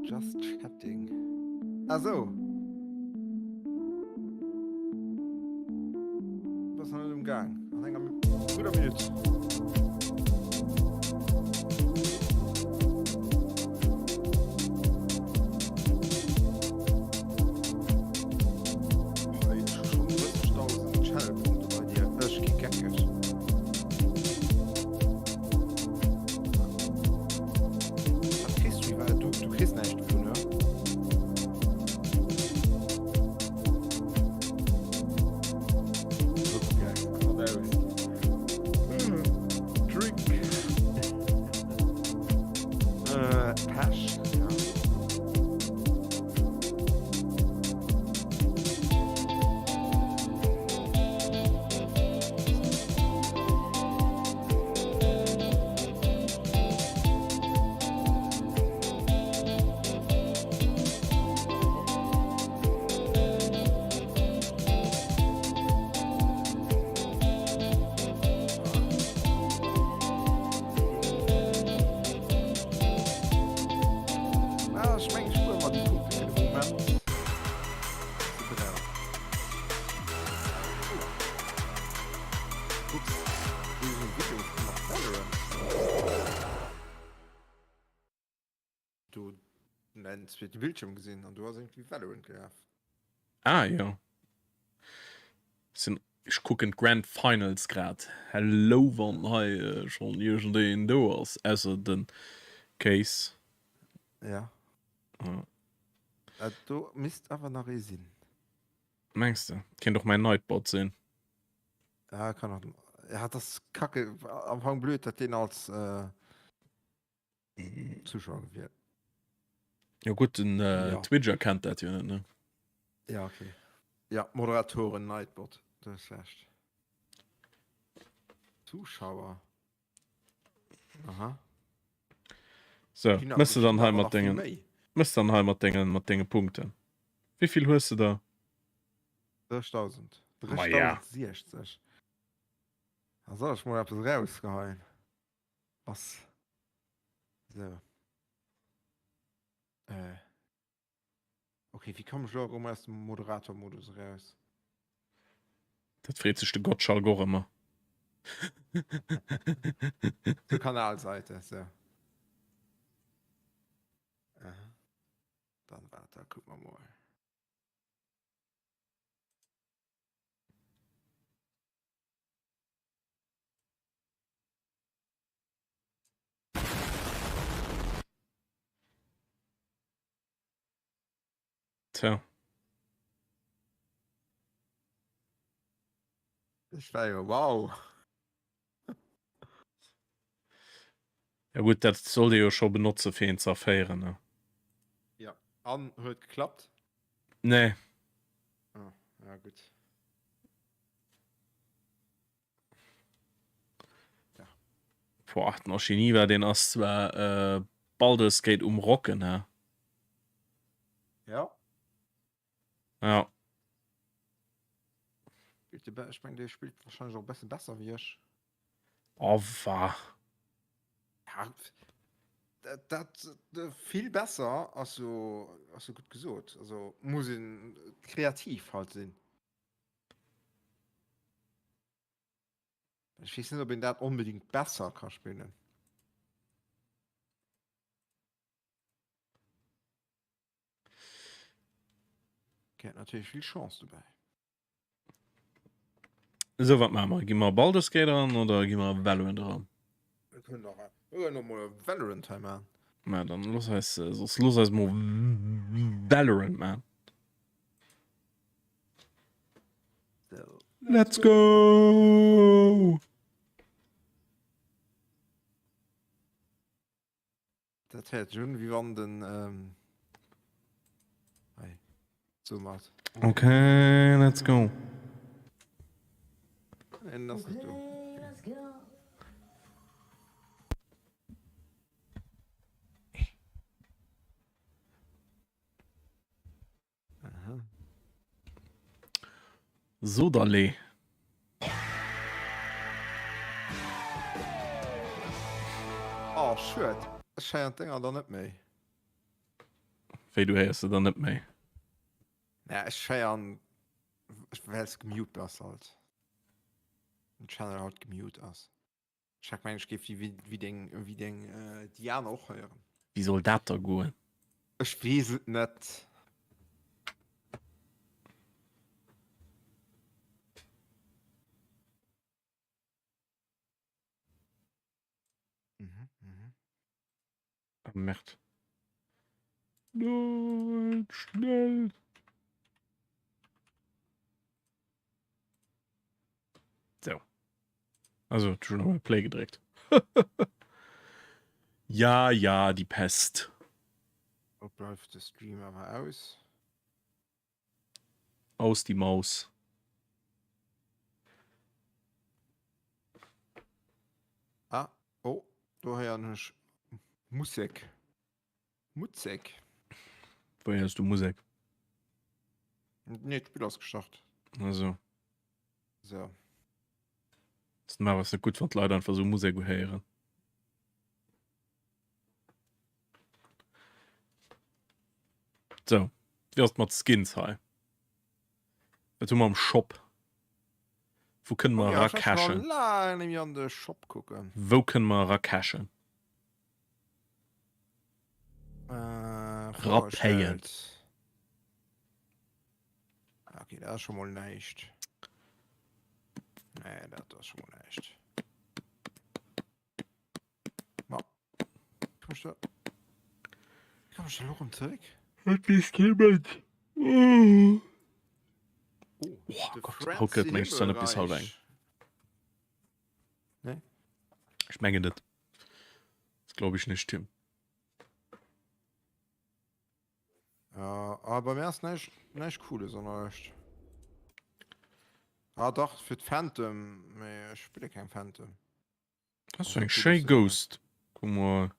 Just chatting. Also. Was ist im Gang? Guter Minute. Schon 40.000 Channelpunkte bei dir. Das ist geckert. Was kriegst du? Weil du kriegst nicht davon, ne? Hash, ja. Du nennst die Bildschirm gesehen und du hast irgendwie Valorant gehabt. Ah, ja. Ich gucke Grand Finals grad. Hallo, wann schon den Doors, also den Case. Ja. Du misst aber nach Sinn. Meinst du? Kennt doch mein Nightbot sehen. Ja, kann auch. Er hat das Kacke am Anfang blöd, dass den als Zuschauer wird. Ja gut, den Ja. Twitcher kennt das ja nicht, ne? Ja, okay. Ja, Moderatoren Nightbot. Das ist recht. Zuschauer. Aha. So, China müsste dann aber halt noch viel dingen. mehr. Müsste dann halt mit Dinge Punkten. Wie viel hast du da? 30.000. Ah, ja. 30.060. Also, ich muss etwas rausgehauen. Was? So. Okay, wie komme ich auch aus dem Moderator-Modus raus? Das fragt sich der Gottschalk auch immer. Zur Kanalseite, so. Aha. Dann warte, gucken wir mal. Tja. Ich war ja, wow. Ja gut, das sollte ja schon benutzen für ihn zu erfahren, ne? Ja, hat geklappt. Nee. Oh, ja, gut. Ja. Boah, noch Genie war den erst zwar Baldur's Gate umrocken, ne? Ja. Ja. Ich meine, der spielt wahrscheinlich auch ein bisschen besser wie ich. Oh, war. Ja, das viel besser, als so gut gesagt. Also, muss ihn kreativ halt sein. Ich weiß nicht, ob ihn das unbedingt besser kann spielen. Okay, natürlich viel Chance dabei. So, was machen wir? Gehen wir Baldur's Gate an oder gehen wir Valorant an? Wir können noch mal Valorant Time an. Na, dann los heißt mal Valorant, man. So. Let's go! Das hätte schon wie wann den hey, so macht. Okay, let's go. Das ist du. Let's go. Aha. So, Dale. Oh, shit. Das scheint Dinger dann nicht mehr. Weil du hörst dann nicht mehr. Ja, ich feiern, weil es gemute ist halt. Ein Channel halt gemute ist. Ich sag mal, ich gebe wie den Diana auch hören. Wie soll das da gehen? Ich weiß es nicht. Mhm. Merkt. Nein, schnell. So. Also, schon nochmal Play gedrückt. Ja, die Pest. Ob läuft der Stream aber aus? Aus die Maus. Ah, oh, da ja noch Musik. Musik. Woher hast du Musik? Nee, das Spiel ausgestartet. Also, So. das ist mal was nicht gut von Leuten einfach so Musik hören. So, erst mal Skins high. Was tun wir im Shop? Wo können wir Ja, ich muss cashen? mal lange an den Shop gucken. Wo können wir cashen? Vorgestellt. Okay, das ist schon mal nicht. Nee, das ist schon mal nicht. Ma. Komm ich da noch zurück? Hat mich jemand? Oh. Oh, Oh Gott, ruckelt mich so ein bisschen rein. Ne? Ich meine das. Das glaube ich nicht, Tim. Ja, aber mir ist nicht cool, sondern echt. Ah, doch, für Phantom. Nee, ich spiele kein Phantom. Das ist Also ein gut, Shay das ist Ghost. Guck mal.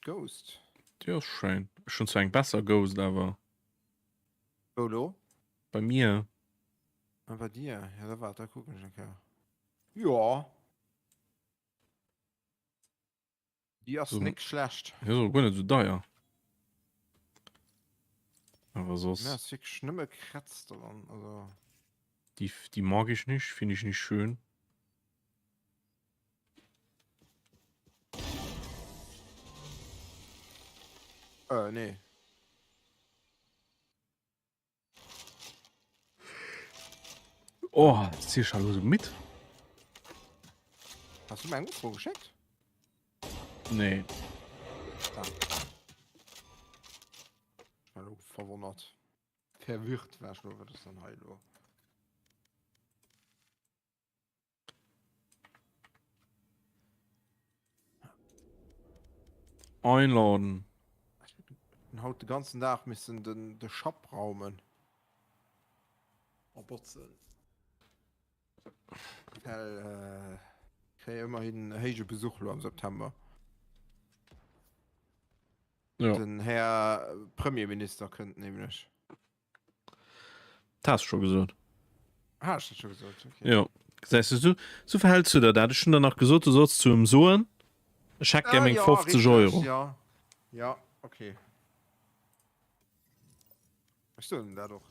Ghost. Der ist schön. Schon so ein besser Ghost, aber Solo? bei mir. Und bei dir? Ja, da warte, gucken ich okay. Ja. Die ist So, nicht schlecht. ja, so gar nicht so teuer. Aber so Mehr ist, ist wirklich schlimme kratzt dran. Also. die mag ich nicht, finde ich nicht schön. Nee. Oh, das ziehst du also mit? Hast du mir ein Info geschickt? Nee. Da. Ich war verwundert. Verwirrt wärst du, wenn das dann halt war. Einladen. Und heute den ganzen Tag müssen den Shop raumen. Aber weil, ich kriege immerhin einen hohen Besuch im September. Ja, Den Herr Premierminister könnte nämlich. das hast du schon gesagt. Ah, hast du schon gesagt, okay. Ja. Das heißt, so verhältst du da. Da hast du schon danach gesagt, du sollst zu ihm Sohn. Ich hätte gerne Ja, 50 richtig, Euro. ja. Ja, okay. Was ist denn da doch?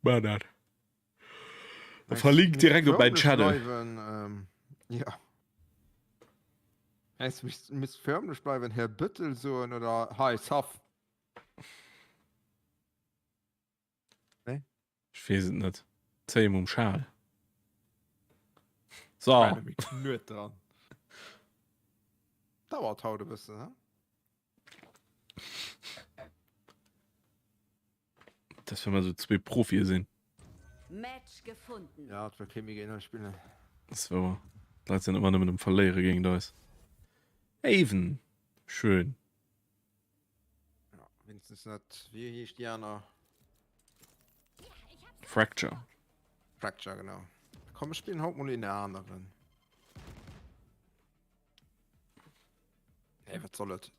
Bernhard. Verlinkt direkt auf meinen Channel. Ja. Es müsst förmlich bleiben, Herr Büttelsohn oder Hi Saf. Ne? Ich weiß es nicht. Zeig ihm um Schal. So. Nur dran. Dauert heute ein bisschen, ne? Das wenn wir so zwei Profi sind. Match gefunden. Ja, das wird Chemie spielen. Das war. Leute sind immer nur mit einem Verlierer gegen das. Even. Schön. Ja, wenigstens nicht. Wie hieß die Anna? Fracture. Fracture, genau. Komm, wir spielen Hauptmodell in der anderen. Ey, was soll das?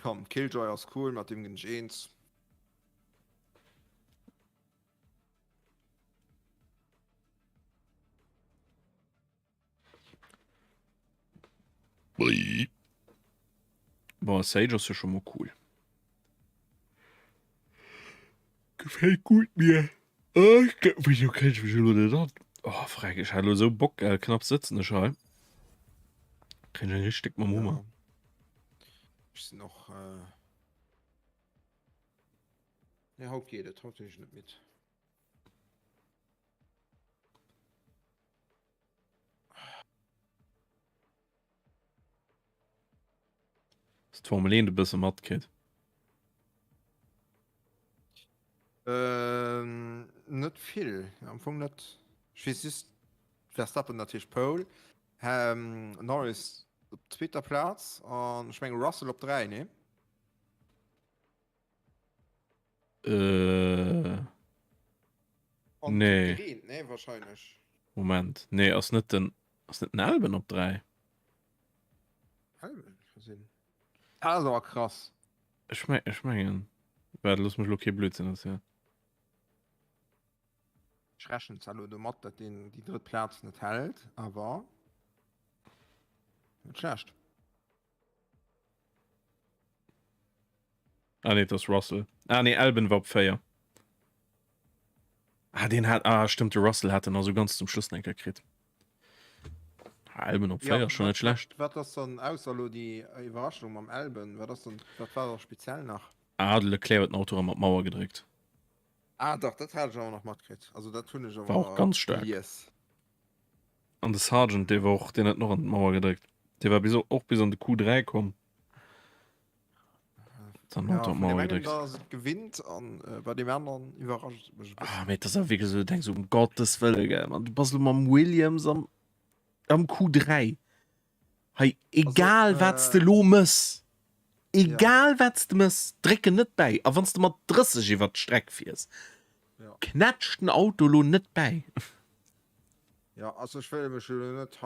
Komm, Killjoy ist cool, mit dem Gens. Boah, Sage ist ja schon mal cool. Gefällt gut mir. Oh, wieso kann ich mich nur das? Oh, frage ich hatte so Bock, knapp sitzen, Schall. Kann ich richtig mal Mama. Ja. Ich bin noch ja, haut geht, das haut ich nicht mit. Das Formulieren ein bisschen matt geht. Nicht viel. Am Anfang nicht. Ist Verstappen natürlich Pole. Norris auf zweiter Platz und ich meine Russell auf 3, ne? Und Nee. Green, ne, wahrscheinlich. Moment. Nee, als nicht den Alben op 3. Gesehen. Also war krass. Ich mein, werde los mich okay Blödsinn ist, ja. Schrechen du Mod, dass den die dritte Platz nicht hält, aber nicht schlecht. Ah, nee, das ist Russell. Ah, nee, Alben war Feier. Ah, den hat, stimmt, der Russell hatte noch so ganz zum Schluss nicht gekriegt. Alben op Feier, schon nicht schlecht. War das dann außer die Überraschung am Alben, war das dann, das war doch speziell nach. Ah, der Leclerc hat ein Auto am Mauer gedrückt. Ah, doch, das hat ich auch noch mal gekriegt. Also, das tun ich aber War auch ganz stark. Yes. Und der Sergeant, der war auch, den hat noch an die Mauer gedrückt. Der war auch bis an die Q3 kommen. Dann hat er von Mauer dem einen, gedrückt. dass es gewinnt und bei dem anderen überrascht mich ein bisschen. Mit das ist wirklich so, du denkst, um Gottes Willen, gell, man. Du bist mit dem Williams am Q3. Hey, egal Also, was du lo musst. Egal was du musst, drücke nicht bei. Aber wenn du mal 30 über die Strecke fährst, Ja. knatscht ein Auto lo nicht bei. Ja, also ich will mich schon nicht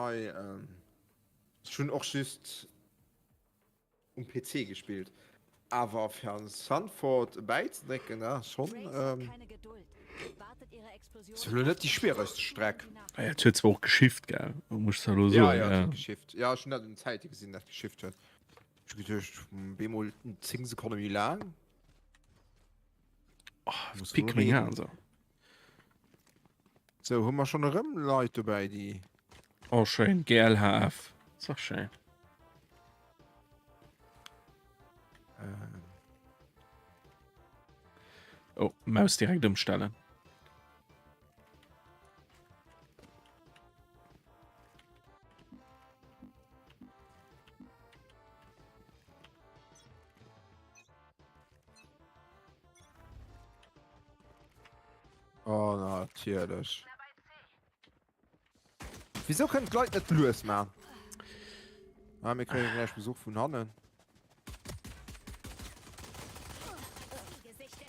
schon auch schüss um PC gespielt. Aber für ein Sanford beizudecken, ja, schon. Keine Geduld. Wartet ihre Explosion. Das ist nicht die schwerste Strecke. Ja, jetzt wird zwar auch geschifft, gell. Du musst da so, Ja, geschifft. Ja, schon hat in Zeit gesehen, dass geschifft hat. Ich gedacht, Bemol 10 Sekunden wie lang. Pick mich an, so. So, haben wir schon Leute bei die. Oh, schön. GLHF. Ist doch schön. Oh, Maus direkt umstellen. Oh, natürlich. Wieso können die Leute nicht lösen, man? Ah, wir kriegen gleich Besuch von Hannen. Gesichtet.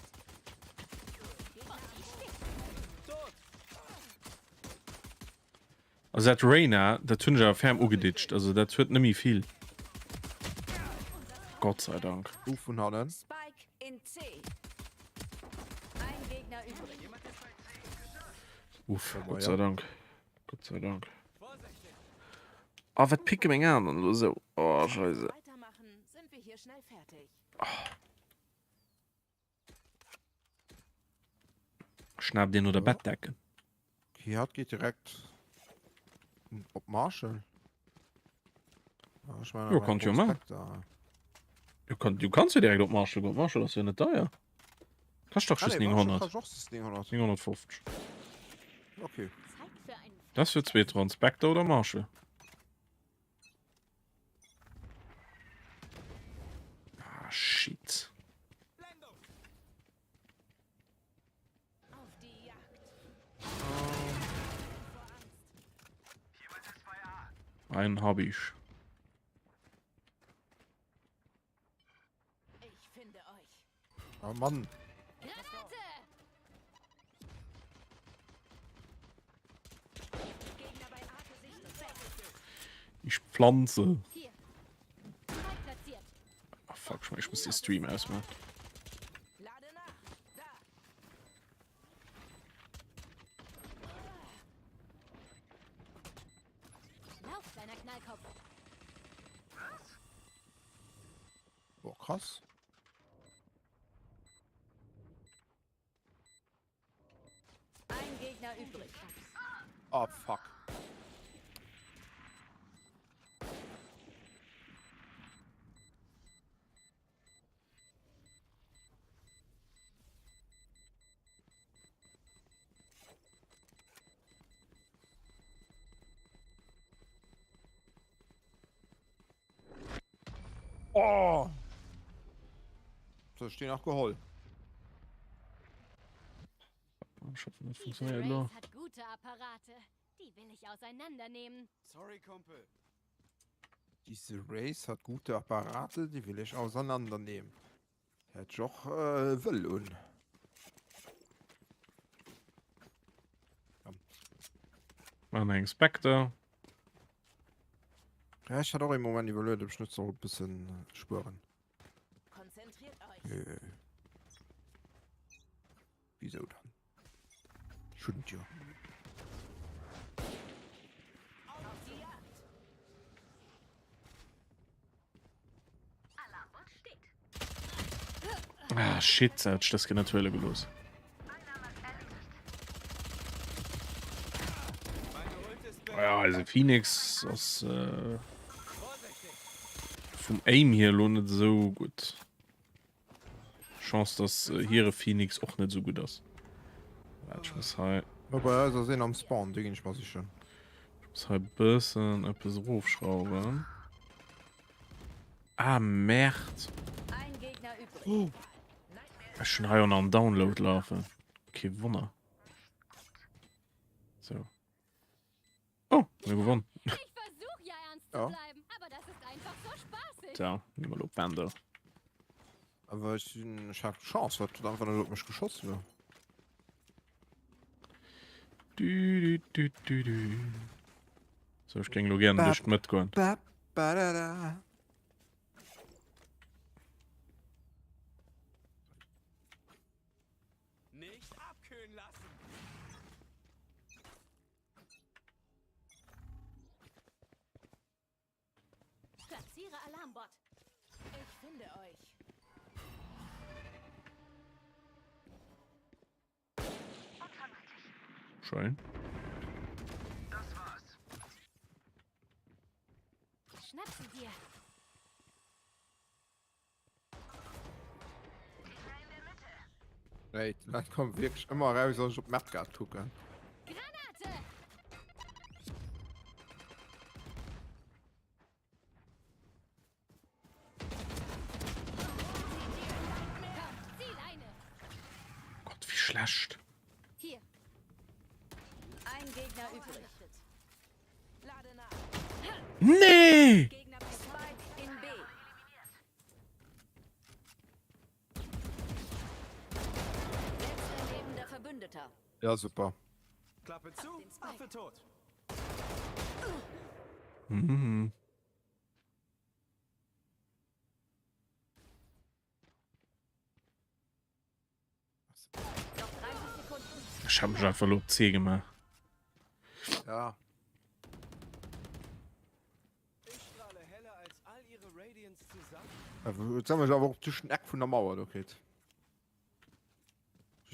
Also, das Rainer, der tun ja ferm ugeditscht. Also, das wird nämlich viel. Gott sei Dank. Besuch von Hannen. Spike in C. Ein Gegner übrig. Uff, Aber Gott ja. sei Dank. Gott sei Dank. Oh, was picke mich an? Und so. Oh, scheiße. Weitermachen, sind wir hier schnell fertig. Schnapp den oder Bettdecke. Hier hat geht direkt ob Marshall. Ja, ich meine, Ja, mein kannst du ja machen. Prospekt da. Du kannst ja direkt auf Marshall gehen. Marshall, das ist ja nicht teuer. Kannst doch schon Marshall 900. kann doch das 900. 950. Zeit Okay. für einen Das für zwei Transpector oder Marshall? Ah, shit. auf die Jagd. Einen hab ich. Ich finde euch. Oh Mann. Granate! Gegner bei A gesichtet. Ich pflanze. Hier. Spike platziert. Oh, fuck, ich muss den Stream erstmal. Lade nach. Da. Lauf, kleiner Knallkopf. Krass. Ein Gegner übrig. Oh, fuck. Oh! So, stehen auch geholt. Ich hoffe, das Diese funktioniert noch. Race hat gute Apparate. Die will ich auseinandernehmen. Sorry, Kumpel. Diese Race hat gute Apparate, die will ich auseinandernehmen. Hätte doch will und. Ein Inspektor. Ja, ich hatte auch im Moment überlegt, ob ich nicht so ein bisschen spüren. Konzentriert euch. Wieso dann? Shouldn't you? Auf die Jagd. Alarmbot steht. Ah, shit, hat das natürlich gelöst. Meine Ult ist bereit. Ja, also Phoenix aus vom Aim hier lohnt so gut. Chance, dass hier Phoenix auch nicht so gut ist. Warte, ich muss halt Aber so sehen am Spawn, die gehen ich mal sicher. ein bisschen etwas raufschrauben. Ah, Merd. Ein Gegner übrig. Oh. Ich schon noch einen Download laufen. Okay, Wunder. So. Oh, wir gewonnen. Ich versuche ja ernst zu Ja. bleiben, aber das ist einfach so spaßig. So, nehmen wir noch Bänder. Aber ich habe Chance, weil du einfach nicht auf mich geschossen wird. So, ich ging nur gerne nicht mitgehen. Ba, ba, da, da. Nicht abkühlen lassen. Platziere Alarmbot. Ich finde euch. Schön. Schnapp sie dir. Ey, dann kommt wirklich immer raus, als ich auf Map gucken. Granate! Komm, Zielleine. Gott, wie schlecht. Hier. Ein Gegner übrig. Lade nach. Nee! Gegner Spike in B. Letzter lebender Verbündeter. Ja, super. Klappe zu, den Spike. Affe tot. Mhm. Noch 30 Sekunden. Ich hab mich einfach nur C gemacht. Ja. Ich strahle heller als all ihre Radiants zusammen. Jetzt haben wir aber auch zwischen Eck von der Mauer, okay. Das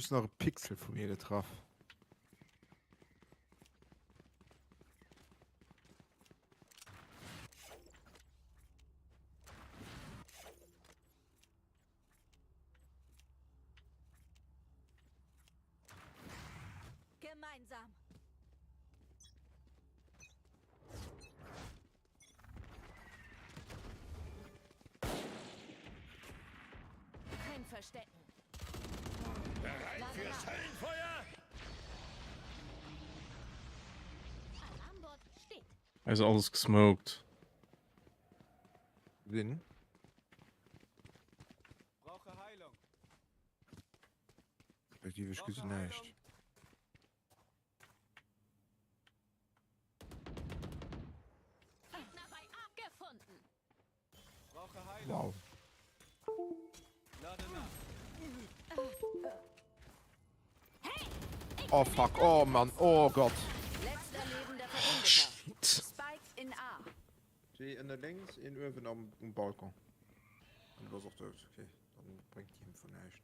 ist noch ein Pixel von mir getroffen. Gemeinsam. Kein Verstecken. Bereit fürs Höllenfeuer! Alarmbot steht. Also alles gesmoked. Sinn. Brauche Heilung. Perspektivisch Brauche gesehen Heilung. nicht. Gegner bei A gefunden. Brauche Heilung. Wow. Lade nach. Oh fuck, oh Mann, oh Gott. Letzter lebender Verbündeter. Shit. Spike in A. Die in der links, in Öfen am Balkon. Und was auch tot. Okay, dann bringt die ihm von echt.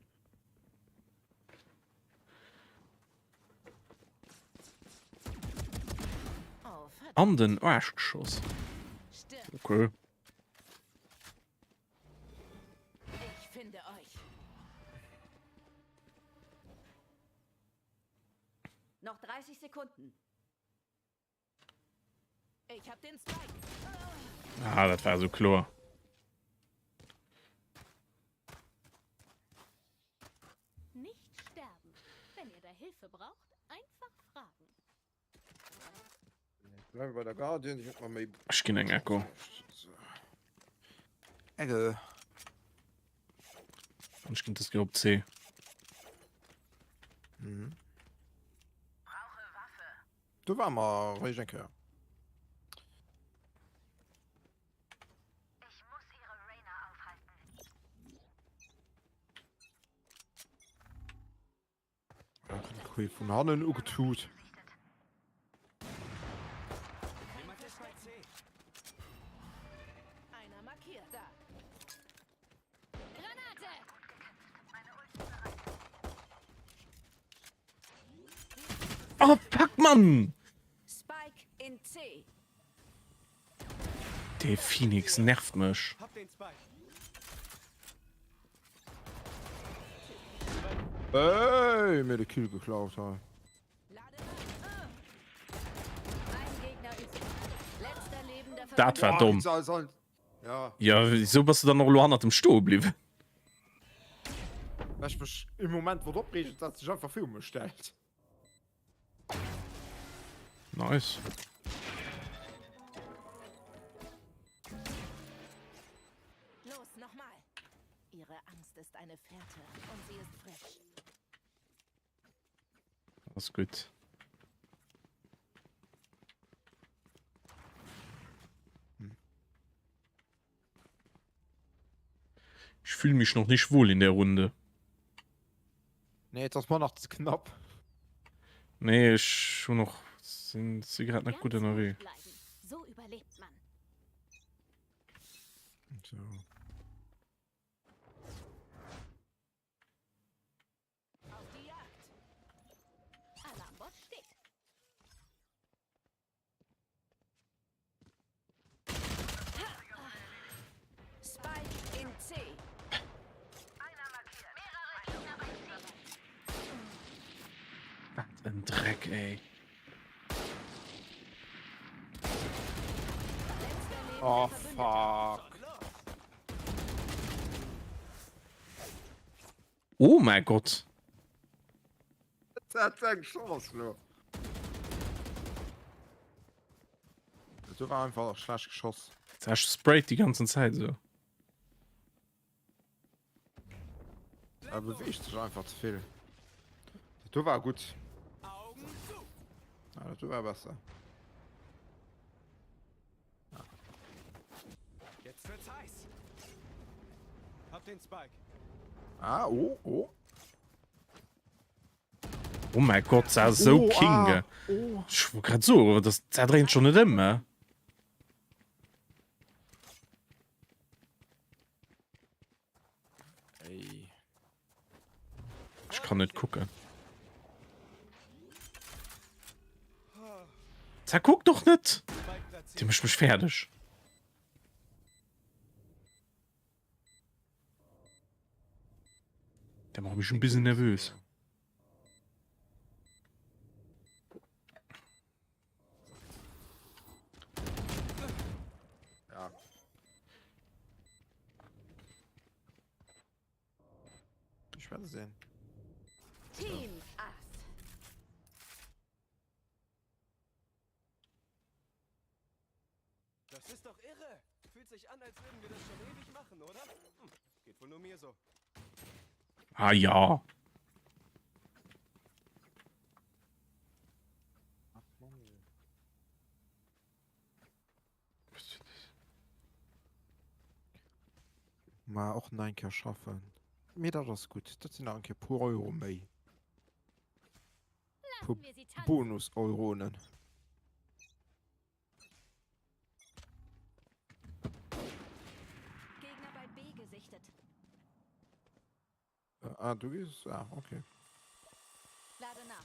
Oh, verdammt. An den Arschgeschoss. Stimmt. Okay. Ich finde euch. Noch 30 Sekunden. Ich hab den Spike. Ah, das war so klar. Nicht sterben. Wenn ihr da Hilfe braucht, einfach fragen. Bleiben wir bei der Guardian. Ich hab mal mehr. Ich gehe in Echo. So. Ecke. Und ich gehe das auf C. Mhm. Du war mal Regenke. Ich von Hannen ugetut. Jemand ist bei C. Einer markiert. Da. Granate! Oh, fuck, Mann! Spike in C. Der Phoenix nervt mich. Hab den Spike. Ey, mir die Kill geklaut. Hey. Lade nach. Ein Gegner übrig. Letzter lebender Das war dumm. Ja, Ja, wieso bist du dann noch an dem Stuhl geblieben? was mich im Moment wo opreget, dat sich einfach Film stellt. Nice. Los, nochmal. Ihre Angst ist eine Fährte und sie ist frisch. Das ist gut. Ich fühle mich noch nicht wohl in der Runde. Nee, das war noch zu knapp. Nee, ich schon noch. Sind Zigaretten nicht gut in der Ganz Weh. ruhig bleiben. So überlebt man. So. Auf die Jagd. Alarmbot steht. Spike in C. Ein Dreck, ey. Oh, fuck. Oh mein Gott. Das hat eine Chance, Flo. Das war einfach ein schlecht Geschoss. Das hast du sprayt die ganze Zeit so. Er bewegt sich einfach zu viel. Das war gut. Augen zu. Ja, das war besser. Jetzt wird's heiß. Hab den Spike. Ah, oh, oh. Oh mein Gott, das ist so Oh, King. ah, oh. Ich war gerade so, das zerdreht schon nicht immer. Ey. Ich kann nicht gucken. Guck doch nicht. Spike platziert. Die macht mich fertig. Der macht mich ein bisschen nervös. Ja. Ich werde sehen. Team Ass. Das ist doch irre. Fühlt sich an, als würden wir das schon ewig machen, oder? Geht wohl nur mir so. Ah ja. Mal auch ein Einkehr schaffen. Mir das gut. Das sind ein pur Euro mehr. Lassen wir sie tanzen. Bonus-Euronen. Gegner bei B gesichtet. errichtet. Du gehst. Ah, okay. Lade nach.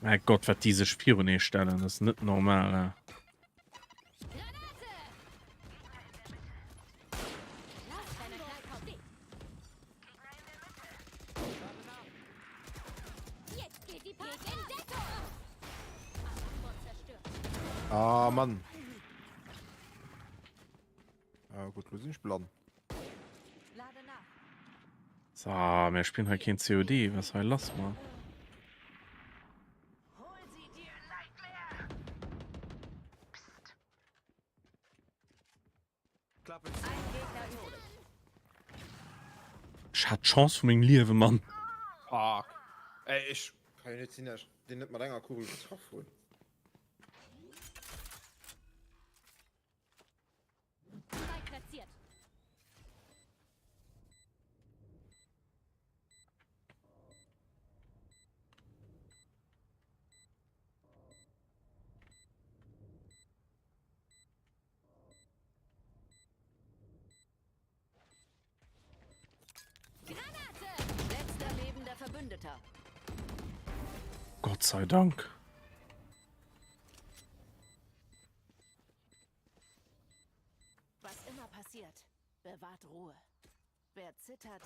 Mein Gott, was diese Spione stellen, das ist nicht normal. Granate! Lass deine Kleidung. Jetzt geht die Party in Deckung! Alarmbot zerstört. Ah, Mann. Gut, wir sind beladen. Lade nach. So, wir spielen halt kein COD. Was soll das mal? Hol sie dir, Nightmare! Klappe Ein Gegner übrig. Ich hatte Chance von meinem Leben, Mann. Fuck. Ey, ich kann nicht sehen, dass ich den nicht mal länger Kugel getroffen habe. Spike platziert. Granate! Letzter lebender Verbündeter. Gott sei Dank. Was immer passiert, bewahrt Ruhe. Wer zittert,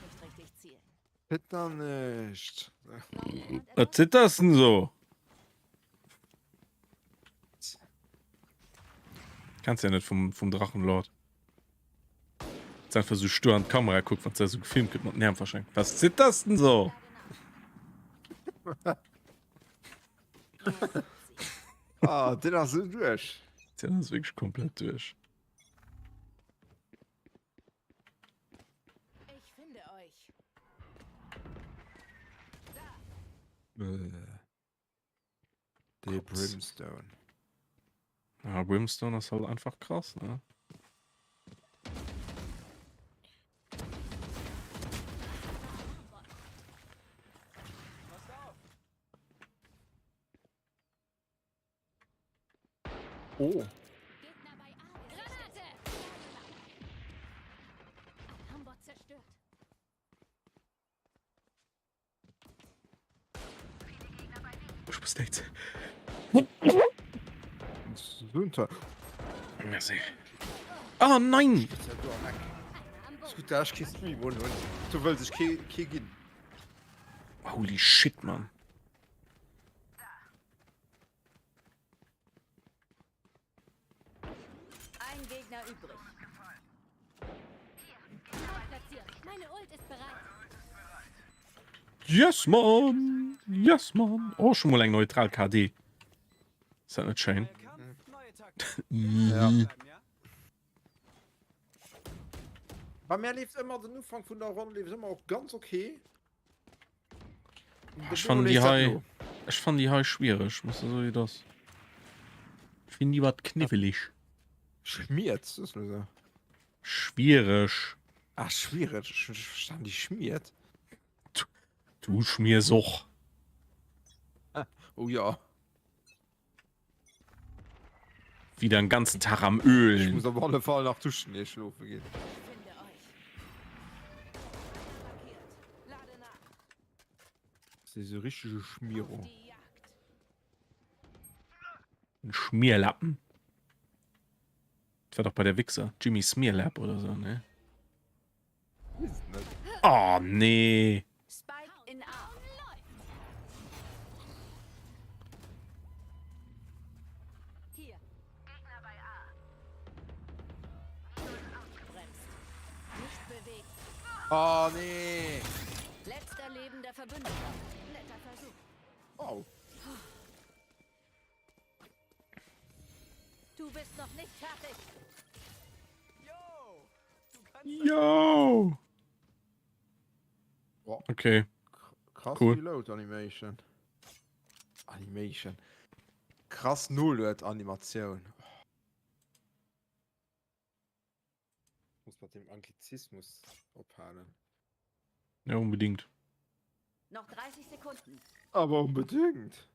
nicht richtig zielen. Bitte nicht. Braucht jemand Was etwas? ist das denn so? Kannst ja nicht vom Drachenlord. Jetzt einfach so störend Kamera guckt, was da so gefilmt wird mit Nerven wahrscheinlich. Was ist das denn so? Ah, den hast du durch. Ja, das ist wirklich komplett durch. Ich finde euch. Der Brimstone. Ja, Brimstone ist halt einfach krass, ne? Passt auf! Oh. Gegner bei A. Granate! Alarmbot zerstört. Ich muss jetzt. Runter. Merci. Oh nein! Ist gut, da ist kein Stream und du willst dich kein gehen. Holy shit, Mann. Ein Gegner übrig. Spike platziert. Meine Ult ist bereit. Yes, Mann! Yes, Mann! Oh, schon mal ein neutral KD. Ist das nicht schön? Neuer Kampf, neue Taktik. Ja. Bleiben, ja? Bei mir lief immer der Anfang von der Runde lief immer auch ganz okay. Und Ich der fand Bruno die ist das High. nur. Ich fand die High schwierig. Muss so wie das. Ich finde die was knifflig. Schmiert, das ist nur so. Schwierig. Ach, schwierig. Ich verstand die schmiert. Du Schmiersuch. Oh ja. Wieder einen ganzen Tag am Ich Ölen. muss auf alle Fall nach Duschen hier schlafen gehen. Ich finde euch. Markiert. Lade nach. Das ist so richtige Schmierung. Die Jagd. Ein Schmierlappen. Das war doch bei der Wichser. Jimmy Smearlap oder so, ne? Ist nicht. Oh, nee. Spike in A. Hier. Gegner bei A. Bremst. Nicht bewegt. Oh, nee. Letzter lebender Verbündeter. Netter Versuch. Oh. Du bist noch nicht fertig. Yo! Du kannst Yo. Wow. Okay. Krass Cool. Reload Animation. Animation. Krass Nullwert Animation. Muss man dem Anglizismus abhalen. Ja, unbedingt. Noch 30 Sekunden. Aber unbedingt.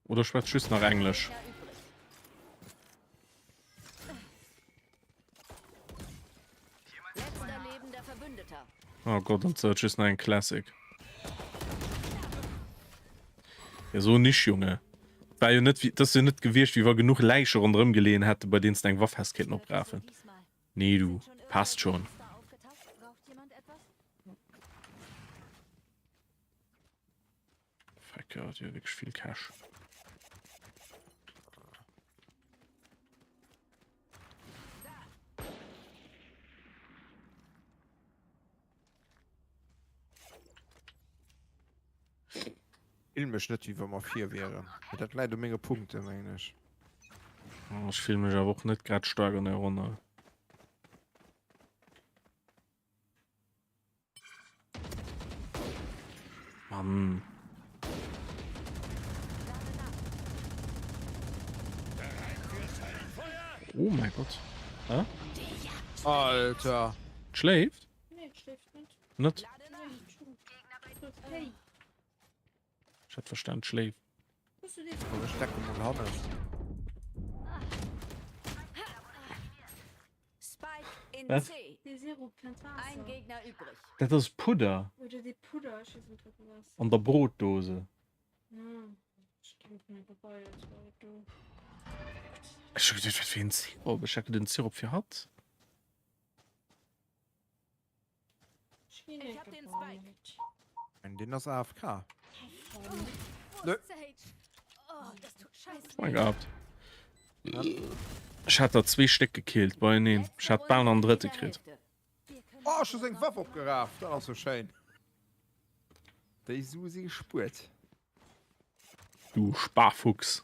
Oder schwätzt Schüss nach Englisch? Gegner übrig. Letzter lebender Verbündeter. Oh Gott, und so Schüss nach ein Classic. Ja, so nicht, Junge. War ja nicht, das ist ja nicht gewirrscht, wie wir genug Leiche rundherum gelegen hätte, bei denen es dein Waffhasket noch braven. Nee, du. Passt schon. Braucht jemand etwas? Fuck, ja, die hat wirklich viel Cash. Ilmisch nicht, wie wenn wir 4 wären. Das hat leider Menge Punkte, meine ich. Oh, ich fühle mich aber auch nicht gerade stark in der Runde. Mann. Oh mein Gott. Hä? Alter. Schläft? Nee, schläft nicht. Nicht? Hey, Ich hatte verstanden, schläft. musst du dir Aber stecken und Hannes. Spike in Was? C. die Zero Plantage? Ein Gegner übrig. Das ist Puder Oder die Puder schießen drin was. an der Brotdose. Ja, stimmt mir vorbei, jetzt war du. Ich hab gedacht, was für ein Sirup. Ich hab den Sirup für hat. Ich hab den Spike. Und den ist AFK. Wo Nö. ist Sage? Oh, das tut scheiße. Mein gehabt. Ich hatte 2 Stück gekillt bei ihnen. Ich hatte bald noch einen dritten gekriegt. Oh, ich habe eine Waffe abgerafft. Das ist so schön. Der ist so sie gespurt. Du Sparfuchs.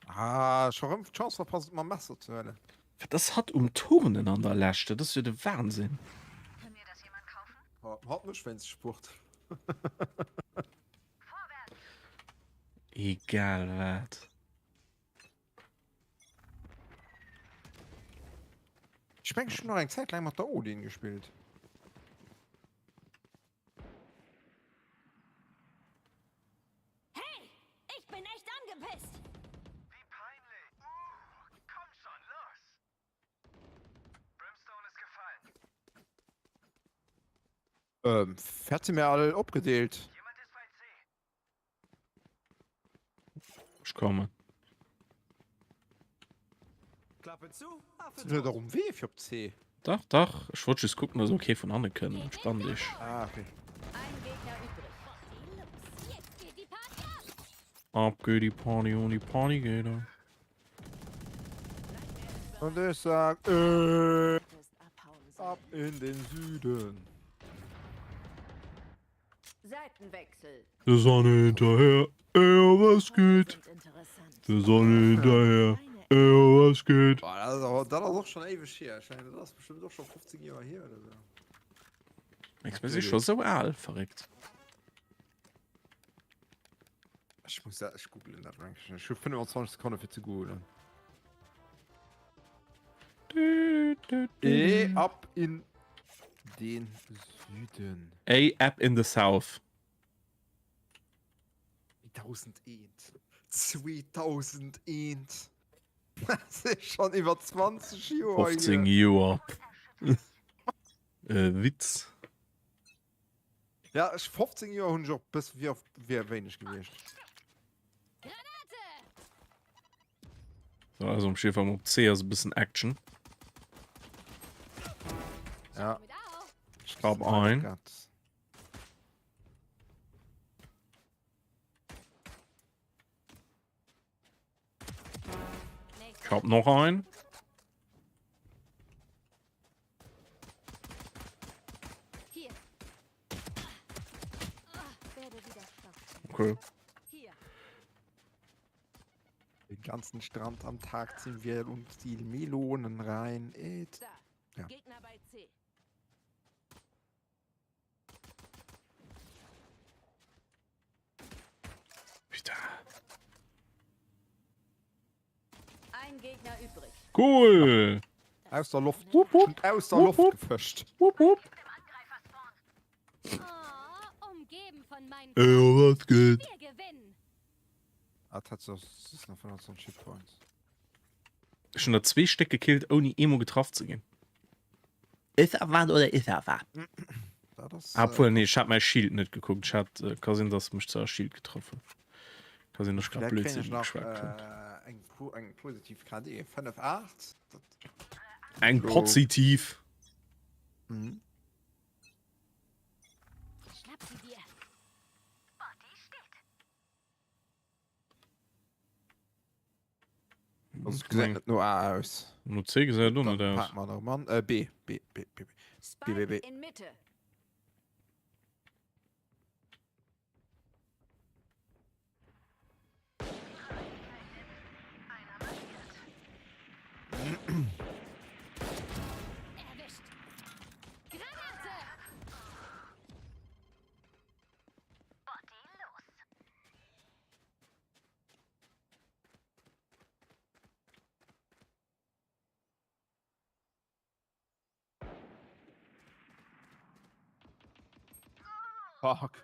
Ah, schon die Chance verpasst, mal Messer zu hören. Das hat Turnen an der Lächte. Das ist ja der Wahnsinn. Hat nicht, wenn es Sport. Egal was. Ich bin schon noch eine Zeit lang mit der Odin gespielt. Hey, ich bin echt angepisst. Wie peinlich. Komm schon, los. Brimstone ist gefallen. Hat sie mir alle abgedeelt. Jemand ist bei C. Ich komme. Klappe zu, Affe Sind wir tot. darum weh für C? Doch, doch. Ich wollte jetzt gucken, dass okay von anderen können. Entspann dich. Ah, okay. Ein Gegner übrig. Jetzt geht die Party ab. Ab geht die Party und die Party geht er. Und ich sag, Hättest abhauen sollen. ab in den Süden. Seitenwechsel. Der Sonne hinterher. Was geht? Sind interessant. Der Sonne hinterher. Was geht? Boah, das ist auch schon ewig her. Ich meine, das ist bestimmt doch schon 15 Jahre her oder so. Ich bin sich schon so alt, verreckt. Ich muss ja, ich google das eigentlich. Ich habe 25 Sekunden für zu googeln. Ab in den Süden. Up in the South. 2001. 2001. Das ist schon über 20 Jahre. 15 hier. Jahre. Witz. Ja, ich 15 Jahre und auch bis wir wenig gewesen. So, also im Schiff am C, also ein bisschen Action. Ja. Mit auf. Ich glaube ein. Gott. Ich hab noch einen. Hier. Werde wieder stark. Okay. Hier. Den ganzen Strand am Tag ziehen wir uns die Melonen rein. Da. Ja. Gegner bei C. Wieder. Ein Gegner übrig. Cool. Aus der Luft. Wupp, wupp. Aus der Wupp, Luft wupp. gefischt. Wupp, wupp. Oh, umgeben von meinen was geht? Wir gewinnen. Ah, tatsächlich, das ist noch 25 Chippoints. Schon da 2 Stück gekillt, ohne Emo getroffen zu gehen. Ist er was oder ist er was? Da, das, Obwohl, nee, ich hab mein Shield nicht geguckt. Ich hab Cousin, das mich zur Shield getroffen. Cousin, das gerade vielleicht kenn Blödsinn ich noch geschwackt. ein positiv KD 5,8. Ein so. Positiv. Mhm. Schnapp sie dir. Das sieht nur A aus. Nur C gesagt, oder? Dann Das packen wir noch Mann. B. Spike B. in Mitte. Erwischt. Granate. Fuck.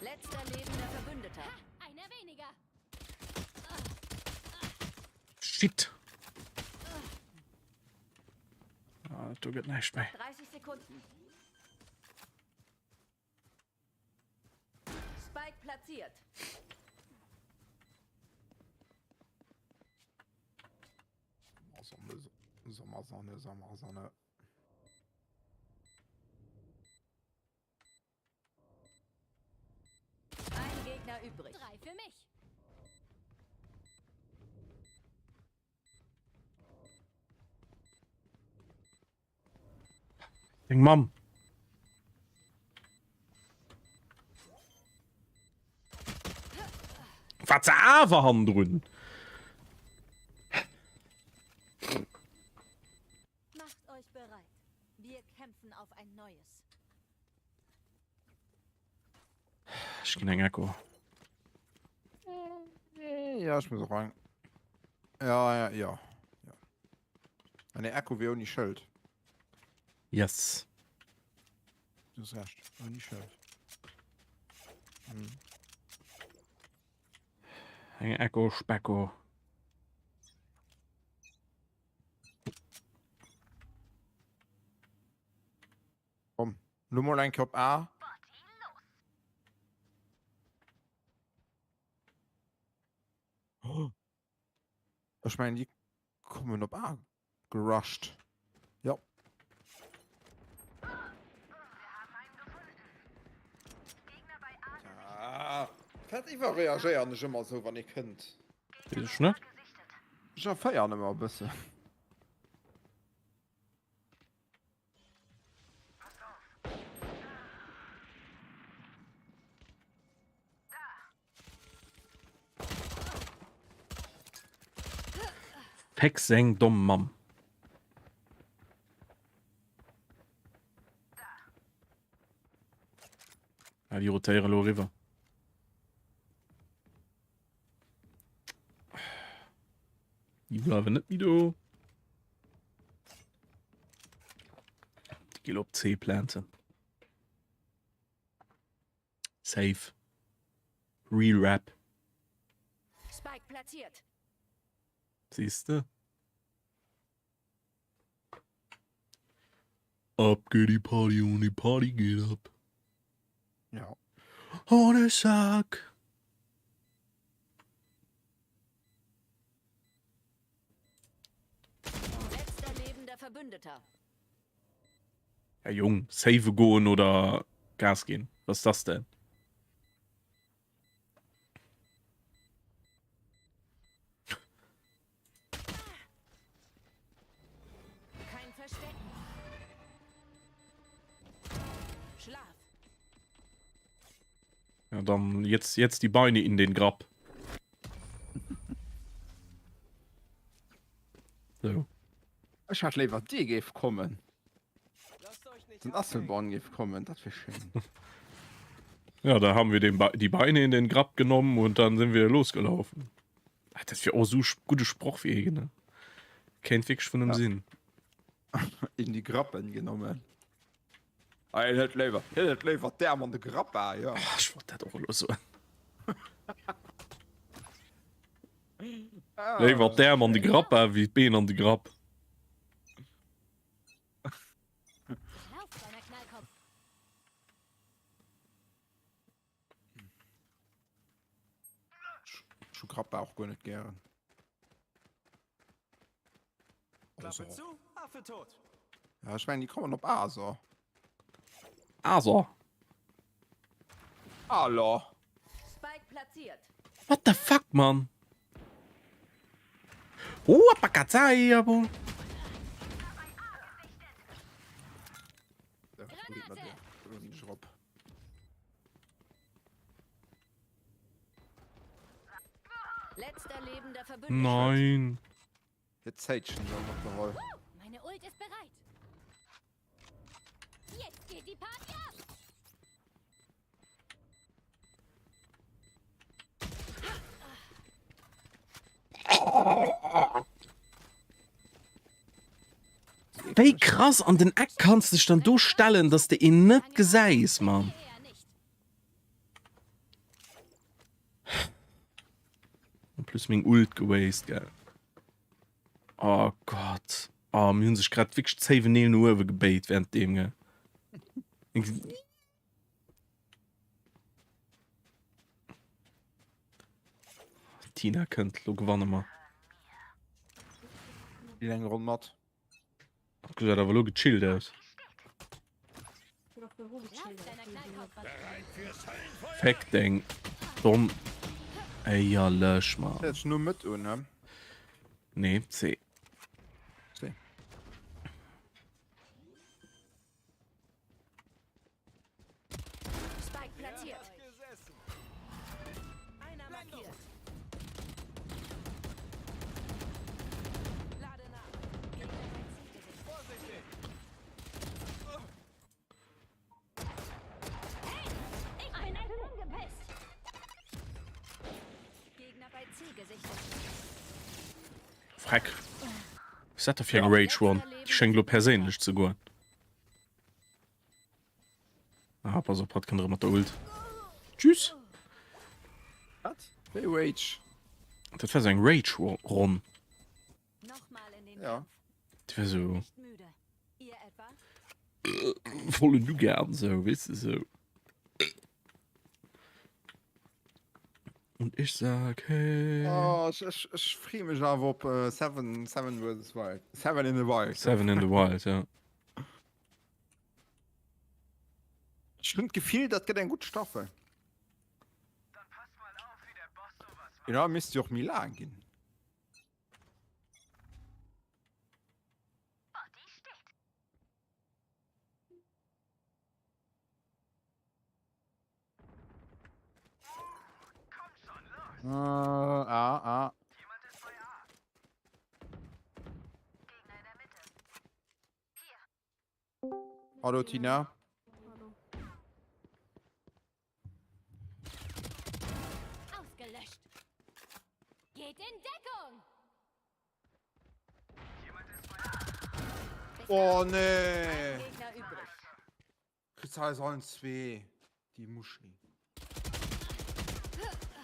Letzter lebender Verbündeter. Einer weniger. Shit. Ah, du geht nicht mehr. 30 Sekunden. Spike platziert. Sommersonne. Ein Gegner übrig. 3 für mich. Ding, Mom. Was aber Hand drin? Macht euch bereit. Wir kämpfen auf ein neues. Ich bin ein Echo. Ja, ich muss auch rein. Ja. Eine Echo wie auch nicht Schild. Yes. Du hast recht. Auch nicht Schild. Ein Echo, Specko. Komm. Nur mal ein Kopf A. Oh. Ich meine, die kommen auf A gerusht. Ja. Fährt einfach reagieren, nicht immer so, wann ihr könnt. Ist nicht? Ich feiern immer ein bisschen. Peck seng dumm Mam. Ja, die rotieren lo River. Die bleiben nicht wieder. Die gehen auf C planten. Safe. Real Rap. Spike platziert. Siehst du? Ab geht die Party und die Party geht ab. Ja. Ohne Sack. Letzter lebender Verbündeter. Ja, Jung, Save gehen oder Gas gehen. Was ist das denn? Kein Verstecken. Schlaf. Ja, dann jetzt die Beine in den Grab. So. Ich hatte lieber die GF kommen. Lasst euch nicht Den ablenken. Asselborn GF kommen, das wäre schön. Ja, da haben wir die Beine in den Grab genommen und dann sind wir losgelaufen. Ach, das wäre auch so gute Spruchwege, ne? Kennt wirklich von dem Ja. Sinn. In die Grappen genommen. Het levert der man de Grappe, ja. Ach, ich wollte das auch los so. Nee, wat der an die Grab wie Been an die Grab. Lauf, kleiner Knallkopf. Schon Grappe auch gar nicht gern. Klappe zu, Affe tot. Ja, ich meine, die kommen auf A, so. Also, Hallo. Spike platziert. what the fuck, man? Oh, Pakazai, aber. Der fliegt mit der Schropp. Letzter lebender Verbündeter. Nein. Jetzt Zeit schon noch der Roll. Meine Ult ist bereit. Jetzt geht die Party ab. Wie krass an den Eck kannst du dich dann durchstellen, dass du ihn nicht gesäist, man. Eher nicht. Und plus mein Ult gewastet, gell. Oh Gott. Oh, mir haben sich gerade wirklich 7 Uhr gebait während dem, gell. Tina könnt lo gewonnen mal. Wie lange rund matt? Hab gesagt, aber lo gechillt aus. Oder für Ruhe Lauf, kleiner Knallkopf. Fact denk. Dumm. Ey, ja, lösch mal. Jetzt nur mit, ne? Nee, C. C. Spike platziert. Gesessen. Einer markiert. Lade nach. Gegner bei Zielgesicht. Vorsichtig. Ich bin ein angepisst. Gegner bei Zielgesicht. Freck. Was hat er für ein Rage One? Ich schenke nur persönlich zu gehen. Ah, pass auf, hat kein Remote Ult. Tschüss. Was? Hey, Rage. Das war so ein Rage Run. Nochmal in den Ja. Kampf. Das war so. Nicht müde. Ihr etwa? Voll du gern so, weißt du so. Und ich sag, hey. Oh, ich freue mich aber auf Seven vs. Wild. Seven in the Wild. 7 in the Wild, ja. Ich finde gefühlt, das geht ein gut Staffel. Ja, müsst ihr auch Milan gehen. Ah. Hallo Tina. Ausgelöscht. Geht in Deckung. Oh nee. Gegner übrig. Kristall sollen 2. Die Muschel.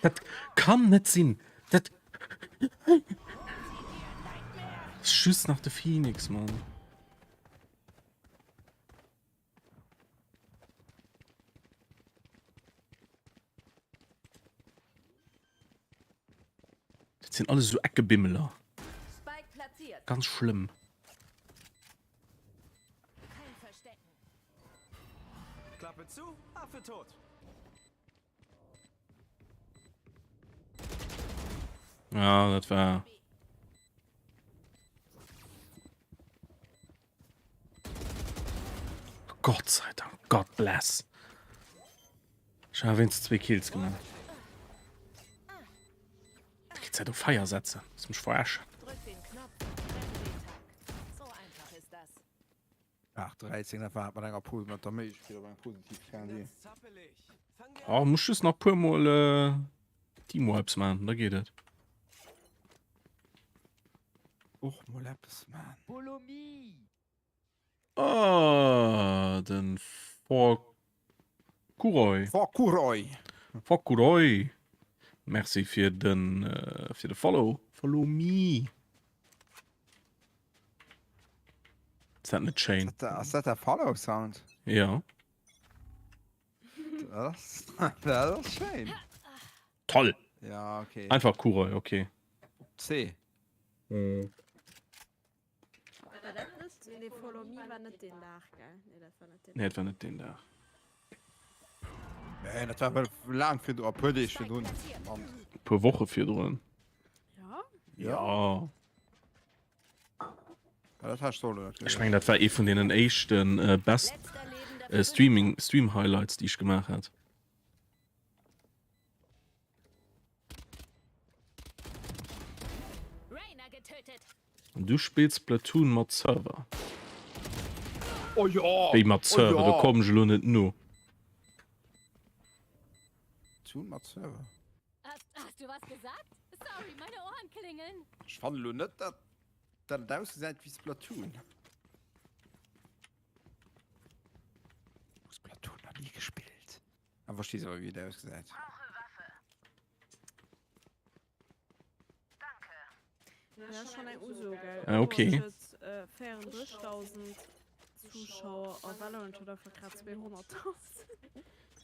Das kann nicht sein. Das. Schuss nach der Phoenix, Mann. Das sind alles so Eckebimmeler. Spike platziert. Ganz schlimm. Kein Verstecken. Klappe zu, Affe tot. Ja, das war. Gott sei Dank. God bless. Ich habe wenigstens 2 Kills gemacht. Da geht's ja, du Feiersätze. Das mich verarschen. Drück den Knopf. Rette den Tag. So einfach ist das. Ach, 13, da war man länger Pool mit der Milch. Wieder beim positiv Fernsehen. Jetzt zappelig. Fang wir Oh, muss es noch pur mal Teamwipes machen, da geht es. Och mal etwas, man. Ah, den Kuroi. Vor Kuroi. Kuroi. Merci für den Follow. Follow me. Ist das nicht Chain? Ist das der Follow-Sound? Ja. Das ist schön. Toll. Ja, okay. Einfach Kuroi, okay. C. Nee, Follow Me war nicht den Tag, gell? Nee, das war nicht den Nee, das war nicht den da. Nee, das war lang für du Applaudis für tun. Pro Woche für drin. Ja? Ja. Ja, das hast du doch. Ich meine, das war von den ersten best Letzter lebender Stream-Highlights, die ich gemacht habe. Rainer getötet. Und du spielst Platoon mit Server. Oh ja. Wie mit Server, da kommst du nicht nur. Tun mal Server. Hast du was gesagt? Sorry, meine Ohren klingeln. Ich fand nur nicht, dass das aussieht wie Splatoon. Splatoon noch nie gespielt. Aber verstehst aber, wie der aussieht. Ja, schon ein Uso, gell? Ah, okay. 34.000 Zuschauer auf Valorant oder für gerade 200.000.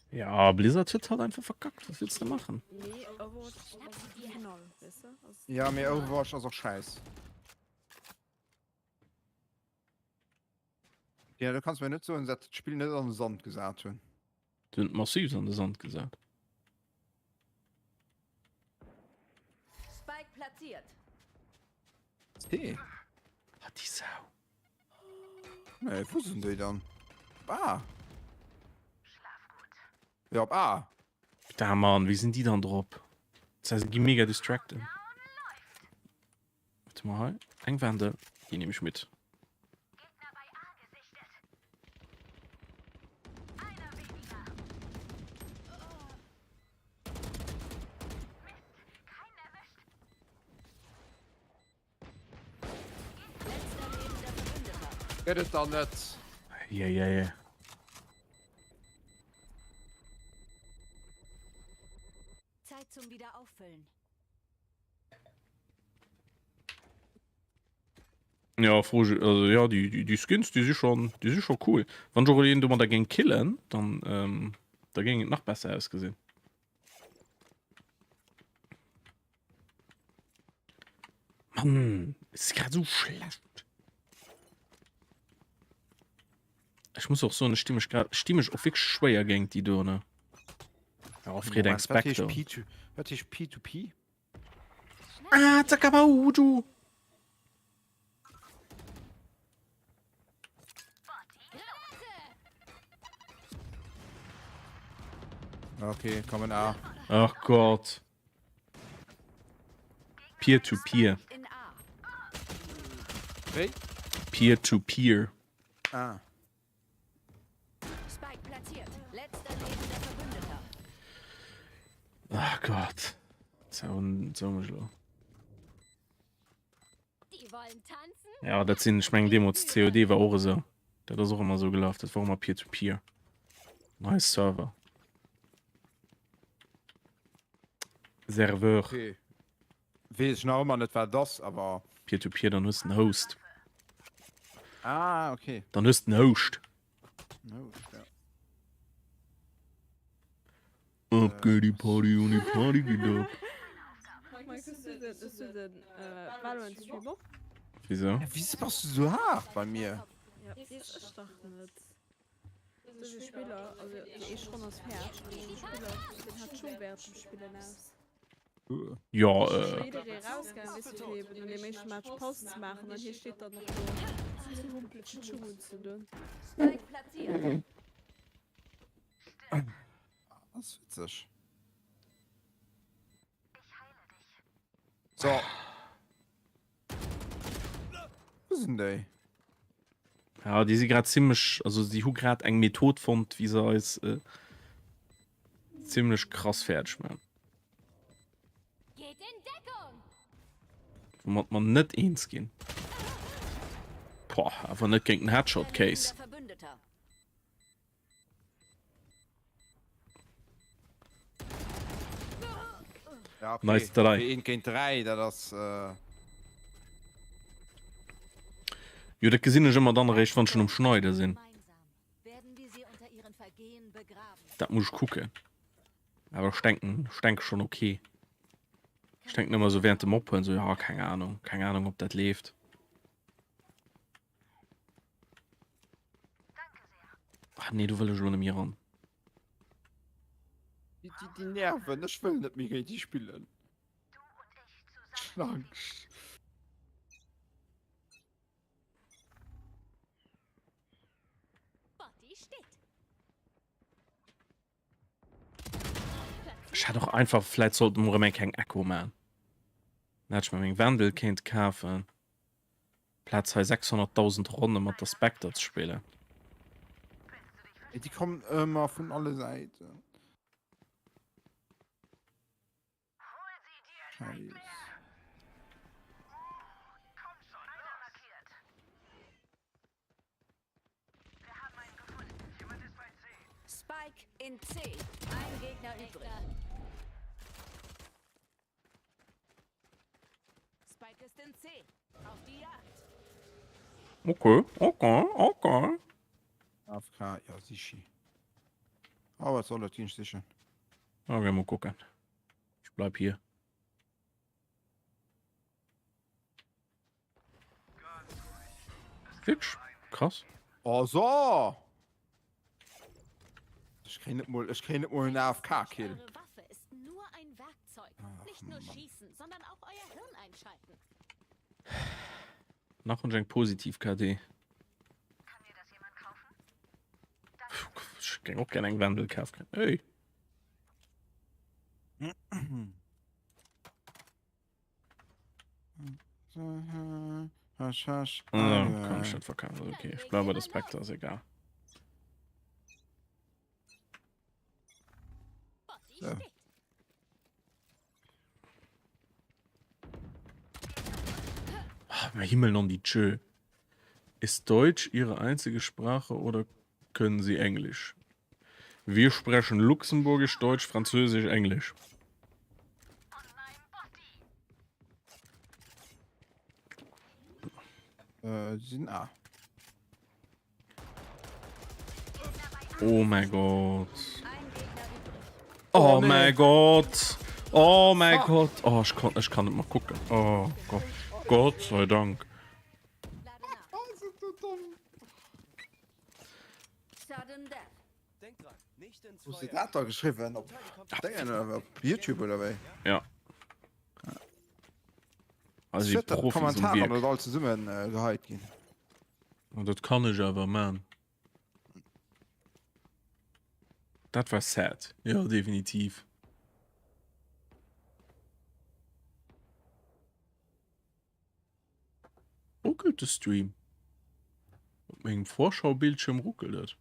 Ja, Blizzard hat halt einfach verkackt. Was willst du machen? Nee, Overwatch ist genau, weißt du? Also, Ja, mir Overwatch ist auch scheiß. Ja, du kannst mir nicht so ein Spiel nicht an den Sand gesagt haben. Die sind massiv an der Sand gesagt. Spike platziert. Hey. Hat die Sau. Nee, wo sind die dann? Ah. Ja, ab A. Da, Mann, wie sind die dann drauf? Das heißt, die mega distracted. Warte mal, Engwände, die nehme ich mit. Letzter lebender Verbündeter. Geht es dann nicht? Ja. Zeit zum Wiederauffüllen. Ja, also ja, die Skins, die sind schon cool. Wenn du mal dagegen killen, dann da ging es noch besser ausgesehen. Mann, ist gerade so schlecht. Ich muss auch so eine Stimme auch wirklich schwer gegen die Dürne. Ja, Frieda Expecto. Hört ich P2P? Ah, Zakabau, du. Okay, kommen A. Ach Gott. Peer-to-Peer. In A. Hey? Peer-to-Peer. Ah. Spike platziert. Letzter lebender Verbündeter. Ach Gott. So schlau. Die wollen tanzen? Ja, das sind, ich meine, Demos COD war auch so. Das ist auch immer so gelaufen. Das war immer Peer-to-Peer. Nice Server. Server. Okay. Weiß ich noch immer nicht, war das, aber. Peer-to-Peer, dann ist ein Host. Ah, okay. Dann ist ein Host. No, ja. Okay, die Party und die Party geht ab. Mike, ist du den Valorant-Streamer? Wieso? Ja, wieso machst du so hart bei mir? Ja, das ist doch nicht. Das ist ein Spieler, also der ist schon aus Pferd. Und der Spieler, den hat schon Wert zum Spielen aus. Ja, Jeder, der rausgegangen ist, zu heben und den nächsten Match Post zu machen, und hier steht dann noch so zu humpeln, Schuhe zu tun. Spike platziert. Das ist witzig. So. Wo sind die? ja, die sind gerade ziemlich, also die haben gerade eine Methode fand, wie sie als ziemlich krass fertig, man. Geht in Deckung. Wo man nicht eins gehen. Boah, aber nicht gegen einen Headshot-Case. Verbündeter. Ja, okay. Nice try. Für 1 gegen 3, das Ja, das gesehen ist immer dann recht, wenn schon Schneider sind. Gemeinsam werden wir sie unter ihren Vergehen begraben. Das muss ich gucken. Aber ich denke schon okay. Ich denke immer so während dem Moppen so, ja, keine Ahnung, ob das lebt. Ach nee, du willst schon nicht mehr ran. die Nerven, ich will nicht mehr richtig spielen. Schlank. Botti steht. Ich hätte doch einfach, vielleicht sollten wir mir kein Echo machen. Dann hätte ich mir meinen Wandelkind kaufen. Platz bei 600.000 Runden mit der Spectre zu spielen. Die kommen immer von alle Seiten. Scheiße. Spike in C. Ein Gegner übrig. Spike ist in C. Auf die Jagd. Okay. AFK, ja, sicher. Aber was soll das Dienst sicher? Okay, mal gucken. Ich bleib hier. Fitch. Krass. Oh, so! Ich kann nicht mal einen AFK-Kill. Eure Waffe ist nur ein Werkzeug. Nicht nur schießen, sondern auch euer Hirn einschalten. Nach und schenkt positiv KD. Ich kann auch gerne einen Wandel kaufen. Hey. Hasch, hasch. Kann ich nicht verkaufen. Okay, ich bleibe bei der Spectre, ist egal. Botti Ja. steht. Mein Himmel noch die Tschö. Ist Deutsch Ihre einzige Sprache oder können Sie Englisch? Wir sprechen Luxemburgisch, Deutsch, Französisch, Englisch. Die sind A. Oh mein Gott. Ein Gegner übrig. Oh nee. mein Gott. Oh mein Gott. Oh, ich kann nicht mal gucken. Oh Gott. Gott sei Dank. Lade nach. Sudden Death. Denk dran, nicht ins Wo ist Feuer. das da geschrieben? Auf YouTube oder was? Ja. Also die Ich Profis sind Kommentare Wirk. oder all zusammen geheilt gehen. Und das kann ich aber, man. Das war sad. Ja, definitiv. Ruckelt der Stream? Auf meinem Vorschaubildschirm ruckelt das.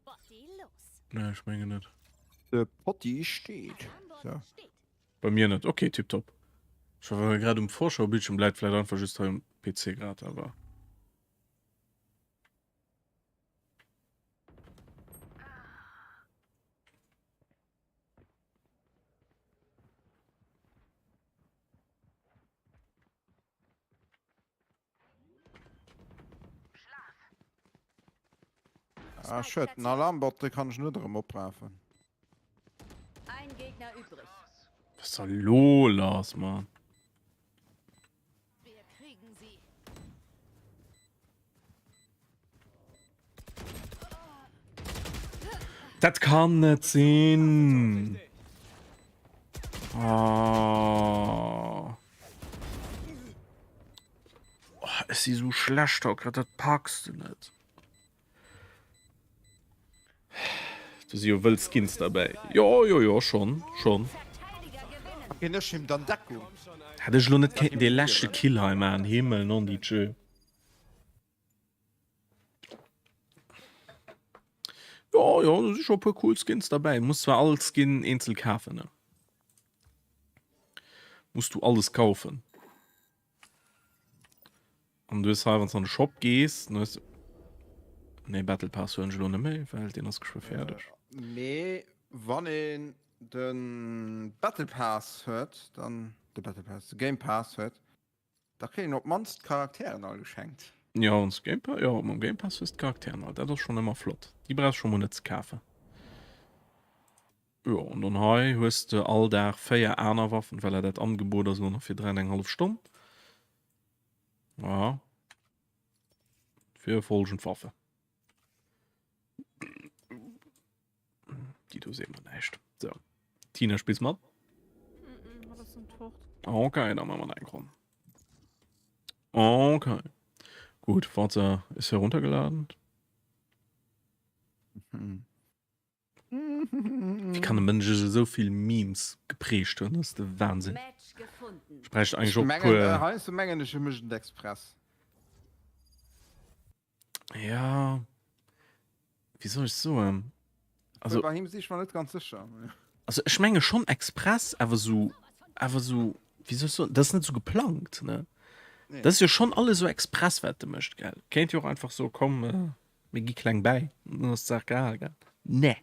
Botti los. Ne, ich meine nicht. Der Potti steht. So. Botti steht. Bei mir nicht. Okay, tipptopp. Ich war gerade im Vorschaubildschirm, bleibt vielleicht einfach just am PC gerade, aber. Ah, shit, ein Alarmbot, den kann ich nicht drum abrufen. Ein Gegner übrig. Was soll los, Mann? Wir kriegen sie. Das kann nicht sein. Oh. Oh, ist sie so schlecht, gerade das packst du nicht. Du siehst, will Skins dabei. Ja, schon. Verteidiger gewinnen. Okay, das stimmt dann Deckung. Hätte ich noch nicht den letzten Kill heim, Mann. Himmel, non die Tschö. Ja, ja, da sind schon ein paar cool Skins dabei. Muss zwar alles Skin einzeln kaufen, ne? Musst du alles kaufen. Und du hast halt, wenn du an den Shop gehst, dann hast ne, Battle Pass hören schon nicht mehr, weil den hast du schon fertig. Nee, wann in den Battle Pass hört, dann der Battle Pass, der Game Pass hört, da kriegen noch manst Charakteren all geschenkt. Ja, und das Game Pass, ja, am Game Pass ist Charakteren halt. Das ist schon immer flott. Die brauchst du schon mal nicht zu kaufen. Ja, und dann hast du all der 4 einer Waffen, weil das Angebot ist nur noch für 3,5 Stunden. Ja. Für folgende Waffen. Die du sehen wir nicht. So. Tina, spielst du mal? Hat das ein Tocht. Okay, dann machen wir reinkommen. Okay. Gut, Forza ist heruntergeladen. Wie kann ein Mensch so viel Memes geprägt haben? Das ist der Wahnsinn. Match gefunden. Spricht eigentlich auch Mengen, heißt du Mengen nicht Mission Express? Ja. Wie soll ich so? Also, Bei ihm sich mal nicht ganz sicher. also ich meine schon Express, aber so, wie soll ich so? Das ist nicht so geplant, ne? Nee. Das ist ja schon alles so Expresswerte möchte, gell? Kennt ihr auch einfach so, komm, mir geh klein bei. Und das sagt geil, gell? Ne.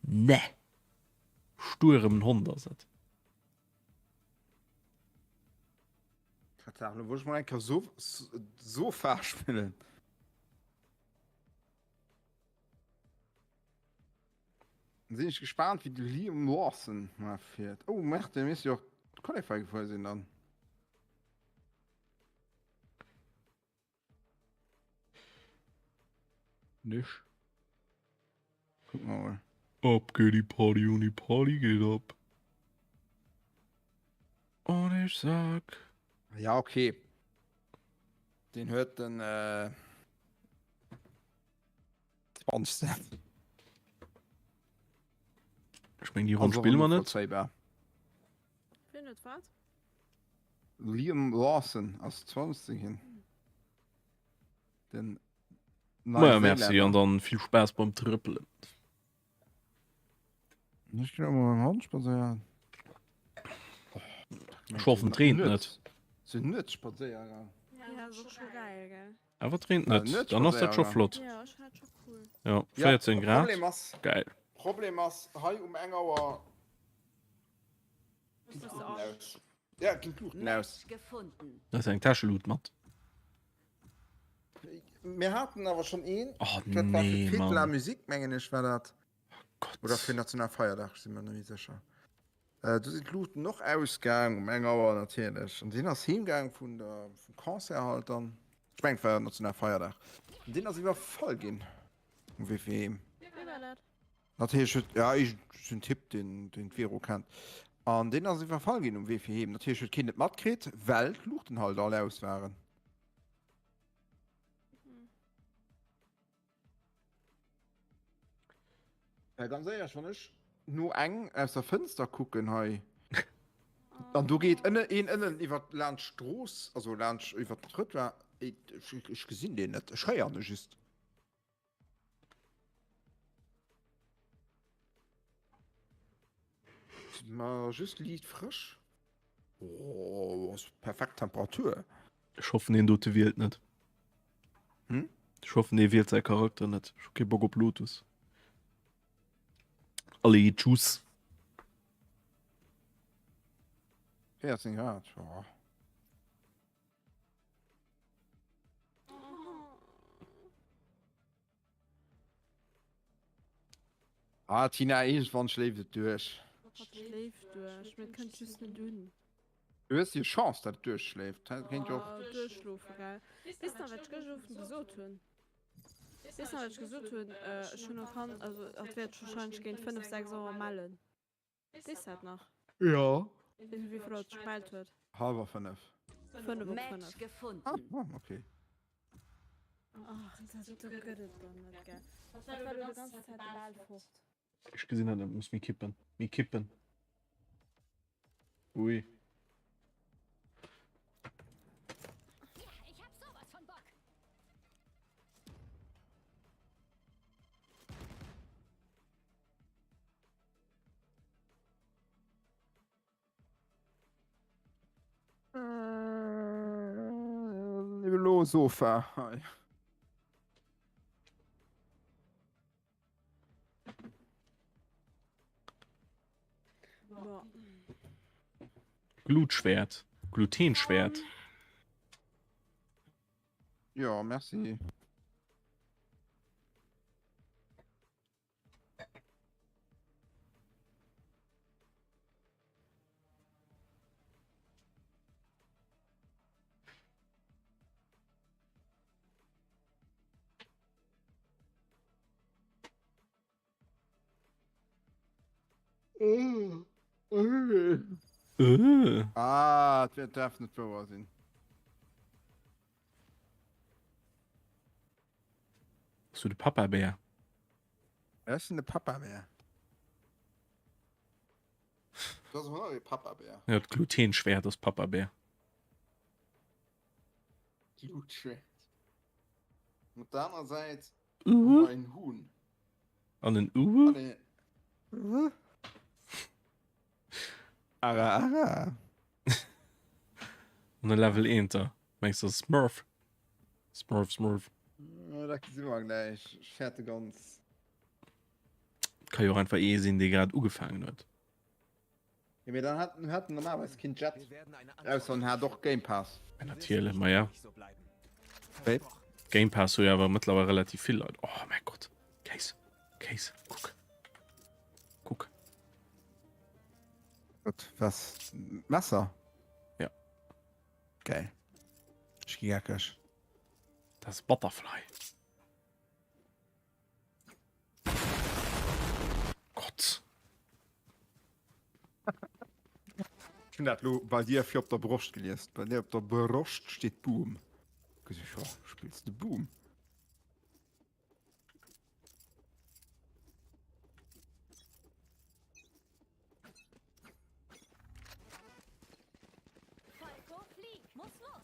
Ne. Sturem Hund das. Verdammt, wo ich mal einfach so verspielen. Bin ich gespannt, wie du Liam Lawson mal fährt. Oh, macht der ist ja auch Qualifying vorsehen dann. Nicht. Guck mal. Ab geht die Party und die Party geht ab. Und ich sag. Ja, okay. Den hört dann 20. Ich meine, die Runde spielen wir nicht. Verzeihbar. Findet was? Liam Lawson aus 20 hin. Den Ja, merci und dann viel Spaß beim Trippeln. Ich glaube, mein Hand spazieren. Ich hoffe, trainiert nicht. Sind nicht spazieren. Ja, so schon geil, gell? Aber trainiert Ja, nicht. nicht Dann ist das schon spazieren. flott. Ja, ich halt schon cool. Ja, 14 Grad. Geil. Problem ist, hier engauer. Das ist auch. Ja, ging gut. Match gefunden. Das ist ein Taschenloot, Matt. Wir hatten aber schon ihn. Oh, Das war für nee, Viertel Mann. Musikmengen nicht, war das. Gott. Oder für National Feiertag, sind wir noch nicht sicher. Du sind Looten noch ausgegangen, engauer natürlich. Und den hast hingegangen vom Konzert halt dann. Ich meine, für National Feiertag. Und den hast über voll gehen. Und wie viel? Wie war das? Natürlich, ja, ich einen Tipp, den Vero kennt. Und den hast über voll gehen, um wie viel heben. Natürlich wird Kind nicht matt kriegt, weil die Looten halt alle aus waren. Ja, ganz ehrlich, wenn ich nur eng aus der Fenster gucken, hey. Und du geht innen über Landstroß, also Land über den Tritt, war ich gesehen den nicht. Ich schreie ja nicht. Ist. Mal just Lied frisch. Oh, was perfekt Temperatur. Ich hoffe, den Dote wählt nicht. Hm? Ich hoffe, der wählt seinen Charakter nicht. Ich hab keinen Bock auf Bluetooth. Alle tschüss. 14 Grad. Ja. Ah, Tina, irgendwann schläft durch. Was schläft durch? Man kann tschüss nicht tun. Du hast die Chance, dass du durchschläft. Das kennt ihr auch. Durchschlafen, geil. Wisst ihr, was ich gesucht habe? Wisst ihr, was ich gesucht habe? Schon noch kann, also, das wird wahrscheinlich gehen 5, 6 Euro malen. Das ist halt noch. Ja. Wie viel das gespielt wird. Halber 5. 5 auf Match 5. gefunden. Ah, okay. Ach, das ist so gut dann nicht, gell. Das war die ganze Zeit der Ball fort. Ich gesehen habe, muss mich kippen. Mich kippen. Ui. Ich hab sowas von Bock. Sofa. Boah. Glutschwert. Glutenschwert. Ja, merci. Ah, das wird darf nicht wahr sein. So der Papa-Bär. Er ist eine Papa-Bär. Das ist ein neuer Papa-Bär. Ja, das Glutenschwert, das Papa-Bär. Blutschwert. Auf der anderen Seite haben wir ein Huhn. An den Uwe? Eine... Ara, ara. Und ein Level 1. Meinst du Smurf? Smurf. Ja, da sind wir gleich. Ich hätte ganz... Kann ja auch einfach sehen, der gerade angefangen hat. Ja, wir dann hatten normalerweise kein Jet. Wir werden eine Also, und hat doch Game Pass. Ja, natürlich, aber ja. nicht so bleiben. Babe? Game Pass so ja aber mittlerweile relativ viel Leute. Oh mein Gott. Case. Guck. Gut, was? Messer? Ja. Geil. Ich gehe gackig. Das ist Butterfly. Gott. Ich finde das bei dir für auf der Brust gelesen. Bei dir auf der Brust steht Boom. Ich so, ja, spielst du Boom? Falco, flieh. Muss los.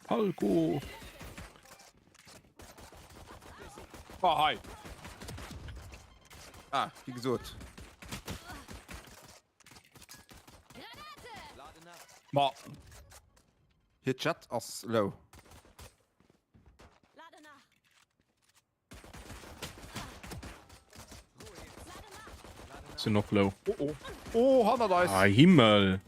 Falco. Oh, hi. Ah, wie gesagt. Granate. Lade nach. Ma. Hier Chat aus low. Lade nach. Sind noch low. Oh, hat er das? Ah, Himmel.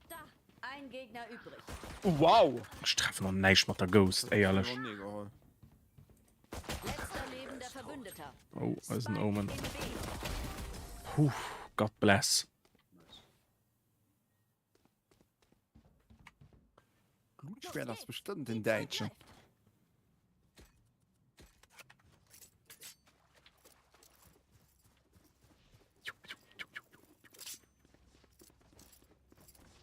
Da. Ein Gegner übrig. Oh, wow. Ich treffe noch nicht mit der Ghost. Ey, alles. Letzter lebender Verbündeter. Oh, das ist ein Omen. In B. Puh, God bless. Blutschwer das bestimmt in Deutschen.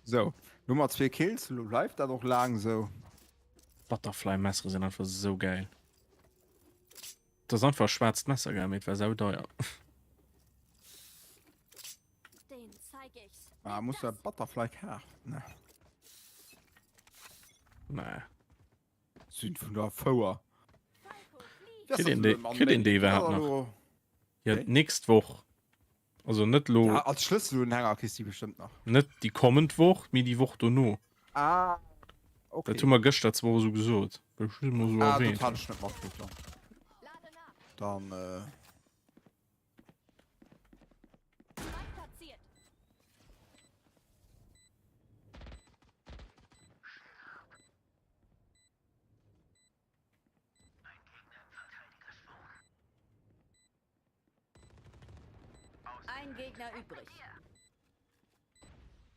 So, Nummer 2 Kills, du läuft da doch lang so. Butterfly-Messer sind einfach so geil. Das ist einfach ein schwarzes Messer, geil, mit wäre sau teuer. Den zeig ich's. Ah, muss der Butterfly haben. Ne. Nee. Sind von der Fauer. Falco, flieh. Kriegt den die überhaupt noch? Ja, Okay. nächste Woche. Also nicht lo, Ja, als Schlüssel und Hänger kriegst du die bestimmt noch. nicht die kommende Woche, mir die Woche danach. Ah, Da okay. tun wir gestern zwar so gesagt. Bestimmt mal so Ah, erwähnt. total nicht mal später. Lade nach. Dann, Mann platziert. Ein Gegner übrig.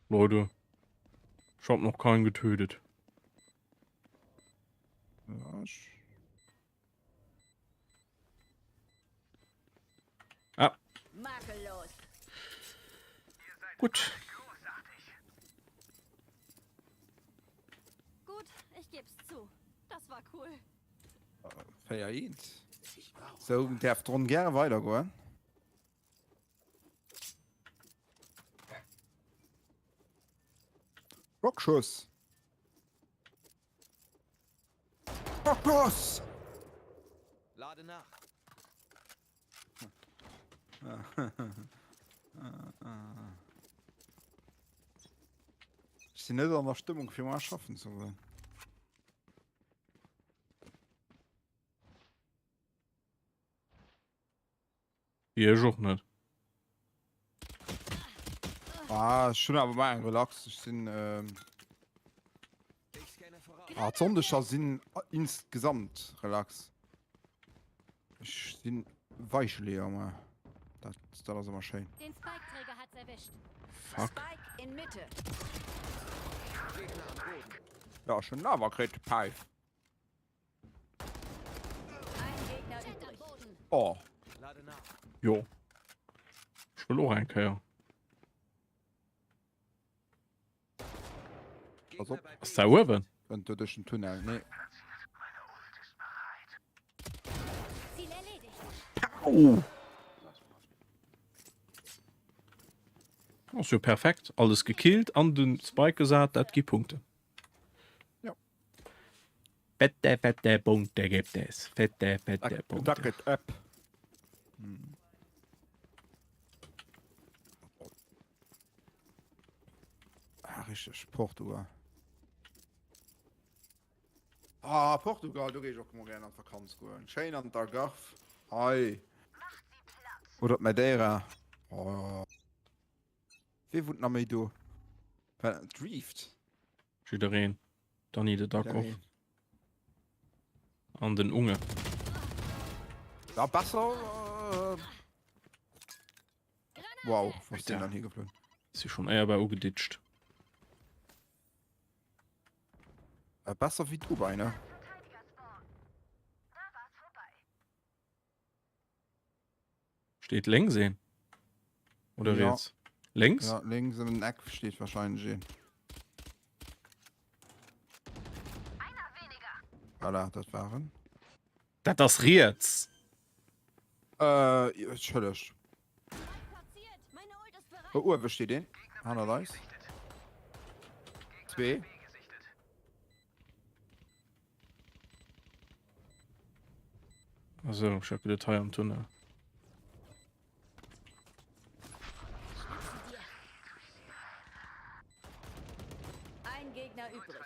Leute, ich hab noch keinen getötet. ja, ich... Ah, Makellos. gut. Gut, ich geb's zu. Das war cool. Feierabend. So, darf dran gerne weitergehen. Rockschuss. Rockschuss! Lade nach. Ich bin nicht an der Stimmung für mal schaffen zu wollen. Hier ist auch nicht. Schon aber mal relax. Ich bin Ich scanne voraus. sondischer Sinn insgesamt relax. Ich bin weichleer mal. Das ist immer schön. Den Spike-Träger hat's erwischt. Fuck. Spike in Mitte. Gegner am Boden. Ja, schon aber kriegt Pipe. Ein Gegner Jet am übrig. Boden. Oh. Lade nach. Jo. Ich will auch einkehren. Also, Gegner bei Was ist da oben? wenn du durch den Tunnel. Nee. Ziel erledigt. Oh. Das ist ja perfekt. Alles gekillt, an den Spike gesagt, das gibt Punkte. Ja. Fette Punkte gibt es. Fette Da Punkte. geht ab. Richtig, Portugal. Portugal, du gehst auch mal gerne an Vakanz gehen. Schön an der Gaff. Hi. Oder Madeira. Oh. Wie wohnt noch mehr du? Drift. Schiedereen. Dann nie der Tag auf. An den Unge. Ja, besser. Wow, was ist denn Ja. dann hier geflogen? Ist schon eher bei ugeditscht. Besser wie du, Beine. Steht längs sehen. Oder Ja. jetzt? Längs? Ja, links im Eck steht wahrscheinlich stehen. Voilà, das waren. Das jetzt. Entschuldigung. Platziert. Meine Ult ist bereit. Oh, wo steht den? Hanna weiß. 2. Also, ich habe Detail am Tunnel. Ein Gegner übrig.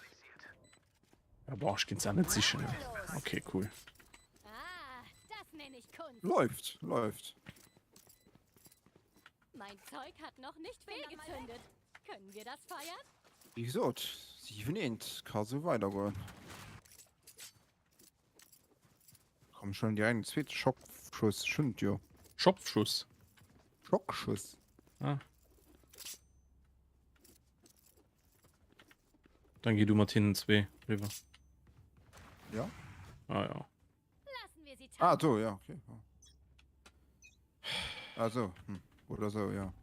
Ja, boah, ich geht's auch nicht sicher. Ne? Okay, cool. Ah, das nenne ich Kunst. Läuft. Mein Zeug hat noch nicht fehlgezündet. Können wir das feiern? Wie gesagt, 7 kann so weitergehen. Komm schon, die einen zweiten Schockschuss, stimmt ja. Schopfschuss. Schockschuss. Ah. Dann geh du Martin 2 rüber. Ja? Lassen Ah ja. wir sie tanzen. Ah, so, ja, okay. Also, oder so, ja.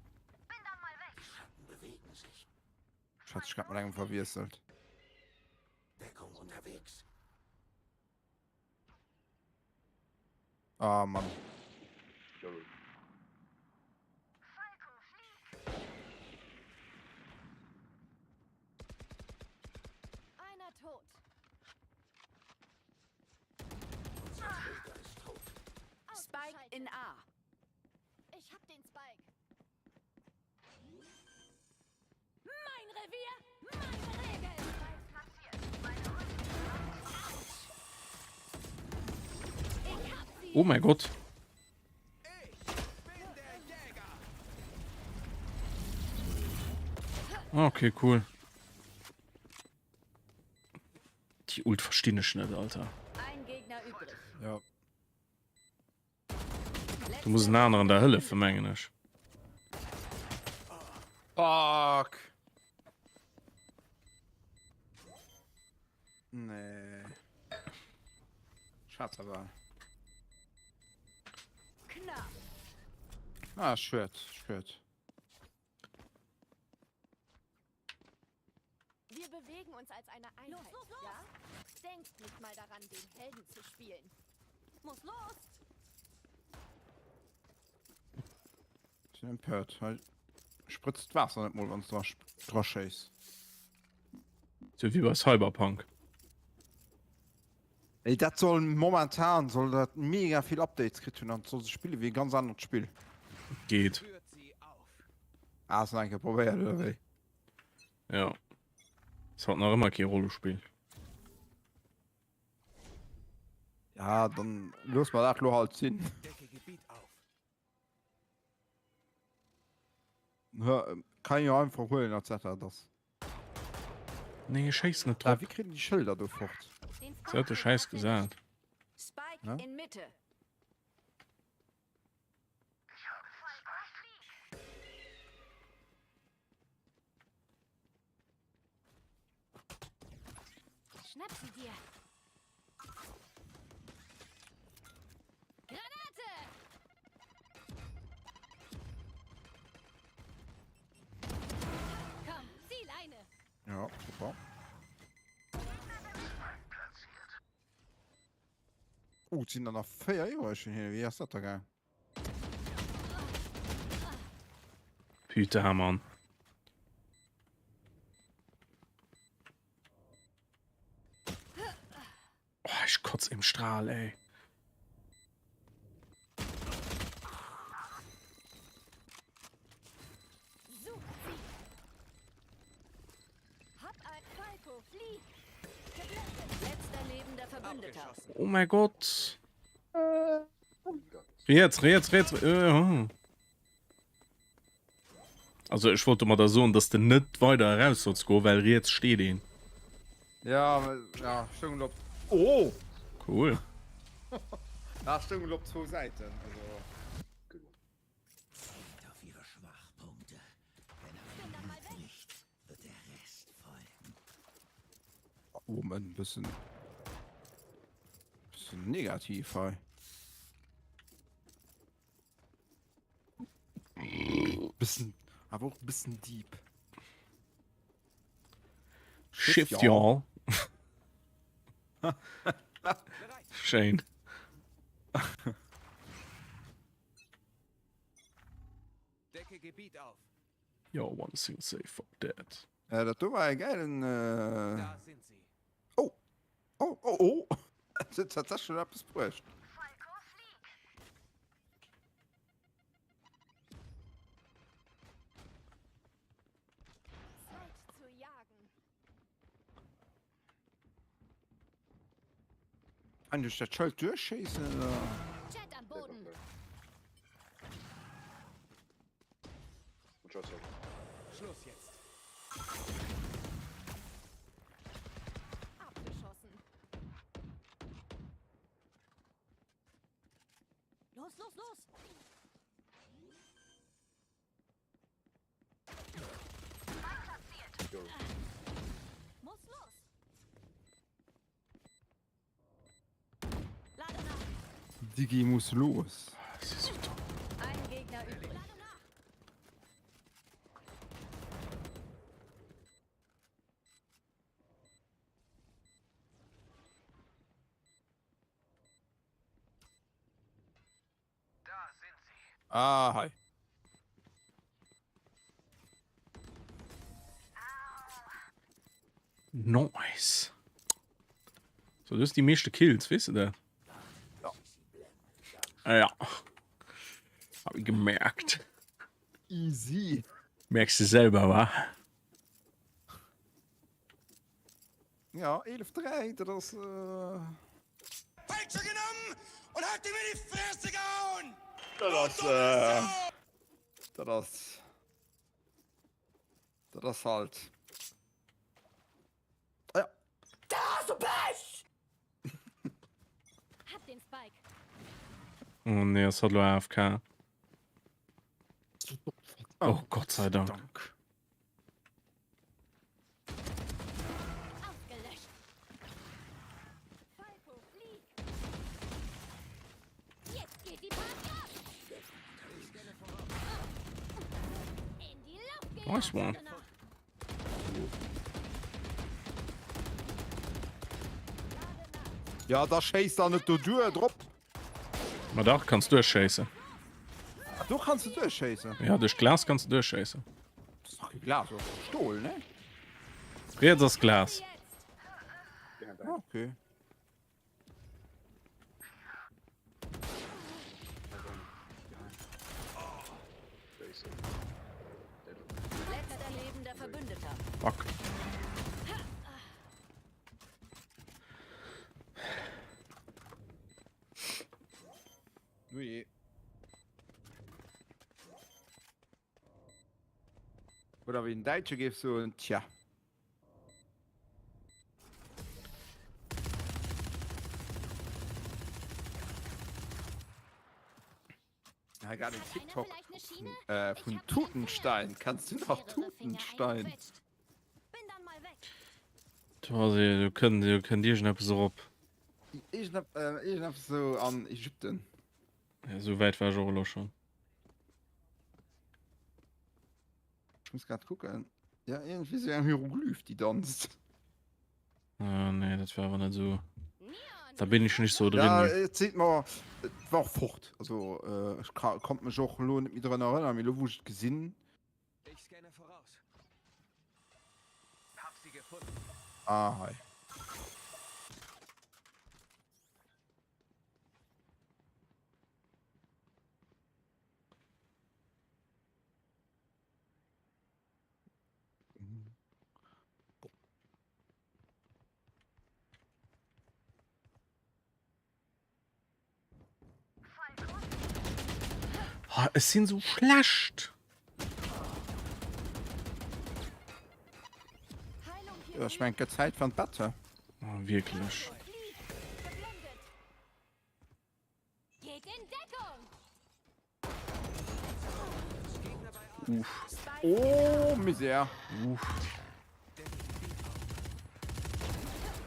Schatz, ich hab mal einfach verwirselt. Deckung unterwegs. Ah, Mann. Einer tot. Spike in A. Ich hab den Spike. Mein Revier, meine Regeln. Ich hab sie. Oh mein Gott. Okay, cool. Die Ult verstehe ich nicht, Alter. Ein Gegner übrig. Ja. Du musst einen anderen der Hölle vermengen. Nicht? Fuck. Nee. Schatz, aber. Knapp. Ah, Schwert. Wir bewegen uns als eine Einheit. Los. Ja? Denkt nicht mal daran, den Helden zu spielen. Muss los. Ich bin empört, weil spritzt Wasser nicht mal, wenn es drasch ist. So wie bei Cyberpunk. Ey, das soll momentan mega viel Updates kriegen und so Spiele wie ein ganz anderes Spiel. Geht. Führt sie auf. Ah, ist eigentlich probiert, oder wie? Ja. Das hat noch immer keine Rolle gespielt. Ja, dann los mal das halt Sinn. Decke Gebiet auf. Ja, kann ich ja einfach holen, etc. Das. Nee, scheiß nicht Ja, drauf. wie kriegen die Schilder da fort? Den Das hat der Scheiß gesagt. Spike Ja? in Mitte. Schnapp sie dir. Granate! Komm, zieh Leine. Ja, super. Sind da noch 4 Jahre schon hier? Wie ist das da gegangen? Püte, Mann. Oh, ich kotze im Strahl, ey. Such sie. Hab ein Falco, flieg. Geblendet. Letzter lebender Verbündeter. Abgeschossen. Oh mein Gott. Jetzt. Also ich wollte mal da so, dass du nicht weiter raus sollst gehen, weil jetzt steht ihn. Ja, ja, stimmt. Oh! Cool. Da stimmt, 2 Seiten. Also. Auf ihre Schwachpunkte. Wenn er nicht, wird der Rest folgen. Oh, ein bisschen negativ, ey. Bisschen, aber auch ein bisschen deep. Shift, Shift, y'all. Shane. Decke Gebiet auf. Yo, one thing say fuck that. Das war ein geilen. Da sind sie. Oh. Das hat schon etwas gebracht. Zeit zu jagen. Kann ich das Schild durchschießen? Oder? Jet am Boden. Schluss jetzt. Abgeschossen. Los. Muss los. Lade nach. Digi muss los. Das ist so toll. Ein Gegner übrig. Lade nach. Ah, hi. Nice. So, das ist die meiste Kills, weißt du das? Ja. Hab ich gemerkt. Easy. Merkst du selber, wa? Ja, 11-3, das Peitsche genommen und hat ihm in die Fresse gehauen! das ist halt. Ja. Hab den Spike. Oh ne, das hat nur AFK. Oh, Gott sei Dank. Ausgelöscht. Falco, flieg. Jetzt geht die Party ab. In die Luft gejagt. Nice one. Lade nach. Ja, da scheißt da nicht du drauf. Aber da kannst du durchscheißen. Du kannst du durchscheißen. Ja, durch Glas kannst du durchscheißen. Das ist doch klar, so Stohl, ne? Jetzt das Glas. Jetzt. Ah, okay. Letzter lebender Verbündeter. Fuck. Oder wie ein Deutscher gibt so ein Tja. Ja, gerade TikTok von Tutenstein. Kannst du noch Tutenstein? Bin dann mal weg. Du könnt dir schon so op. Ich hab so an Ägypten. Ja, so weit war Jolo schon. Ich muss gerade gucken. Ja, irgendwie so ein Hieroglyph, die tanzt. Nee, das war aber nicht so. Da bin ich nicht so drin. Ja, jetzt sieht man, es war auch fort. Also, ich konnte mich auch nicht mehr daran erinnern, wie wo ich es gesehen. Ich scanne voraus. Hab sie gefunden. Ah, hi. Oh, es sind so schlecht. Heilung hier. Ja, ich meine, Zeit von Batter. Oh, wirklich. Verblendet. Geht in Deckung. Uff. Oh, Misere. Uff.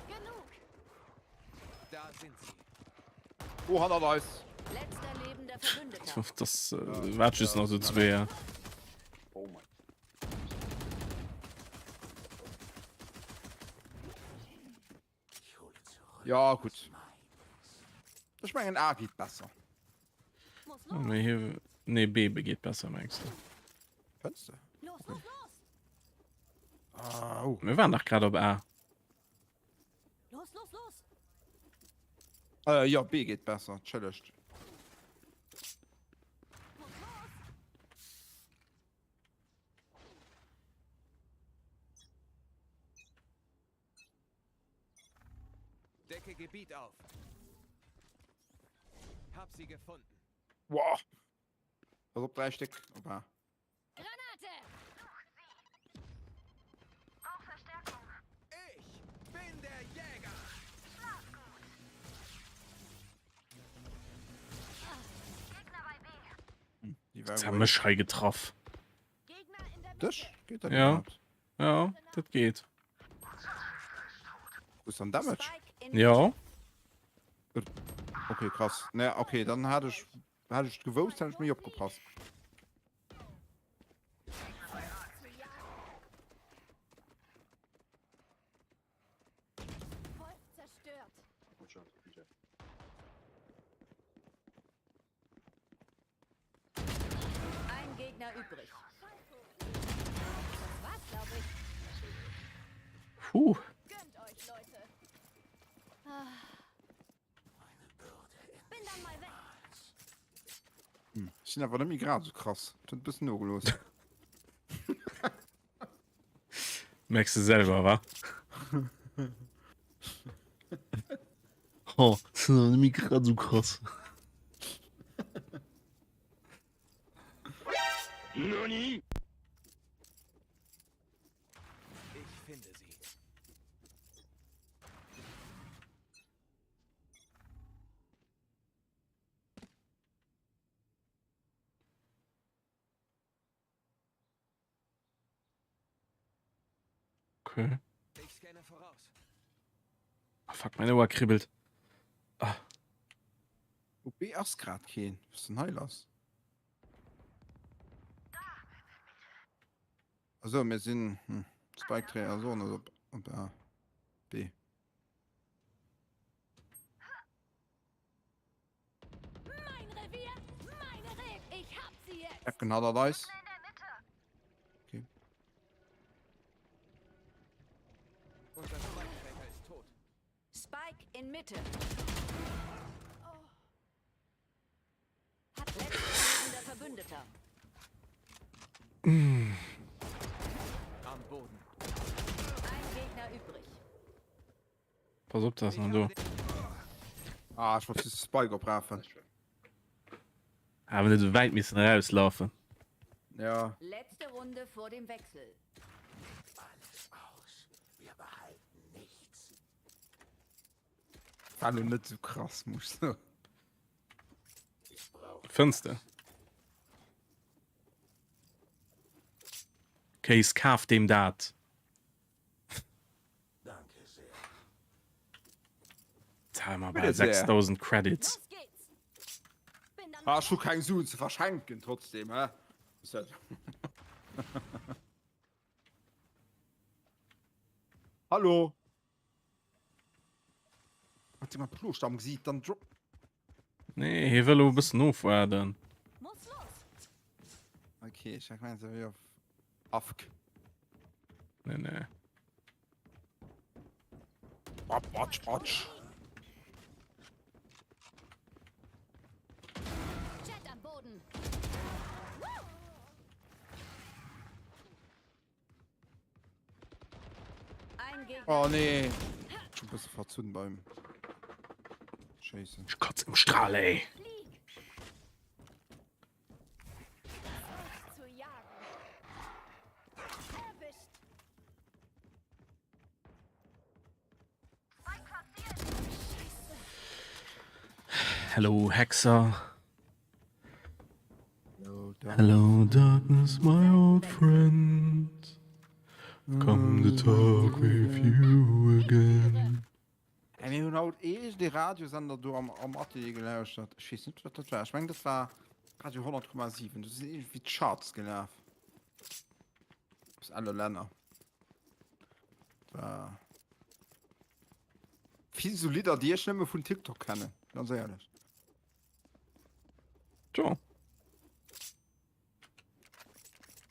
Genug. Da sind sie. Wo hat er das? Letzter lebender Verbündeter. Das war ist noch so schwer. Oh mein. Ja, gut. Ich meine, A geht besser. Muss Oh, los. nee, hier, nee, B geht besser, meinst du? Fenster. Los, los, los. Ah, oh. Wir waren doch gerade auf A. Los, los, los. Ja, B geht besser. Challenged. Muss los. Decke Gebiet auf. Hab sie gefunden. Wow. Also 3 Stück. Opa. Granate. Ich bin der Jäger. Die Jetzt war haben wir Schei getroffen. Gegner in der Das Mitte. geht dann Ja. überhaupt. Ja, das geht. Wo ist dann Damage? Spike in Ja. Okay, krass. Ne, okay, dann hatte ich gewusst, hätte ich mich abgepasst. Voll zerstört. Ein Gegner übrig. Das war's, glaube ich. Puh. Gönnt euch, Leute. Bin dann mal weg. Ich bin aber nicht gerade so krass. Tut ein bisschen nur los. Merkst du selber, wa? Oh, das ist nämlich gerade so krass. Ich finde sie. Okay. Ich scanne voraus. Oh, fuck, meine Uhr kribbelt. Wo B erst gerade gehen. Was ist denn heil aus? Also, wir sind Spike 3 also und A. B. Mein Revier, meine Reb. Ich hab sie jetzt. Ja, genau da ist. Unser Spike-Träger ist tot. Spike in Mitte. Hat letzter lebender Verbündeter. Am Boden. Ein Gegner übrig. Pass auf, das noch du. Ah, ich wollte das Spike abrufen. Aber nicht so weit müssen rauslaufen. Ja. Letzte Runde vor dem Wechsel. Alles aus. Wir behalten nichts. War nur nicht so krass, muss ich sagen. Fenster. Case kauf dem dat. Danke sehr. Zahlen wir Bitte bei sehr. 6000 Credits. Los geht's. Bin dann Hast du keinen Sohn zu verschenken, trotzdem, hä? Ist das- Hallo? Hat jemand Bluestamm gesehen, dann drop. Nee, hier will ein bisschen aufwarten. muss los. Okay, ich meine, so wie auf. Afk. Nee. Watch. Jet am Boden. Ein Gegner. Oh nee. Schon ein bisschen verzunden beim. Scheiße. Ich kotze im Strahl, ey. Flieg. Zu jagen. Erwischt. Hello, Hexer. No, da. Hello, darkness, my old friend. Come to talk with you again. En wie nou eerst die radiozender door am Atelier geluisterd? Ik weet niet wat dat was. Ik denk dat was Radio 100,7. Dus irgendwie Charts gelaufen. Aus alle Länder. Da. Viel so Lieder, die ich nicht mehr von TikTok kenne. Ganz ehrlich. So.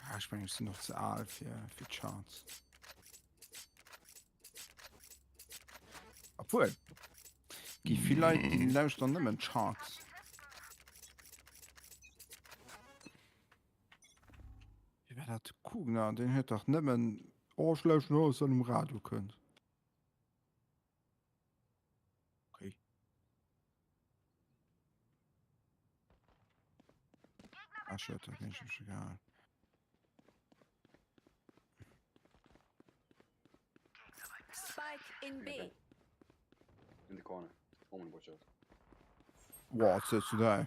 Ja, ich meine, ich bin noch zu alt für Charts. Obwohl. Die viele Leute, die lauschen nicht mehr Charts. Ich werde das gucken, na, den hätte doch nicht mehr Ohrschlauschen aus einem Radio können. Okay. Ach, shit, das ist egal. Spike in B. In the corner. Omen, watch out. Wow, was ist da?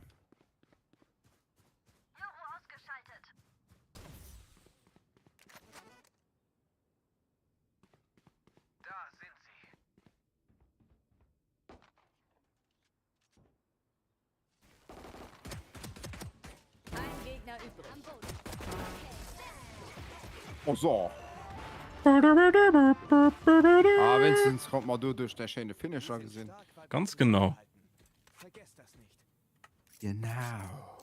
Ein Gegner übrig. Am Boden. Oh so. Wenigstens kommt man durch den schönen Finisher gesehen. Ganz genau. Vergesst das nicht. Genau.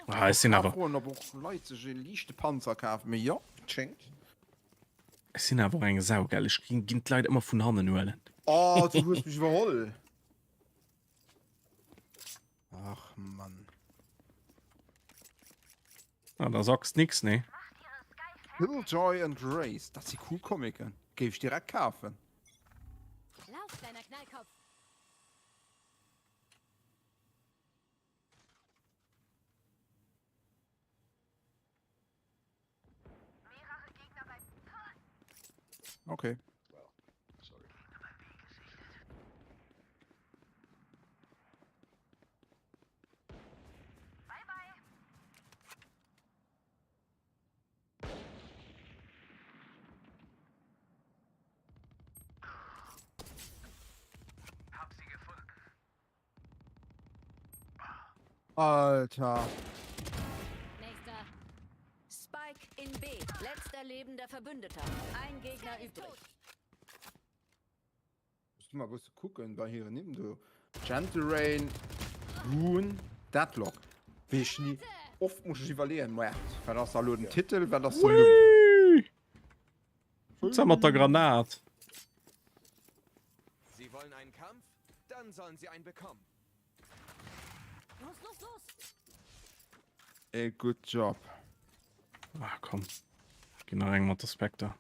Ah, ist aber auch Leute leichte Panzer kaufen mir ja schenkt. Ein saugeil. Ich ging leider immer von Hand nur. Oh, du musst mich überholen. Ach Mann. Ah, da sagst nix, ne? Killjoy and Grace, das ist cool Komiken. Gebe ich direkt kaufen. Lauf, kleiner Knallkopf. Okay. Sorry. Alter. Nächster. Spike in B. Letzter lebender Verbündeter. Ein Gegner übrig. Musst du mal was gucken, bei hier neben du. Gentle Rain, Rune, Deadlock. Wie ich nie. Oft muss ich überlegen, weil das da nur den Titel, wenn das so. Jetzt haben wir da Granat. Sie wollen einen Kampf? Dann sollen sie einen bekommen. Los, los, los. Ey, good job. Ah, komm. Ich geh noch irgendwann das Spectre.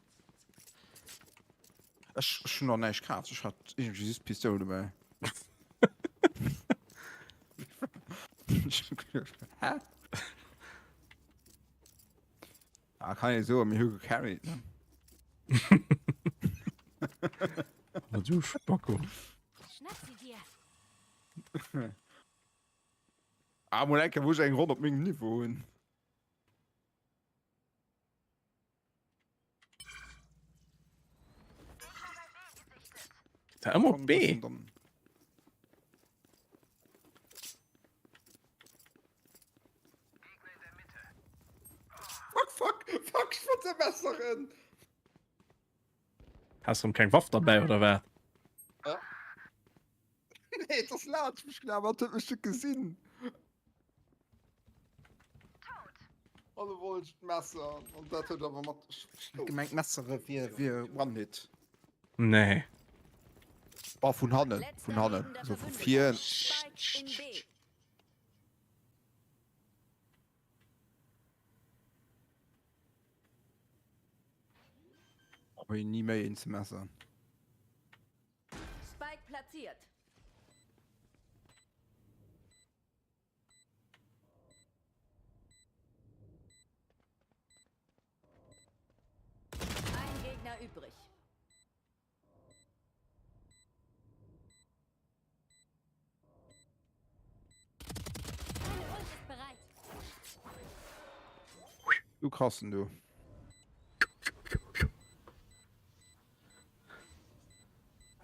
Ich schon noch nicht krass. Ich hatte irgendwie diese Pistole dabei. Hä? Ah, kann ich so mir Hügel carry. Ne? Aber du Spacko. Schnapp sie dir. Ah, Moleque, wo ich ein Grund auf meinem Niveau hin? Da immer B. Fuck, ich wollte Messerin. Hast du kein Waff dabei oder wer? Nee, das laut mich klar, was hat mich gesehen? Alle wollten Messer und das hat aber gemeint Messer wie One-Hit. Nee. War von Hanne, Letzter von Hanne. lebender So von Verbündeter. 4. Spike in B. Aber ich nie mehr ins Messer. Spike platziert. Ein Gegner übrig. Meine Ult ist bereit. Du krassen, du.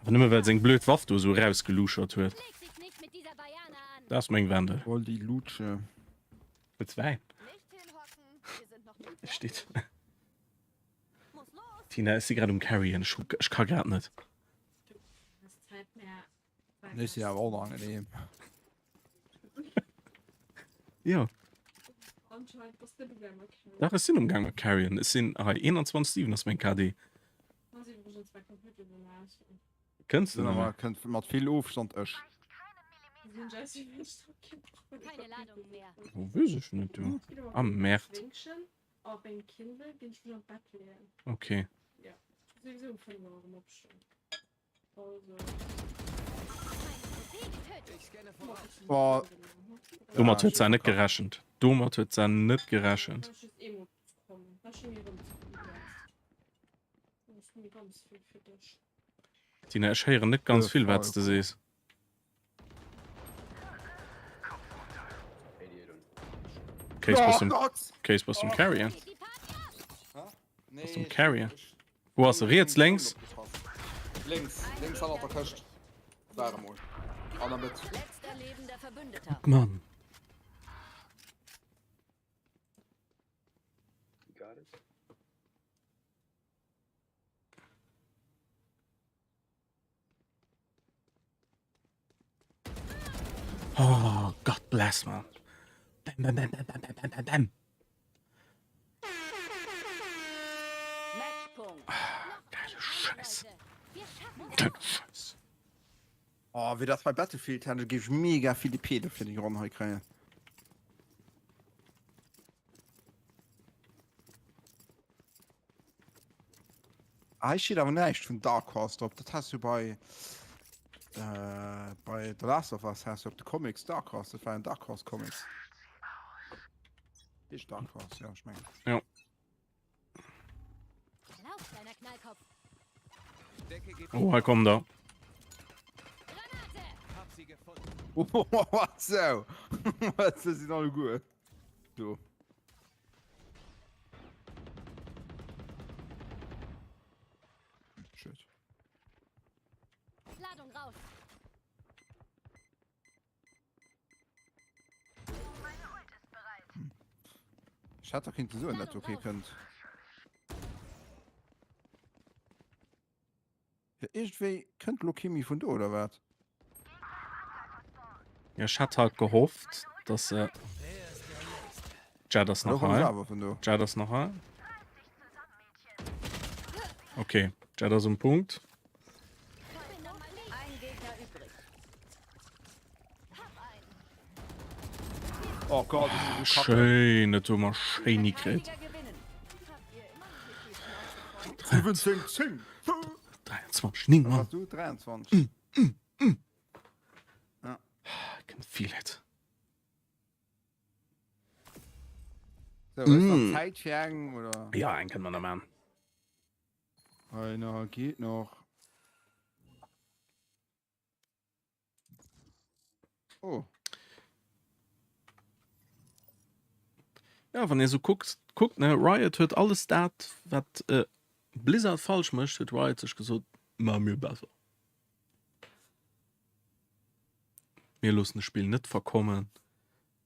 Aber nimmer weil seg blöd Waff du so rausgeluschert huet. Leg dich nicht mit dieser Bayana an. Das ist mein Wandel. Voll die Lutsche. Mit 2. Nicht hinhocken. Wir sind noch nicht Steht. Muss los. Tina ist sie gerade Carry. Ich kann grad nicht. Das Zeit mehr. Das ist ja auch angenehm. Ja, Anscheinend, das wird wärmer. da ist Sinn umgang mit Carrien. Es sind 21 das ist mein KD. Was ich schon zwei Computer gemacht. Kennst du Dann noch aber mal? könnt mit viel Aufstand euch. Keine Ladung mehr. Wo weiß ich nicht, du? Am März. Auch ein Kindle, den ich nur im Bett leeren. Okay. Sowieso von morgen abstellen. Also. Ich scanne voraus. Boah, Dummer Ja, tut schon nicht krass. geraschend. Dummer tut nicht geraschend. Das ist Emo kommen. Das ist schon wieder das ist mir ganz viel für dich. Tina, ich höre nicht ganz Ja, viel, voll was du cool. siehst. 88 und Case was zum Carrier. Geht die Party ab. Nee, zum Carrier? Wo hast du jetzt längs? Links an der Küste. Da mal. Anna mit. Letzter lebender Verbündeter. Mann. You got it. Oh, God bless, man. Bam, bam, bam, bam, bam, bam, bam, bam. Matchpunkt. Geile Scheiße. Leute, wir schaffen es. Geile Scheiße. Oh, wie das bei Battlefield hat, gebe ich mega viele Pede für die Runde kriegen. Ah, ich stehe aber nicht von Dark Horse drauf. Das hast du bei The Last of Us hast du auf die Comics Dark Horse. Das war ein Dark Horse Comics. Ist Dark Horse, ja, ich meine. Lauf, kleiner Knallkopf. Decke geht Oh, er kommt da. Granate. Hab sie gefunden. Was so? Was ist noch gut? Du. Shit. Ladung raus. Ich hatte doch hinten so in der okay könnt. Ja, irgendwie könnt Lokimi von da oder was? Ja, ich hatte halt gehofft, dass Jadas noch mal. Aber von da. Jadas noch mal. Okay, Jadas ein Punkt. Ein Gegner übrig. Hab einen. Oh Gott, das ist so kacke. Schöne Thomas Shiny Krit. Verteidiger gewinnen. Habt ihr immer noch nicht die Schnauze voll? 17. 23, niemand. Hast du 23? I can feel it. So, ist noch Zeit fern, oder? Ja, einen kann man da machen. Einer geht noch. Oh. Ja, wenn ihr so guckt, ne, Riot hört alles das, was Blizzard falsch macht, hat Riot sich gesagt, mach mir besser. Wir lassen das Spiel nicht verkommen.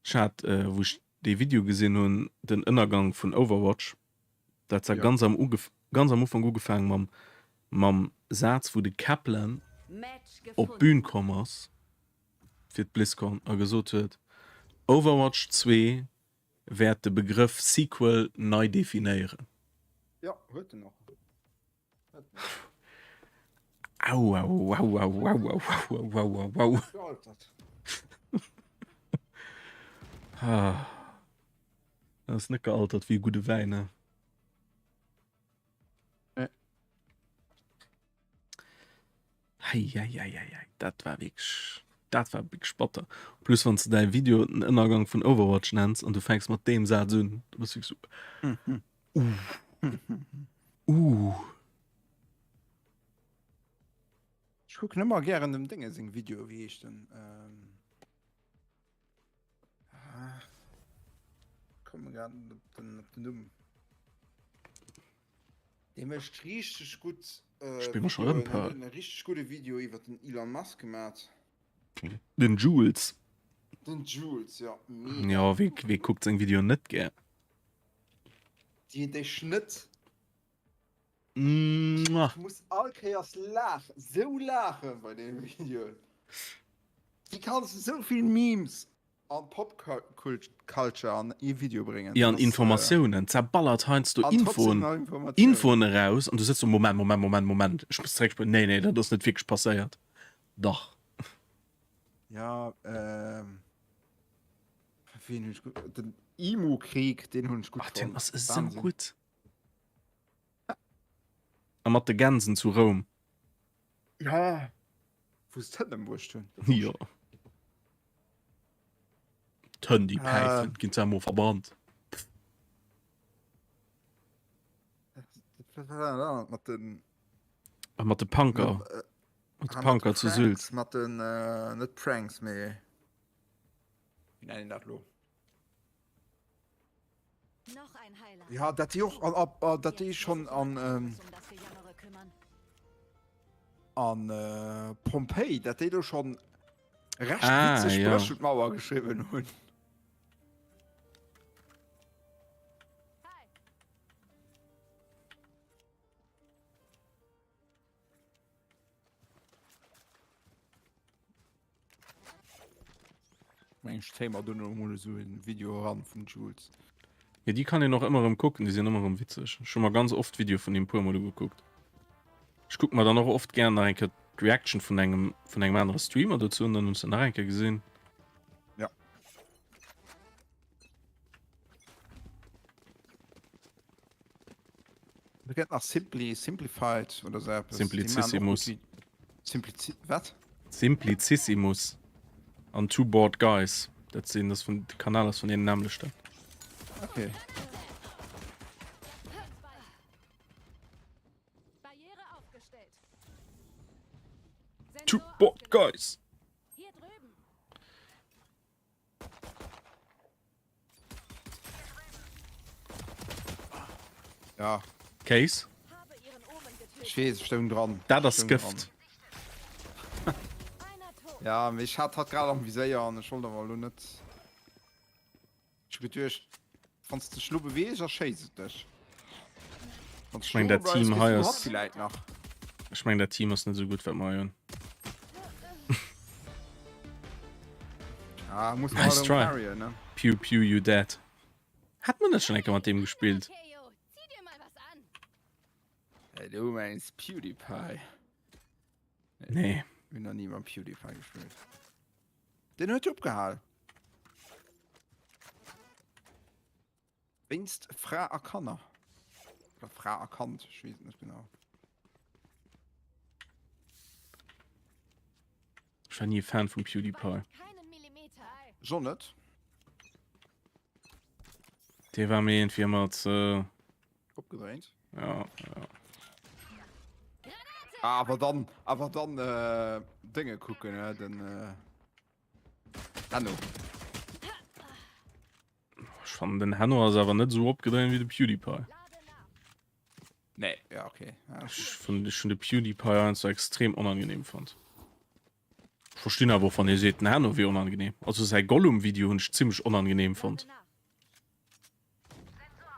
Ich hatte, wo ich die Video gesehen habe, den Innergang von Overwatch, das hat Ja. ganz am Anfang angefangen mit dem Satz, wo die Kaplan Match auf gefunden. Bühne kommen für die BlizzCon und gesagt hat, Overwatch 2 wird den Begriff Sequel neu definieren. Ja, heute noch. Au, au, au, au, au, au, au, au, au, au. Gealtert. Ah. Das ist nicht gealtert wie gute Weine. Hei, das war wirklich Spotter. Plus, wenn du dein Video einen Innergang von Overwatch nennst und du fängst mit dem Satz an, du bist wirklich so. Ich gucke nicht mal gerne dem Dinge sing Video, wie ich denn. Komm gerade den Dumm. Dem ist richtig gut. Spiel mal schon Video, Rimper. ein richtig gutes Video über den Elon Musk gemacht. Den Jules. Den Jules, ja. Mega. Ja, wie guckt sein Video nicht gern? Die Schnitt. Mua. Ich muss Alkeas lachen, so lachen bei dem Video. Wie kannst du so viel Memes an Popculture an ihr Video bringen? Ja, an Das, Informationen. Zerballert heinst du an trotzdem Infon. noch Informationen. Infon raus und du sitzt so, Moment. Ich muss direkt spielen. Nee, das ist nicht wirklich passiert. Doch. Ja, wen hab ich gut- den Imo-Krieg, den hun ich gut Ach, den gefunden. was ist so Wahnsinn. gut. Er macht die Ganzen zu Rom. Ja. Wo ist denn Wurst tun? Ja. Tön die Pfeifen, gehen sie einmal verbannt. Mit den Er macht den Punker. Mit den Punker zu Sylt. Mit den nicht Pranks mehr. Wie nennen das lo? Noch ein Heiler. Ja, dat die auch dat die schon an Um das Gejammere kümmern. Pompeii, dat die doch schon recht Ah, witzig ja. Mauer geschrieben hun. Mensch, Thema du so ein Video ran von Jules. Ja, die kann ich noch immer gucken, die sind immer witzig. Schon mal ganz oft Video von dem Purmo geguckt. Ich guck mal dann auch oft gerne eine Reaction von einem anderen Streamer dazu und dann uns dann eine gesehen. Ja. Da geht nach Simplified oder so etwas. Simplicissimus. Was? Simplicissimus. An Two Board Guys. Das sehen das von Kanal von ihren Namen steht. Okay. Barriere aufgestellt. Two Sensor Board aufgelegt. Guys. Hier drüben. Ja, Case. Habe ihren Omen getötet. ich weiß, stimmt dran. Da das Stimmt Gift. dran. Einer tot. Ja, mich hat gerade am Visier an der Schulter war nicht. Ich getürcht. Fandst du Schlube weh, ist scheiße dich. Ich mein, der Team heißt- vielleicht noch. Ich meine, der Team ist nicht so gut für Marion. Ja, muss Nice halt try. carryen, ne? Pew Pew You Dead. Hat man das schon einmal mit dem gespielt? Keo, zieh dir mal was an. Hey, du meinst PewDiePie. Nee. Ich bin noch nie mal PewDiePie gespielt. Den hört abgehalten. Winst Fra Akanner. Oder Fra erkannt, ich weiß nicht genau. Ich war nie Fan von PewDiePie. Keinen Millimeter. So nicht. Der war mir irgendwie immer Abgedreht. ja. Aber dann Dinge gucken, ja, dann Hanno. Ich fand den Hanno aber nicht so abgedreht wie der PewDiePie. Nee, ja, okay. Ja, Ich fand schon den PewDiePie so extrem unangenehm fand. Ich verstehe aber, wovon ihr seht, den Hanno wie unangenehm. Also sein Gollum-Video und ich ziemlich unangenehm fand.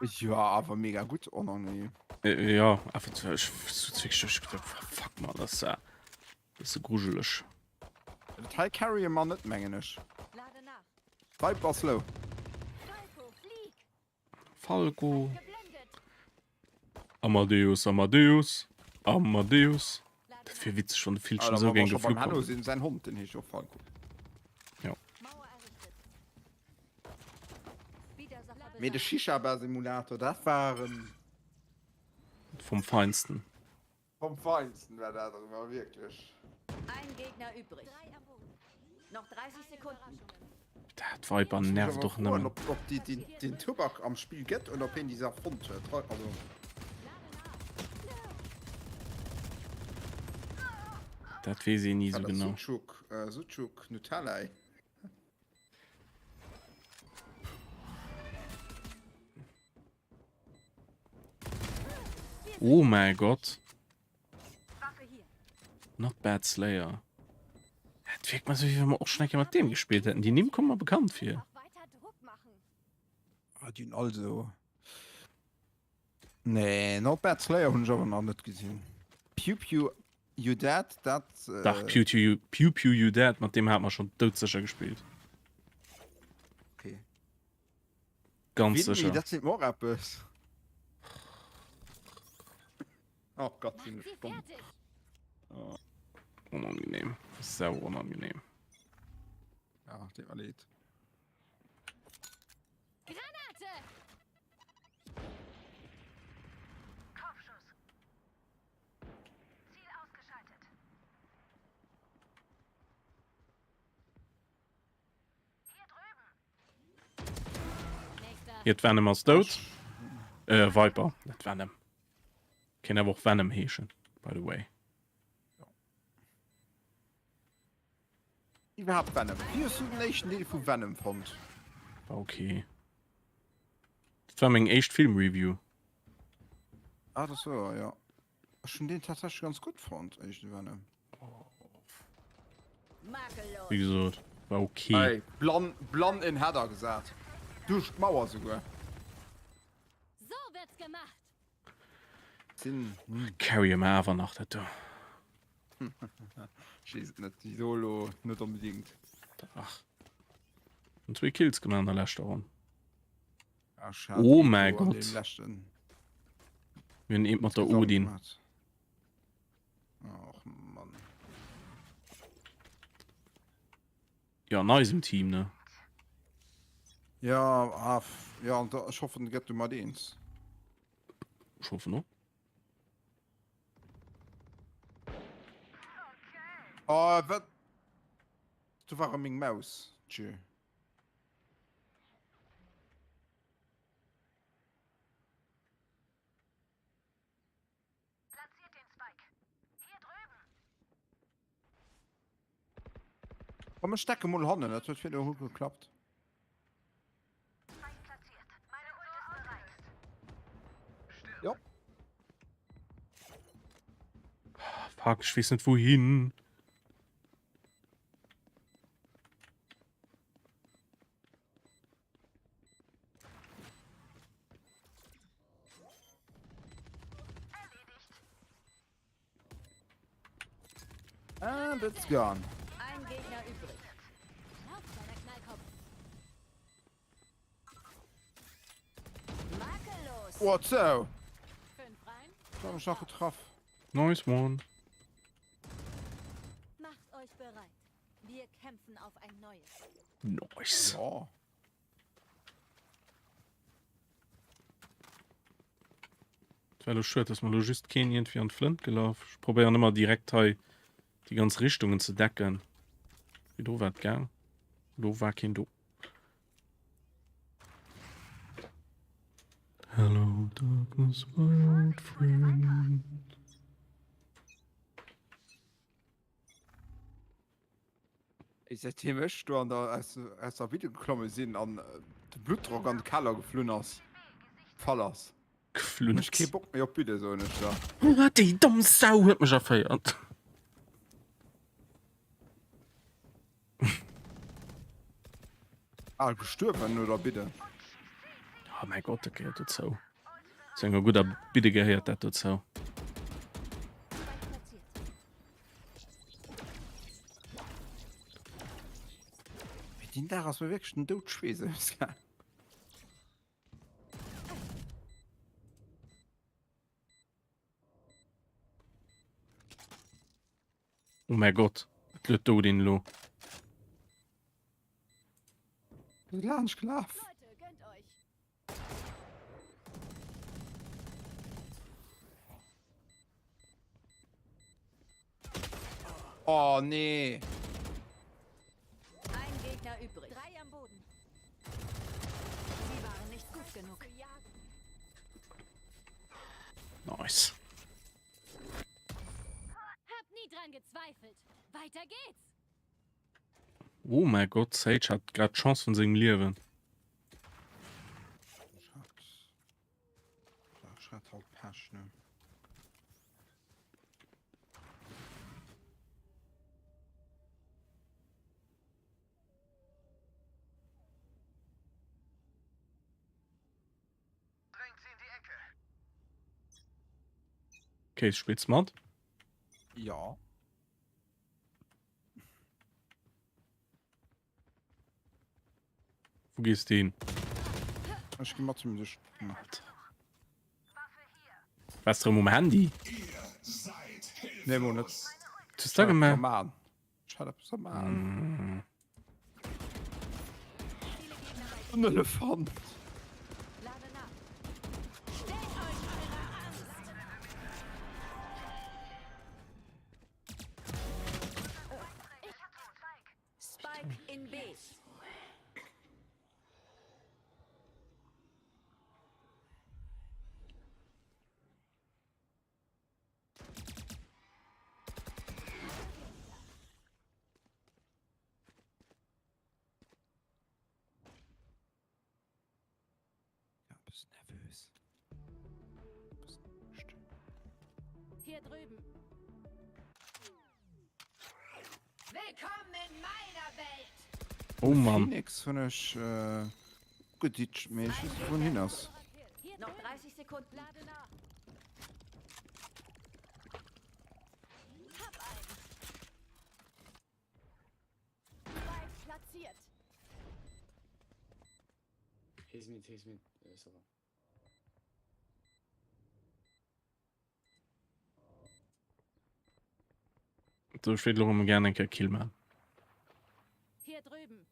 ja, aber mega gut unangenehm. Ja, einfach fuck mal, das ist so gruselig. Teil carry man nicht mengenisch. Lade nach. Bleib was low. Falco, flieg. Falco. Geblendet. Amadeus, Amadeus. Amadeus. Das wäre witzig, schon viel schon so gegen Hanno geflogen. sind sein Hund, den ich auf Falco. Mauer errichtet. Widersacher Mit der beseitigt. Shisha-Bar-Simulator, das waren Vom Feinsten. vom Feinsten, wer da drüber wirklich. Ein Gegner übrig. Noch 30 Sekunden. Der Viper nervt doch nicht mehr. Ob die den Tobak am Spiel geht oder ob in dieser Fund. Also, Das weiß ich nie so genau. Sucuk, Nutalai. Oh mein Gott. Waffe hier. Not Bad Slayer. Das wirkt mal so, wie wenn wir auch schon mit dem gespielt hätten. Die nehmen kommen mal bekannt für. Noch weiter Druck machen. Die also. Nee, Not Bad Slayer hun ich aber noch nicht gesehen. Pew Pew You Dead, das. Ach, Pew Pew You Dead, mit dem hat man schon sicher gespielt. Okay. Ganz sicher. Das sind Morapes. Oh Gott, Macht sind sie stumm. fertig. Unangenehm. Sehr unangenehm. Ja, der erledigt. Granate. Nächster. Jetzt Venom als tot. Viper. Nicht Venom. Kann aber auch Venom heischen, by the way. Überhaupt Venom. Hier ist ein Nation, die von Venom fand. War okay. Das war mein echt Film-Review. Ah, das war, ja. Schon den tatsächlich ganz gut fand, echt Venom. Makellos. Wie gesagt, war okay. Hey, Blond in Header gesagt. Durch die Mauer sogar. So wird's gemacht. Sind, Carry him einfach nach der Tür. schießt nicht die Solo, nicht unbedingt. Ach. Und 2 Kills gemacht in der letzten Runde. Ja, schade, Oh die mein Solo an Gott. den letzten Wir haben eben mit der zusammen Odin. gemacht. Ach Mann. Ja, nice im Team, ne? Ja, ja, und da, ich hoffe, dann geht du mal den. Ich hoffe noch. Oh, was? Du war meine Maus. Tschö. Komm, ich stecke mal Hand, das wird wieder gut geklappt. Ja. Fuck, ich weiß nicht wohin. And it's gone. Ein Gegner übrig. Lauf, kleiner Knallkopf. Makellos. What so? 5 rein. Ich hab mich noch getroffen. Nice one. Macht euch bereit. Wir kämpfen auf ein neues. Nice. Ja. Das wäre schön, dass man just kein irgendwie an Flint gelaufen. Ich probiere immer direkt halt die ganzen Richtungen zu decken. Wie du wart, gell? Du war kein du. Darkness, my old friend. Ich sag dir, weißt du, an der Video geklommen sind, an den Blutdruck an den Keller geflohen hast. Fall hast. Geflünt. Ich kein Bock mehr auf bitte so nicht da. Oh, die dumme Sau hat mich erfeiert. Ah, gestorben oder bitte? Oh mein Gott, der gehört dazu. Das ist ein guter Bitte gehört das dazu. Mit den da hast du wirklich einen Todschwese. Oh mein Gott, das lädt da den Lo. Lern schlaf. Leute, gönnt euch. Oh nee. Ein Gegner übrig. 3 am Boden. Sie waren nicht gut genug. Nice. Hab nie dran gezweifelt. Weiter geht's. Oh mein Gott, Sage hat gerade Chance von seinem Leben. Schat halt Pasch, ne? Okay, spielt smart. Ja. Wo gehst du hin? Ich geh mal zum Tisch. Was drin um Handy? Nee, Monat. Du sagst mal. Mann. Shut up, so Mann. Ein Elefant. Lade nach. Stellt euch eurer Angst. Spike in B. Ja, bist nervös. Bist still. Hier drüben. Willkommen in meiner Welt. Oh Mann. Phoenix von euch, gut, die Mädchen von hinaus. Hier noch 30 Sekunden. Lade nach. Hab einen. Spike platziert. He's mid. Ça va. So, ich will auch gerne einen Kill machen. Hier drüben.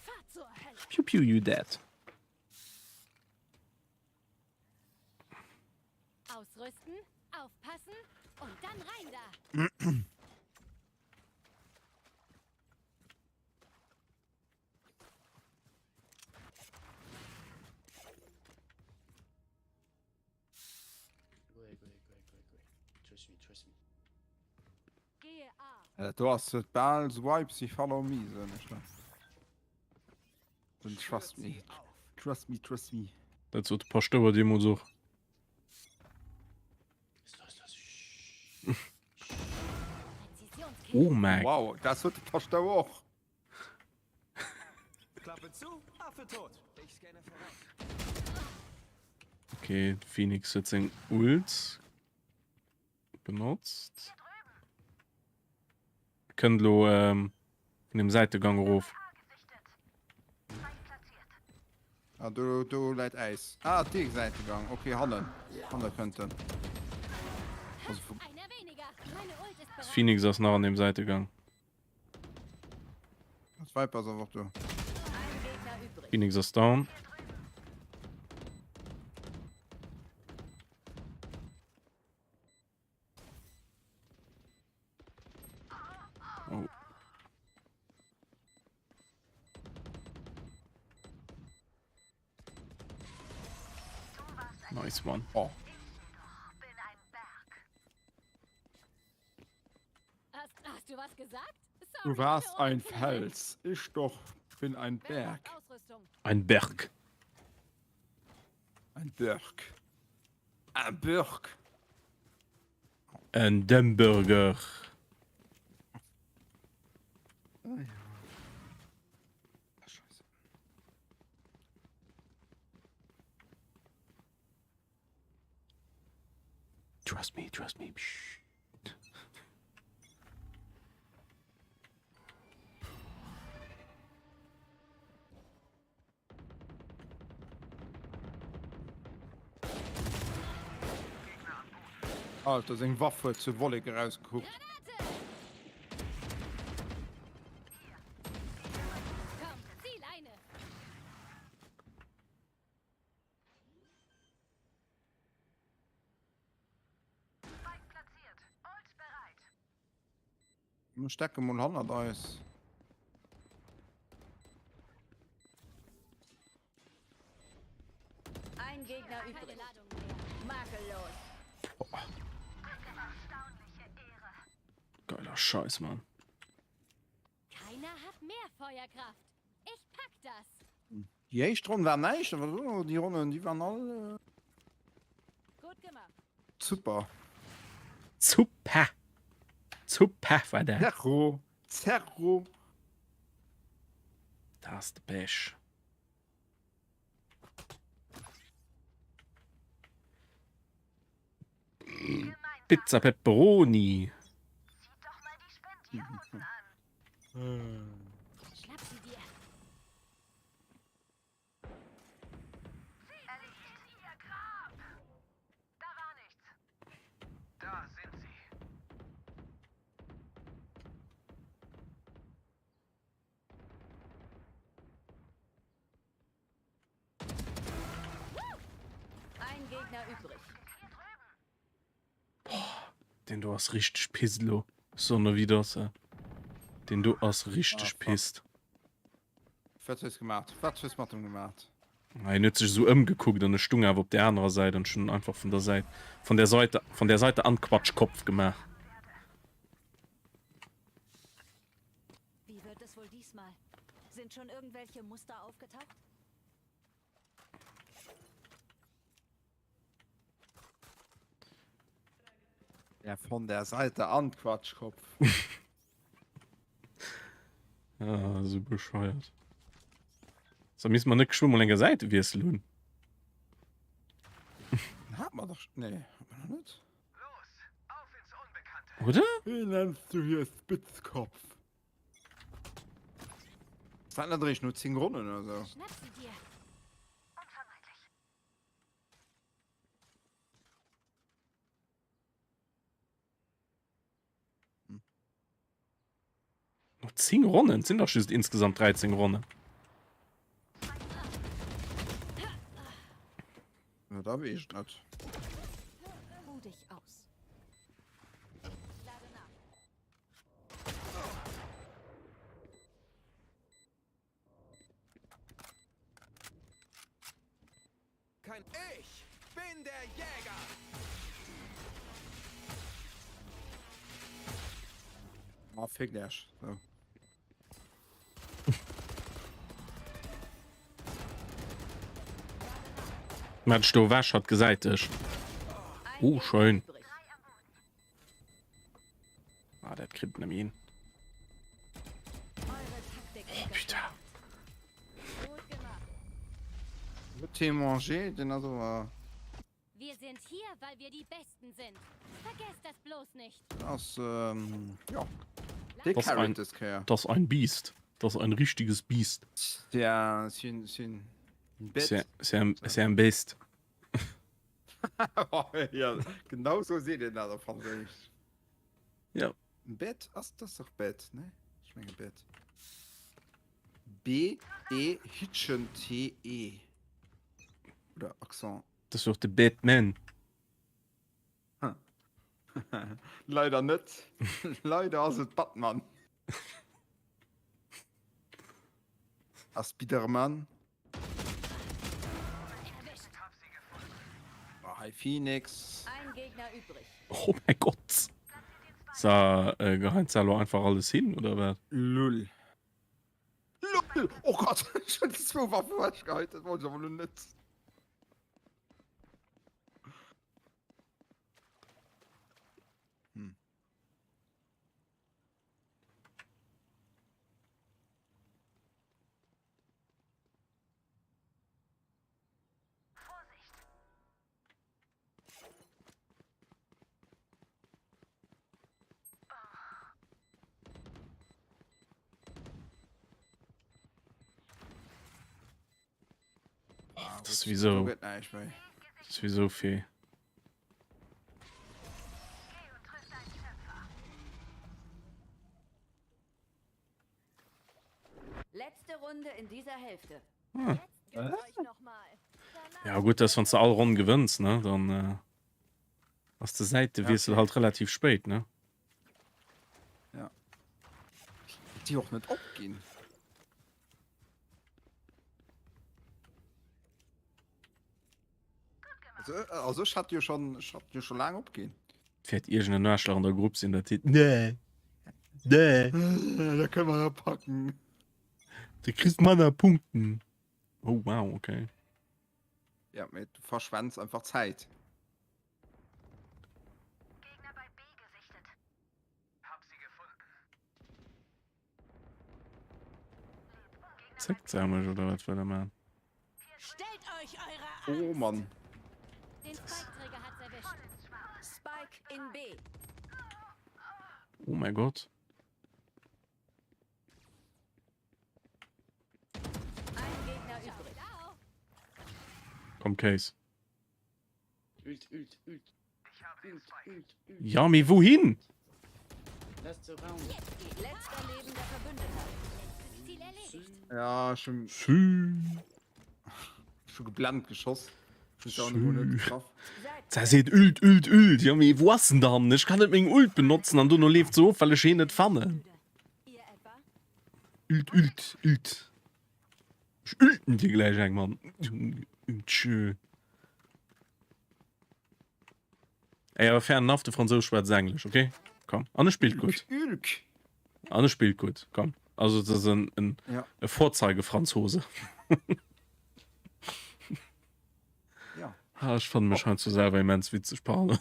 Fahr zur Hölle. Pew pew, you dead. Ausrüsten, aufpassen und dann rein da. Go ahead. Trust me. Gehe A. Du hast das Ball, Swipes, ich follow me, so nicht, ne? Und trust me. Trust me. Das wird ein paar Stöber, die man so. Präzisionskill. Oh mein. Wow, das wird fast auch. Klappe zu, Affe tot. Ich scanne voran. Okay, Phoenix hat sein Ult benutzt. Können wir in dem Seitengang ruf. Ah, du leid Eis. Ah, die Seitengang. Okay, Hannen. Hannen könnten. Also, Einer weniger. Meine Ult ist bereit. Phoenix ist noch an dem Seitengang. das Viper ist einfach du. Ein Gegner übrig. Phoenix ist down. Oh. Nice one. Oh. Hast du was gesagt? Sorry, Du warst meine Ohren ein sind Fels. Ich doch bin ein weg. Wer Berg. braucht Ausrüstung? Ein Berg. Ein Berg. Ein Berg. Ein Demburger. Scheiße. Trust me, trust me. Psst. Alter, seg Waffe zu Wolle rausgeguckt. Komm, zieh Leine. Stecke mal 100 Eis. Ein Gegner übrig. Makellos. Geiler Scheiß, Mann. Keiner hat mehr Feuerkraft. Ich pack das. Die erste Runde war nicht, aber so, die Runden, die waren alle Gut gemacht. super. Super. Super war der. Zerro. Zerro. Das ist der Pech. Pizza Pepperoni. Schnapp sie dir. Da sind sie. Ein Gegner übrig. Den du hast richtig Pisslo. Sondern wie das. Den du hast richtig fuck. pisst. Was hast du gemacht? Was hast du gemacht? Er hat sich so umgeguckt und eine Stunge auf der anderen Seite und schon einfach von der Seite an Quatschkopf gemacht. Wie wird es wohl diesmal? Sind schon irgendwelche Muster aufgetaucht? Ja, von der Seite an Quatschkopf. Ja, so bescheuert. So müssen wir nicht schon mal länger Seite wie es lohnt. Hat man doch. Nee, hat man noch nicht. Los, auf ins Unbekannte. Oder? Wie nennst du hier Spitzkopf? Das hat natürlich nur 10 Runden oder so. Schnapp sie dir. Noch 10 Runden? Sind doch schon insgesamt 13 Runden. Ja, da wie ich das. Ruh dich aus. Lade nach. Kein Ich bin der Jäger. Ah, fick dich. So. Mensch, du was hat gesagt ist. Ein Oh, Gegner schön. übrig. Ah, der kriegt nämlich ihn. Eure Taktik ist Putain. gut gemacht. Le thé manger, den also Wir sind hier, weil wir die Besten sind. Vergesst das bloß nicht. aus, ja. Der Das ein- Carrot ist kein. Das ist ein Biest. Das ist ein richtiges Biest. Der, sind ein Bett. Ist ein Biest. Ja, genau so seht ihr das auf Französisch. Ja. Ein Bett? Ach, das ist doch Bett, ne? Ich meine Bett. B-E Hitchen T-E. Oder Akzent. Das ist doch der Batman. Leider nicht. Leider ist es Batman. Spiderman. Erwischt. Hi Phoenix. Ein Gegner übrig. Oh mein Gott. Sah Geheimzahl einfach alles hin, oder was? Lull. Lull. Oh Gott, schon 2 Waffen gehalten, wollte ich aber nur nicht. Das ist wieso. Geht nicht mehr. Das ist wieso viel. Letzte Runde in dieser Hälfte. Euch noch mal. Ja gut, das von du alle Runden gewinnst, ne? Dann aus der Seite Ja, wirst du okay. halt relativ spät, ne? Die auch nicht abgehen. Also ich hatte ja schon lange abgehen. Fährt irgendein Nachschlag in der Gruppe in der Titel. Nee. Nee. Da können wir ja packen. Du kriegst Mana Punkten. Oh wow, okay. Ja, du verschwendest einfach Zeit. Zack, samisch oder was will der Mann? Stellt euch eure Oh Mann. Den Spike-Träger hat's erwischt. Spike in B. Oh mein Gott. Ein Gegner übrig. Komm, Case. Ult. Ja, mir wohin? Letzter Raum. Letzter lebender Verbündeter. Ziel erledigt. Ja, schon Schön. geblendet geschossen. Da seht Ult. Ja, mir wo hast denn dann? Ich kann nicht meinen Ult benutzen, und du nur lebst so, weil ich eh nicht fanne. Ihr etwa? Ult. Ich ulten die gleich, Mann. Tschö. Ey, aber fernab, der Französisch schwarz Englisch, okay? Komm, Anne spielt gut. Anne spielt gut, komm. Also das ist ein Vorzeige-Franzose. Ja. Ah, ich fand mich halt so selber immens witzig, Paul.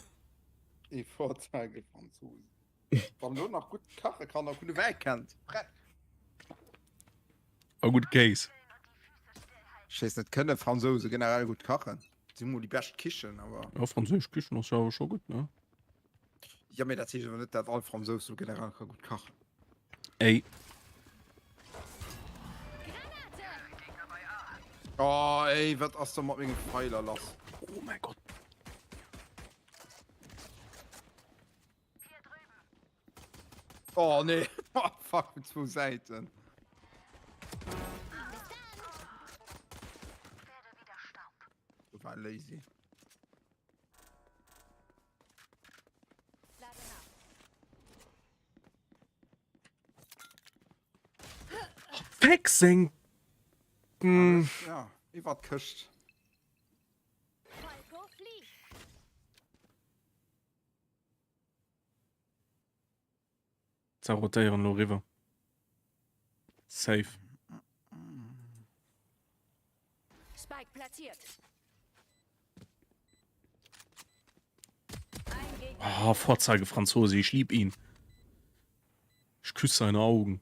Ich Vorzeige Franzosen. Warum nur noch gut kochen kann, auch gute Weg kennt. Oh, gut Case. Ich weiß nicht, können Franzosen generell gut kochen. Sie sind nur die besten Küchen, aber... Ja, Französisch Küchen ist ja schon gut, ne? Ja, mir das ist aber nicht, dass alle Franzosen generell gut kochen. Ey, Oh, ey, was hast du mal wegen Pfeiler lassen? oh mein Gott. Oh, nee. Oh, fuck, mit 2 Seiten. Das war lazy. Lade nach. Wegsenken. Ja, ich war köcht. Falco fliegt. Zerrotieren, lo River. Safe. Spike platziert. Ein Gegner. Ah, Vorzeige Franzose, ich lieb ihn. Ich küsse seine Augen.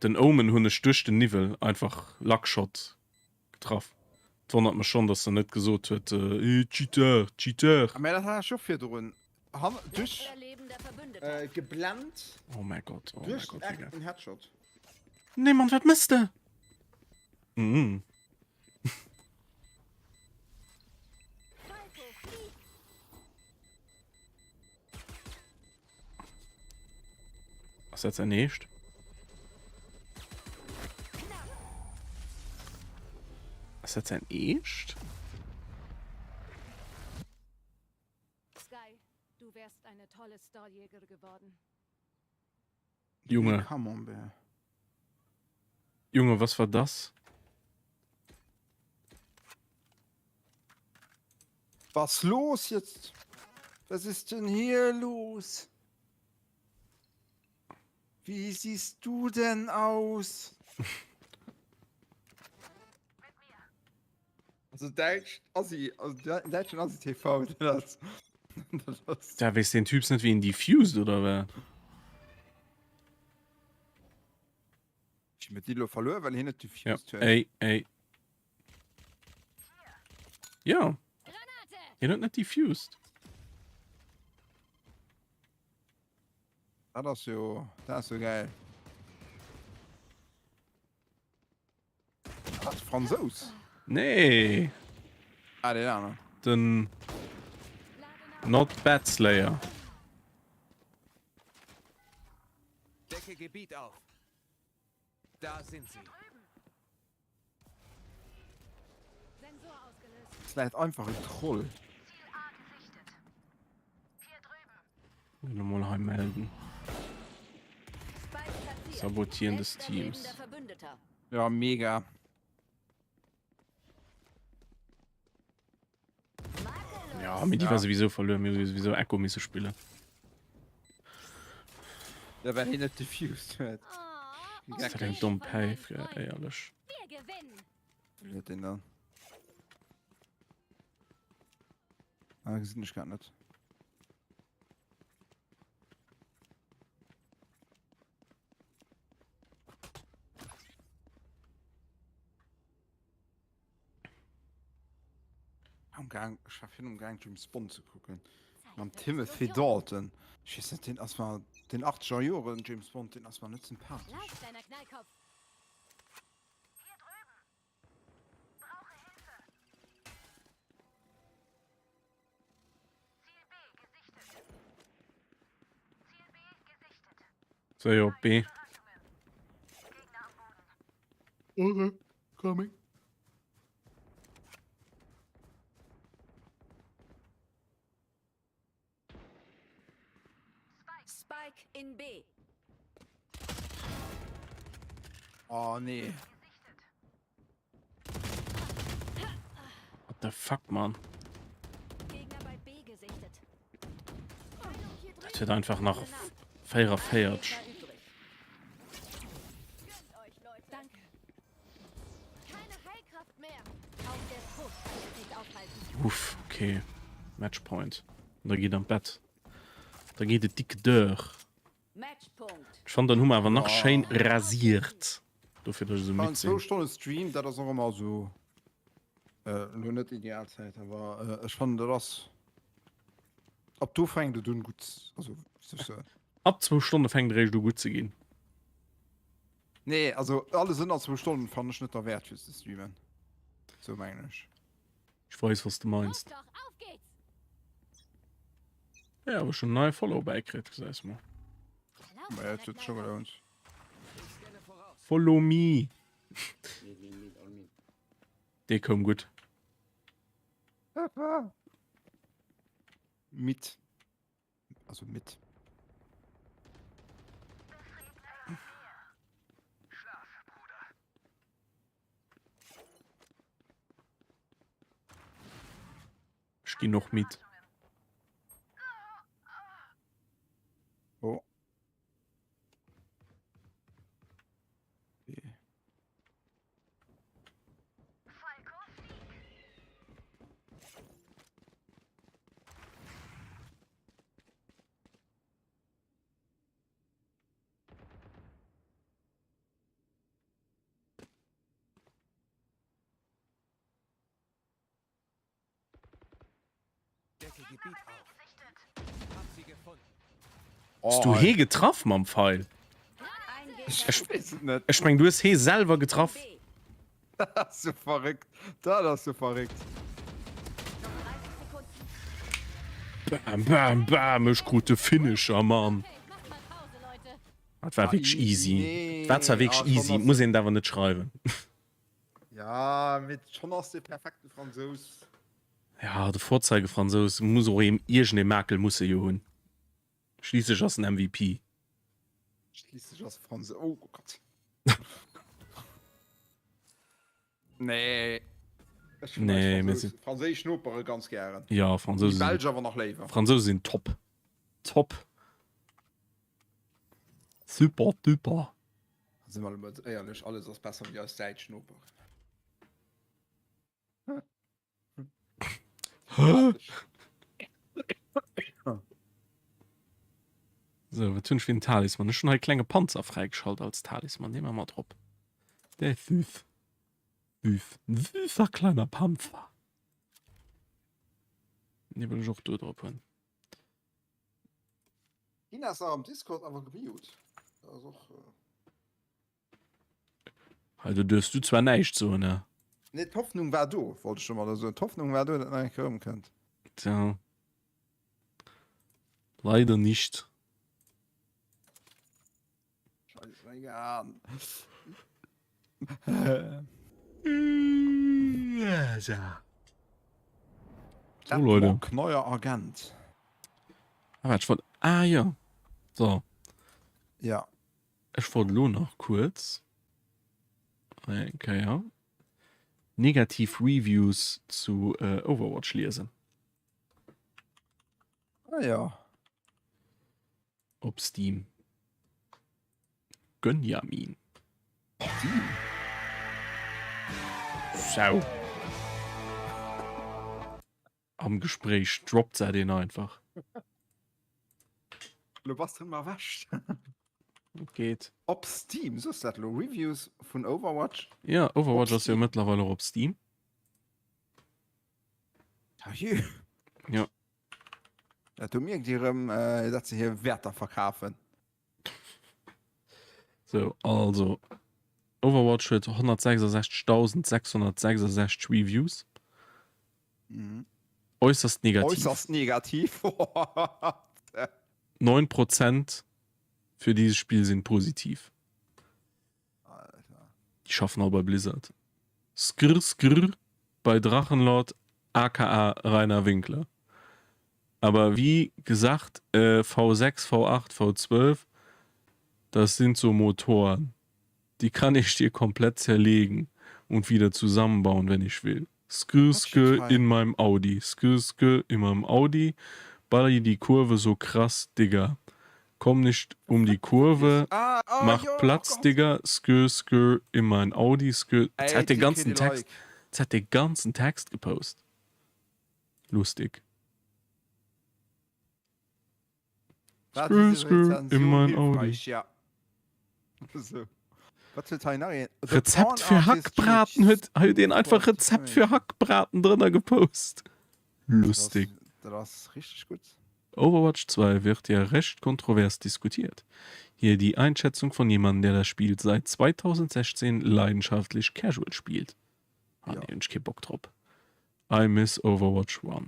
Den Omen hunne durch den Nivel einfach Lackshot getroffen. Wundert mich schon, dass er nicht gesucht wird. Cheater. Aber das hat er schon viel drin. Durch Letzter lebender Verbündeter. geblendet. Oh mein Gott, Durch Digga. ein Headshot. Niemand wird Miste. Mhm. Falco fliegt. Was ist jetzt ernährt? Was ist jetzt ein Echt? Sky, du wärst eine tolle Starjäger geworden. Junge, Camembert. Junge, was war das? Was los jetzt? Was ist denn hier los? Wie siehst du denn aus? Also Deutsch, Assi, also Deutsch und Assi TV, das. Da weißt den Typs nicht wie ihn diffused oder wer? Ich mit Dilo verloren, weil er nicht Ja, diffused hat. ey. Ja, Granate! ihr habt nicht diffused. Das ist so geil. Das ist Franzos. Nee, Ah, der andere. den Not Bad Slayer. Decke Gebiet auf. Da sind sie. Sensor ausgelöst. Das ist halt einfach ein Troll. Nochmal heimmelden. Spike platziert. Sabotieren des Letzter Teams. lebender Verbündeter. Ja, mega. Makellos. Ja, mit die war sowieso verloren, mir sowieso Echo müssen spielen. Ja, weil er nicht diffused hat. Oh, Das ist okay, ein dumm von Pay meinem für Freund. ehrlich. Wir gewinnen. Wie hat den dann? Ah, das sieht nicht gar nicht. Ich schaffe hin, um gar nicht James Bond zu gucken. Am Timothy Dalton. Ich weiß nicht, den erstmal, den 80er Jahren James Bond, den erstmal nicht sympathisch. Lauf, kleiner Knallkopf. So, ja, B. Okay, coming. Spike in B. Oh, nee. What the fuck, man? Gegner bei B gesichtet. Das wird einfach nach fairer feiert. Gegner übrig. Gönnt euch, Leute. Danke. Keine Heilkraft mehr. Auch der Tod kann es nicht aufhalten. Uff, okay. Matchpoint. Und da geht am Bett. Da geht der dicke Dörr. Matchpunkt. Ich fand den Hummer aber noch Oh. schön rasiert. Dafür, dass ich so Und so mitsehen. Stunden Stream, das ist auch immer so. Nur nicht Idealzeit, aber ich fand das. Ob du fängst, du gut. Also, so. Ab 2 Stunden fängt der du gut zu gehen. Nee, also alle sind nach 2 Stunden fand ich nicht der Wert fürs Streamen. So meine ich. Ich weiß, was du Los meinst. doch, auf geht's. Ja, aber schon neue Follow beikriegt, sag mal. Lauf, Aber kleiner jetzt wird schon Knallkopf. gelohnt. Ich scanne voraus. Follow me. Mid, all mid. Der kommt gut. Mit. Also mit. Ich geh noch mit. Oh. Okay. Decke Gebiet auf. Hab sie gefunden. Hast du he getroffen am Pfeil? Ein Gegner Ich weiß es nicht. Ich mein, du hast he selber getroffen. B. Das ist so verrückt. Das ist so verrückt. Noch 30 Sekunden. Bam, bam, bam. Ich gute Finisher, Mann. Okay, macht mal Pause, Leute. Das war Ah, wirklich easy. nee. Das war wirklich Ah, schon easy. noch Muss so. ich aber nicht schreiben. Ja, mit schon aus der perfekten Franzos. Ja, der Vorzeige-Franzos muss auch eben irgendeine Merkel muss er holen. Schließlich aus dem MVP. Schließlich aus Franzos. Oh Gott. Nee. Nee, wir sind- Französisch schnuppere ganz gerne. Ja, Die Franzosen. Belgier aber noch leben. Franzosen sind top. Top. Super, duper. Sind wir mal ehrlich, alles ist besser wie als Deutsch schnuppere. So, was tun ich für ein Talisman? Das ist schon ein kleiner Panzer freigeschaltet als Talisman. Nehmen wir mal drauf. Der ist süß. Süß. Ein süßer kleiner Panzer. Den will ich auch da drauf holen. Ina ist auch am Discord aber gemute. Also, Also dürst du zwar nicht so, ne? ne, die Hoffnung war du, wollte ich schon mal so. Die Hoffnung war du, dass ihr nicht kommen könnt. Tja. Leider nicht. Scheiße, egal. So, Leute. Neuer Agent. Aber ich wollte. Ah, ja. So. Ja. Ich wollte nur noch kurz. Okay, ja. Negativ-Reviews zu Overwatch lesen. Ah ja. Auf Steam. Gönjamin. So. Am Gespräch droppt er den einfach. Du warst drin mal wascht. Geht. Ob Steam, so ist das, lo. Reviews von Overwatch. Ja, Overwatch auf ist ja Steam. mittlerweile auf Steam. Ja. Ja, du merkst dir, dass sie hier Werte verkaufen. So, also. Overwatch hat 166.666 Reviews. Mhm. Äußerst negativ. Äußerst negativ. 9% für dieses Spiel sind positiv. Alter. Die schaffen auch bei Blizzard. Skrr, skrr bei Drachenlord, aka Rainer Winkler. Aber wie gesagt, V6, V8, V12, das sind so Motoren. Die kann ich dir komplett zerlegen und wieder zusammenbauen, wenn ich will. Skrr, skrr in meinem Audi. Skrr, skrr in meinem Audi. Baller die Kurve so krass, Digga. Komm nicht um die Kurve. Mach ja, Platz, oh Digga. Skr, skr in mein Audi. Skr. Jetzt Ey, hat den die ganzen Kitty Text. like. Jetzt hat den ganzen Text gepostet. Lustig. Das Skr, ist skr Rezension in mein hilfreich, Audi. Ja. So. Was will Tainari? Rezept für Hackbraten. Hat den einfach Rezept für Hackbraten drin gepostet. Lustig. Das ist richtig gut. Overwatch 2 wird ja recht kontrovers diskutiert. Hier die Einschätzung von jemandem, der das Spiel seit 2016 leidenschaftlich casual spielt. Ah, Ja. nee, ich kein Bock drauf. I miss Overwatch 1.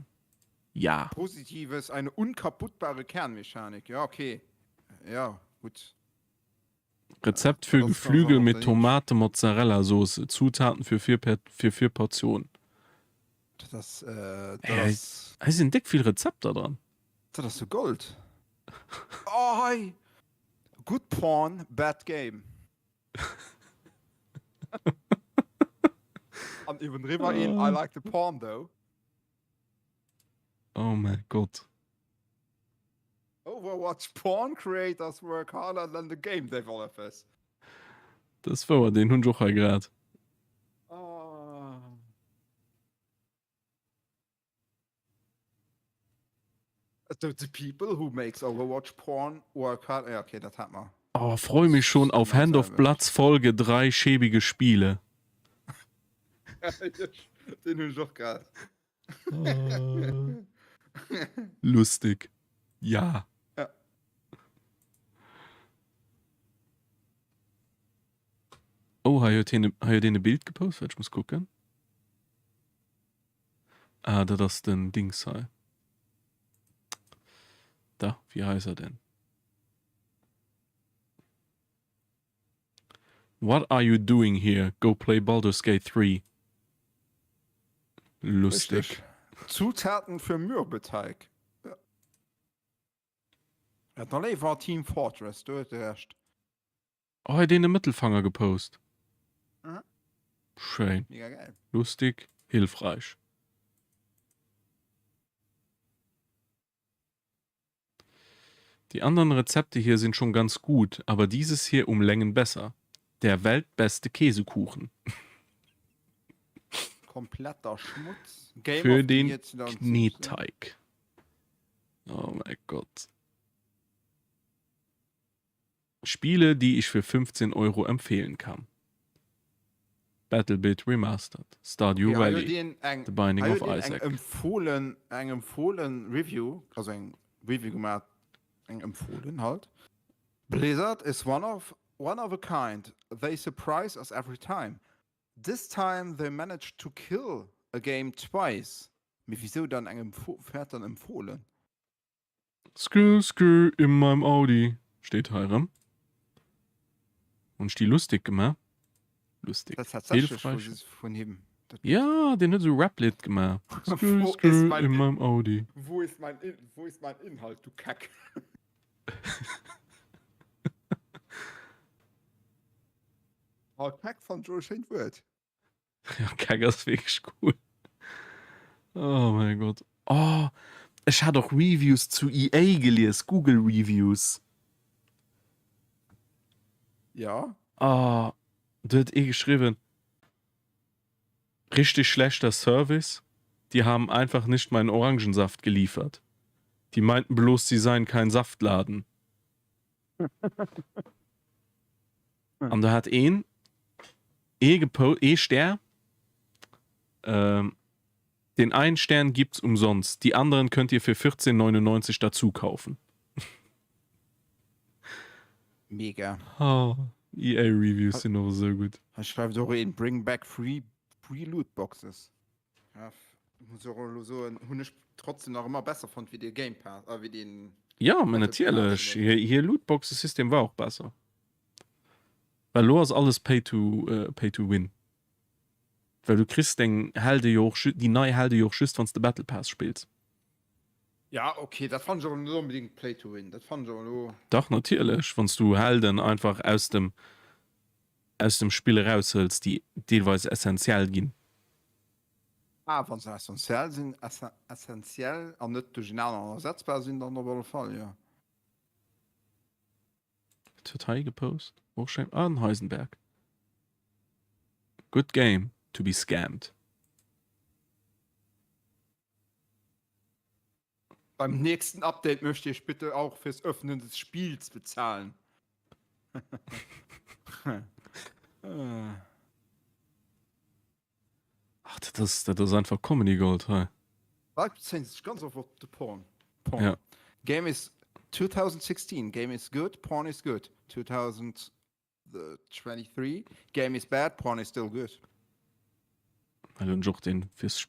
Ja. Positives, eine unkaputtbare Kernmechanik. Ja, okay. Ja, gut. Rezept für das Geflügel kann man mit auch Tomate, Mozzarella Soße. Zutaten für 4 Portionen. Das, Ey, da sind dick viel Rezepte dran. das ist so Gold. Oh, hi. Good porn, bad game. Und even drüber in, I like the porn though. Oh mein Gott. Overwatch porn creators work harder than the game developers. Das war den Hund auch gerade. Oh. The people who makes Overwatch porn work hard. Ja, okay, das hat man. Oh, freue mich schon auf Genau Hand of selber. Blood Folge 3 schäbige Spiele. Den hab ich doch gerade. Lustig. Ja. Ja. Oh, hat ihr ein Bild gepostet? Ich muss gucken. Ah, das ist ein Ding sei. Da, wie heißt er denn? What are you doing here? Go play Baldur's Gate 3. Lustig. Richtig. Zutaten für Mürbeteig. Ja. Ja, dann war Team Fortress, du hast recht. Oh, hat den Mittelfanger gepostet. Mhm. Schön. Mega geil. Lustig. hilfreich. Die anderen Rezepte hier sind schon ganz gut, aber dieses hier um Längen besser. Der weltbeste Käsekuchen. Kompletter Schmutz. Game Für of the den Year 2017. Kneteig. Oh mein Gott. Spiele, die ich für 15 € empfehlen kann. Battlebit Remastered, Stardew Ja, Valley, den The Binding of eng Isaac. empfohlen Review, also eng Review gemacht, eng empfohlen halt. Blizzard is one of a kind. They surprise us every time. This time they managed to kill a game twice. Mir wieso dann eng fährt dann empfohlen? Skr in meinem Audi. Steht Hiram. Und die lustig gemacht. Lustig. Das hat tatsächlich Hilfreich. von ihm. Ja, den hat so Rap-Lied gemacht. Wo Skr ist mein in In- meinem Audi. Wo ist mein Inhalt, du Kack? Oh, Kack von Joe Shane Word. Ja, Kagger ist wirklich cool. Oh mein Gott. Oh, ich hatte auch Reviews zu EA gelesen. Google Reviews. Ja. Ah, du hat geschrieben, richtig schlechter Service. Die haben einfach nicht meinen Orangensaft geliefert. Die meinten bloß, sie seien kein Saftladen. Und da hat Stern. Den einen Stern gibt's umsonst. Die anderen könnt ihr für 14,99 dazu kaufen. Mega. Oh, EA-Reviews sind auch so gut. Ich schreibe so in Bring Back Free Loot Boxes. Ja, so hun ich trotzdem noch immer besser fand wie der Game Pass, wie den. Ja, aber Also, natürlich. ja, Hier Lootbox-System war auch besser. Weil du hast alles Pay to Win. Weil du kriegst die neue Helde auch schüsst, wenn du Battle Pass spielst. Ja, okay, das fand ich auch nicht unbedingt Play to Win. Das fand ich auch nur. Doch, natürlich. Wenn du Helden einfach aus dem Spiel raushältst, die teilweise essentiell gehen. Wenn sie essentiell sind, essentiell und nicht durch den anderen ersetzbar sind, dann auf jeden Fall, ja. Total gepostet. Hochschein. Ein Heisenberg. Good game to be scammed. Beim nächsten Update möchte ich bitte auch fürs Öffnen des Spiels bezahlen. Ach, das ist einfach Comedy Gold. Hey. Ganz auf the Porn. Ja. Game is 2016. Game is good. Porn is good. 2023. Game is bad. Porn is still good. Weil du auch den fürs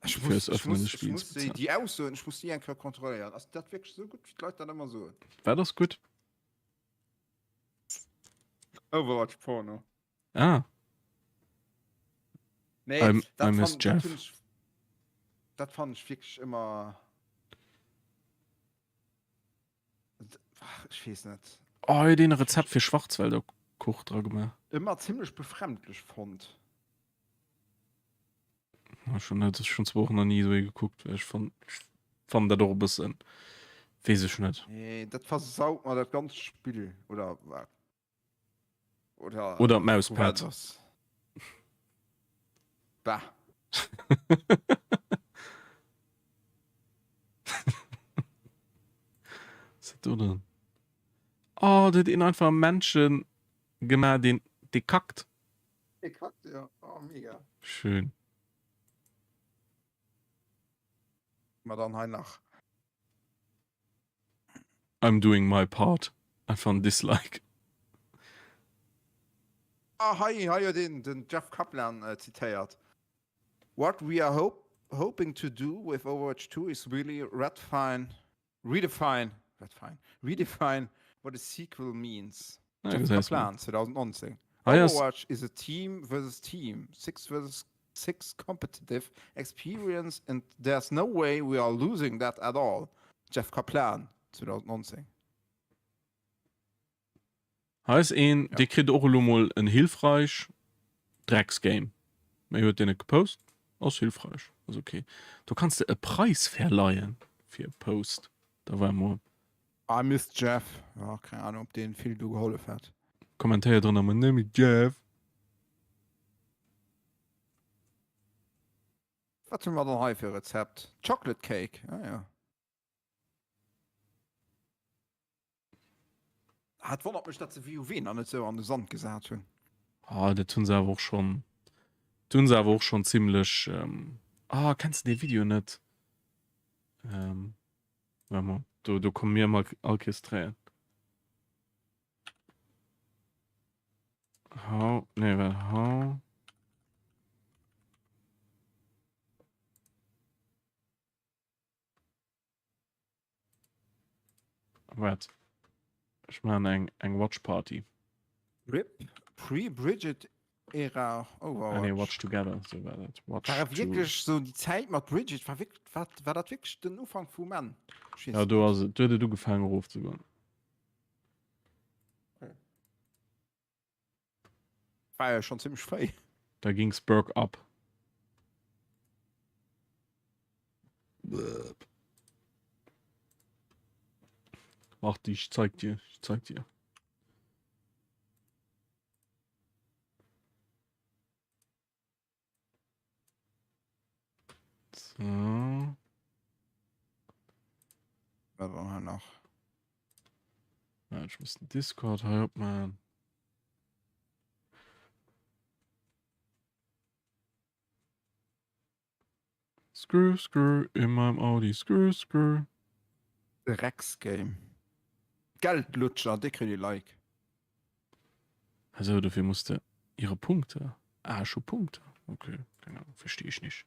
Öffnen des Spiels bezahlt. Die aussehen, ich muss die einfach kontrollieren. Also, das wirklich so gut, wie die Leute dann immer so. War das gut? Overwatch Porno. Ah, Nee, I das miss fand- Jeff. Das fand ich wirklich immer. Ach, ich weiß nicht. oh, den Rezept für Schwarzwälder Koch dran gemacht. Immer ziemlich befremdlich fand. Ja, das ist schon 2 Wochen noch nie so geguckt. Ich fand da doch ein bisschen. Weiß ich nicht. Nee, das versaut mal das ganze Spiel. Oder. Oder Mauspad. das. Bah. Was ist das denn? Oh, das ist einfach Menschen gemacht, die kackt. Ich hab ja. Oh, mega. Schön. Mal dann halt nach. I'm doing my part. Einfach ein Dislike. Ah, hi, den Jeff Kaplan zitiert. What we are hoping to do with Overwatch 2 is really redefine what a sequel means. Ja, Jeff das heißt Kaplan, 2019. Ah, ja, Overwatch is a team versus team, 6 versus 6 competitive experience, and there's no way we are losing that at all. Jeff Kaplan, 2019. Heißt Ja. die kriegt auch mal ein hilfreich Drecksgame. Man hört den gepostet, aus hilfreich. Also okay. Du kannst dir einen Preis verleihen für einen Post. Da war mal Miss Jeff. Ja, keine Ahnung, ob den viel du geholfen hat. Kommentare drin, aber nehme ich Jeff. Was haben wir denn heute für Rezept? Chocolate Cake. Ah, ja. Hat wundert mich, dass sie WoW noch nicht so an den Sand gesagt haben. Ah, der tun sie aber auch schon. Tun sie aber auch schon ziemlich. Kennst du das Video nicht? Warte mal, du komm mir mal orchestrieren. How? Warte. Ich meine eng Watch Party. RIP? Pre-Bridget Ära Overwatch. Nee, Watch Together. So war das. Watch War to- wirklich so die Zeit mit Bridget, war das wirklich der Anfang von Mann? Ja, du gefangen ruf zu gehen. War ja schon ziemlich frei. Da ging's bergab. Warte, ich zeig dir. So. Was war halt noch? Ja, ich muss den Discord help, man. Screw, in meinem Audi, screw. Drecksgame. Geldlutscher, der kriegt die Like. Also, dafür musste ihre Punkte. Schon Punkte. Okay, keine Ahnung, verstehe ich nicht.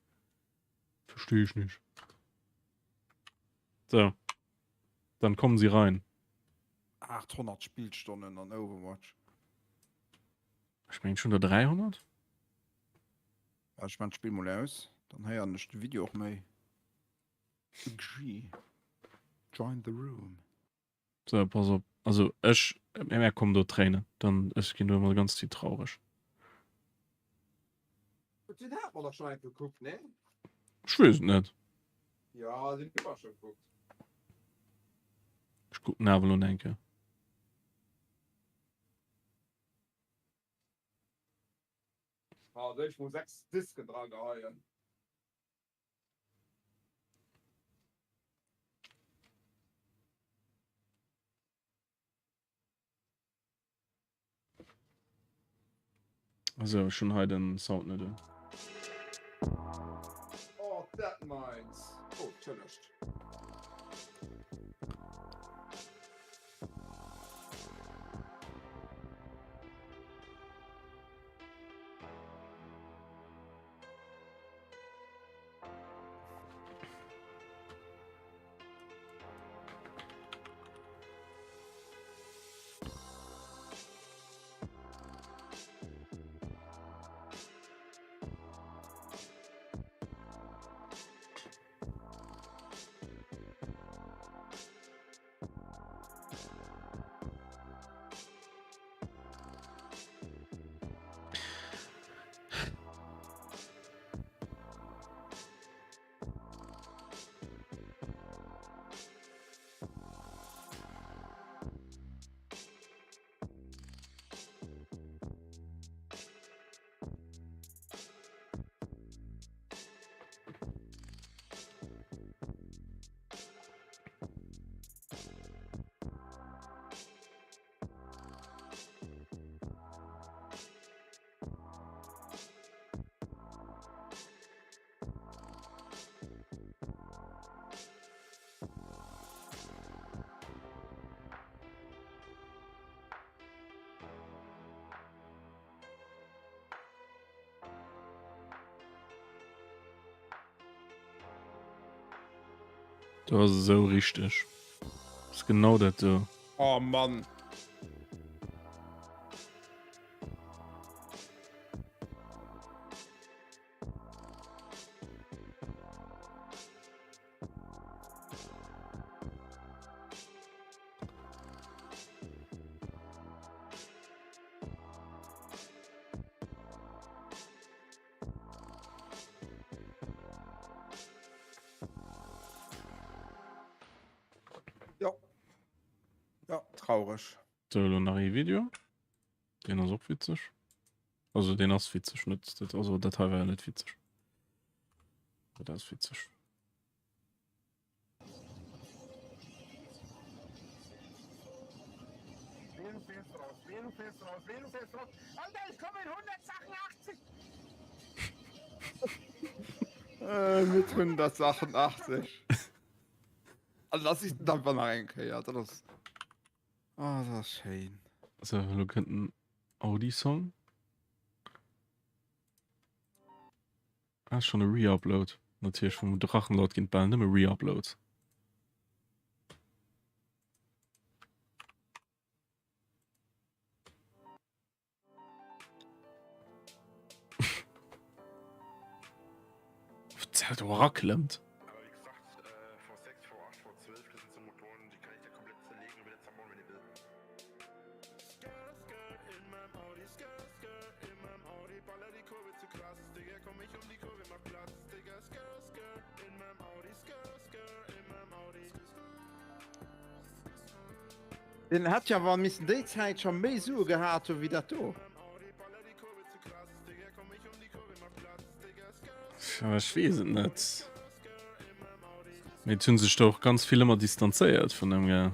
So. Dann kommen sie rein. 800 Spielstunden an Overwatch. Ich meine schon der 300? Ja, ich mein, spiel mal aus. Dann habe ich ja nicht das Video auch mehr. G. Join the room. So, pass auf. Also, er kommt dort trainen. Dann ist ich immer ganz viel traurig. Den hat man doch schon mal geguckt, ne? Ich weiß nicht. Ja, den haben wir schon geguckt. Ich gucke Navel und denke. Ich muss 6 Disken dran gehalten. Also, schon heute den Sound nicht. Oh, that meins. Oh, gelöscht. Das ist so richtig. Das ist genau das so. Oh Mann. traurig. So, nach ein Video. Den ist auch witzig. Also, den ist witzig. Nicht, also, der Teil war ja nicht witzig. Aber der ist witzig. Mit 188. Also das ist dann von Renke, ja. Das ist. Oh, das ist schön. So, wir könnten Audi-Song. Ah, schon ein Re-Upload. Natürlich vom Drachenlord geht bald nicht mehr Re-Uploads. Verzählt rackelnd. Aber wie gesagt, vor 6, vor 8, vor 12, das sind so Motoren, die kann ich da komplett zerlegen und wieder zerbauen, wenn ich will. In meinem Audi, in meinem Audi, baller die Kurve zu krass, Digga, komm ich um die Kurve, mach Platz, Digga, in meinem Audi, in meinem Audi. Den hat ja war miss die Zeit schon mehr so gehabt wie das da. Ja, ich weiß es nicht. Mir tun sich doch ganz viele immer distanziert von dem, ja.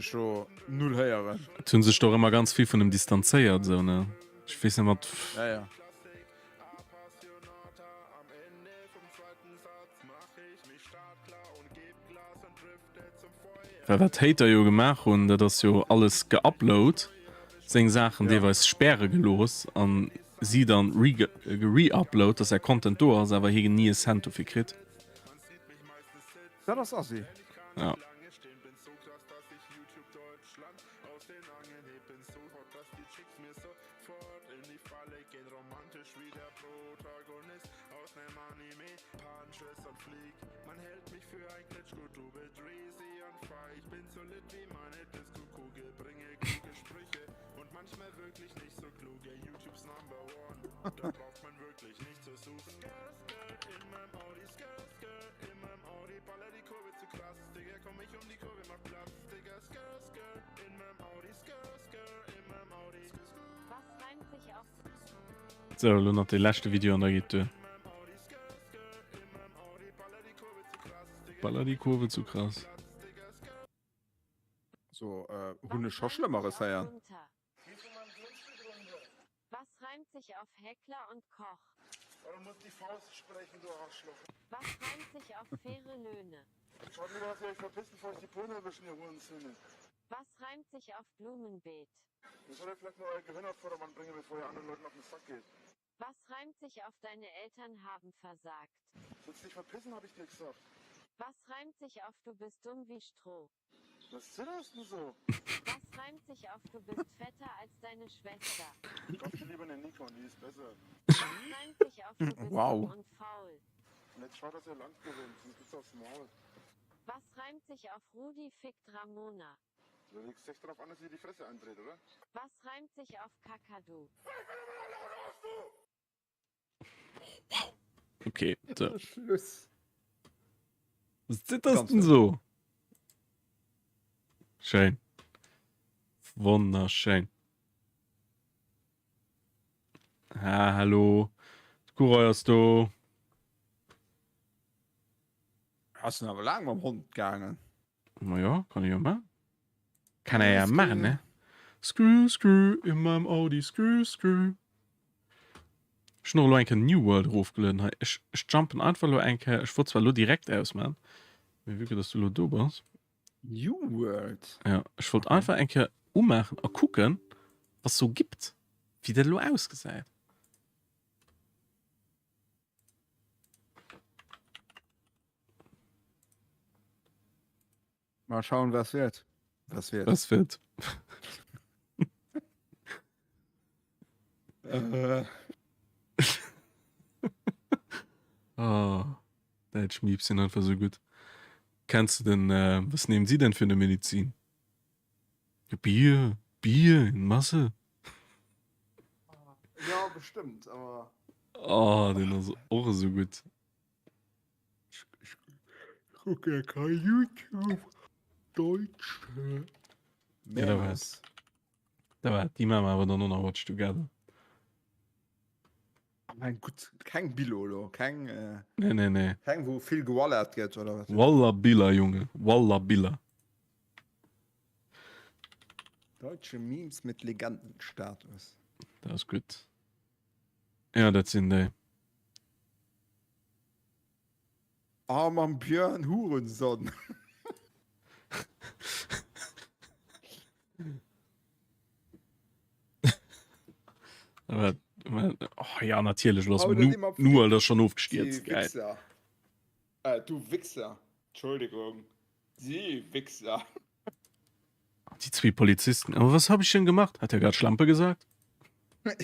Schon 0 höher. Tun sich doch immer ganz viel von dem distanziert, so, ne? Ich weiß nicht, was. Ja, ja. Weil das Hater ja gemacht und das ja alles geuploadet. Sing Sachen, die was Sperre gelos und sie dann re-upload, dass Content da ist, aber hier nie ein Cent dafür kriegt. Ja, das ist auch sie. Ja. Da braucht man wirklich nicht zu suchen. In meinem Audi, in meinem Audi, baller die Kurve zu krass, Digga, komm ich um die Kurve, mach Platz, Digga, in meinem Audi, in meinem Audi. Was reimt sich auf So, nur noch das letzte Video und da geht Baller die Kurve zu krass. So, Hunde schon Schlimmeres, ja. runter? Was reimt sich auf Heckler und Koch? Du musst die Faust sprechen, du Arschloch. Was reimt sich auf faire Löhne? Schau mir, dass ihr euch verpissen, bevor ich die Pone erwischen, ihr Hurenzöhne. Was reimt sich auf Blumenbeet? Ihr sollt vielleicht nur euer Gehirn auf Vordermann bringen, bevor ihr anderen Leuten auf den Sack geht. Was reimt sich auf deine Eltern haben versagt? Willst dich verpissen, hab ich dir gesagt. Was reimt sich auf du bist dumm wie Stroh? Was zitterst du so? Was reimt sich auf du bist fetter als deine Schwester? Kauf dir lieber eine Nikon, die ist besser. Was reimt sich auf du bist Wow. dumm und faul? Und jetzt schaut, dass ihr Land gewinnt, sonst gibt's aufs Maul. Was reimt sich auf Rudi fickt Ramona? Du legst echt darauf an, dass ihr die Fresse eindreht, oder? Was reimt sich auf Kakadu? Okay, so. Schluss. Was ist das Ganz denn so? Schön. Wunderschön. Ah, hallo. Kurierst du? Hast du aber lang mit dem Hund gegangen? Na ja, kann ich ja machen. Kann er ja machen, ne? Screw, screw, in meinem Audi, screw, screw. Ich noch ein New World hochgeladen. Ich jumpen einfach nur ein, ich wollte zwar nur direkt aus, man. Wie wirklich, dass du nur du bist. New World. Ja, ich wollte einfach ein ummachen und gucken, was so gibt. Wie der nur ausgesehen. Mal schauen, was wird. Was wird. Was wird? Oh, der hat Schmiebchen einfach so gut. Kannst du denn, was nehmen Sie denn für eine Medizin? Ja, Bier in Masse. Ja, bestimmt, aber. Oh, den ist auch so gut. Ich gucke ja kein YouTube. Deutsche. Ja, da war's. Da war die Mama aber dann nur noch Watch Together. Mein gut, kein Bilolo, kein, Nee. kein, wo viel gewallert geht, oder was? Walla Billa, Junge. Walla Billa. Deutsche Memes mit Legendenstatus. Das ist gut. Ja, das sind die. Armer Björn Hurensohn. Aber, oh, ja, natürlich. Lass Aber mich das immer nur das schon Sie aufgestellt. Geil. Wichser. Du Wichser. Entschuldigung. Sie Wichser. Die zwei Polizisten. Aber was habe ich denn gemacht? Hat er gerade Schlampe gesagt? What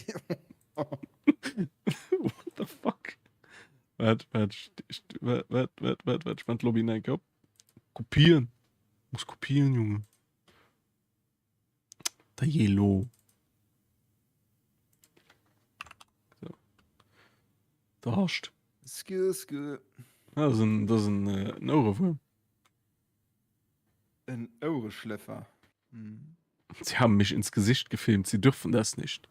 the fuck? Warte, spannt Lobby nein, Kopf. Kopieren. Muss kopieren, Junge. Da Yellow. So. Da hast. Skü. Das ist ein Eurofilm. Ein Euroschliffer. Hm. Sie haben mich ins Gesicht gefilmt. Sie dürfen das nicht.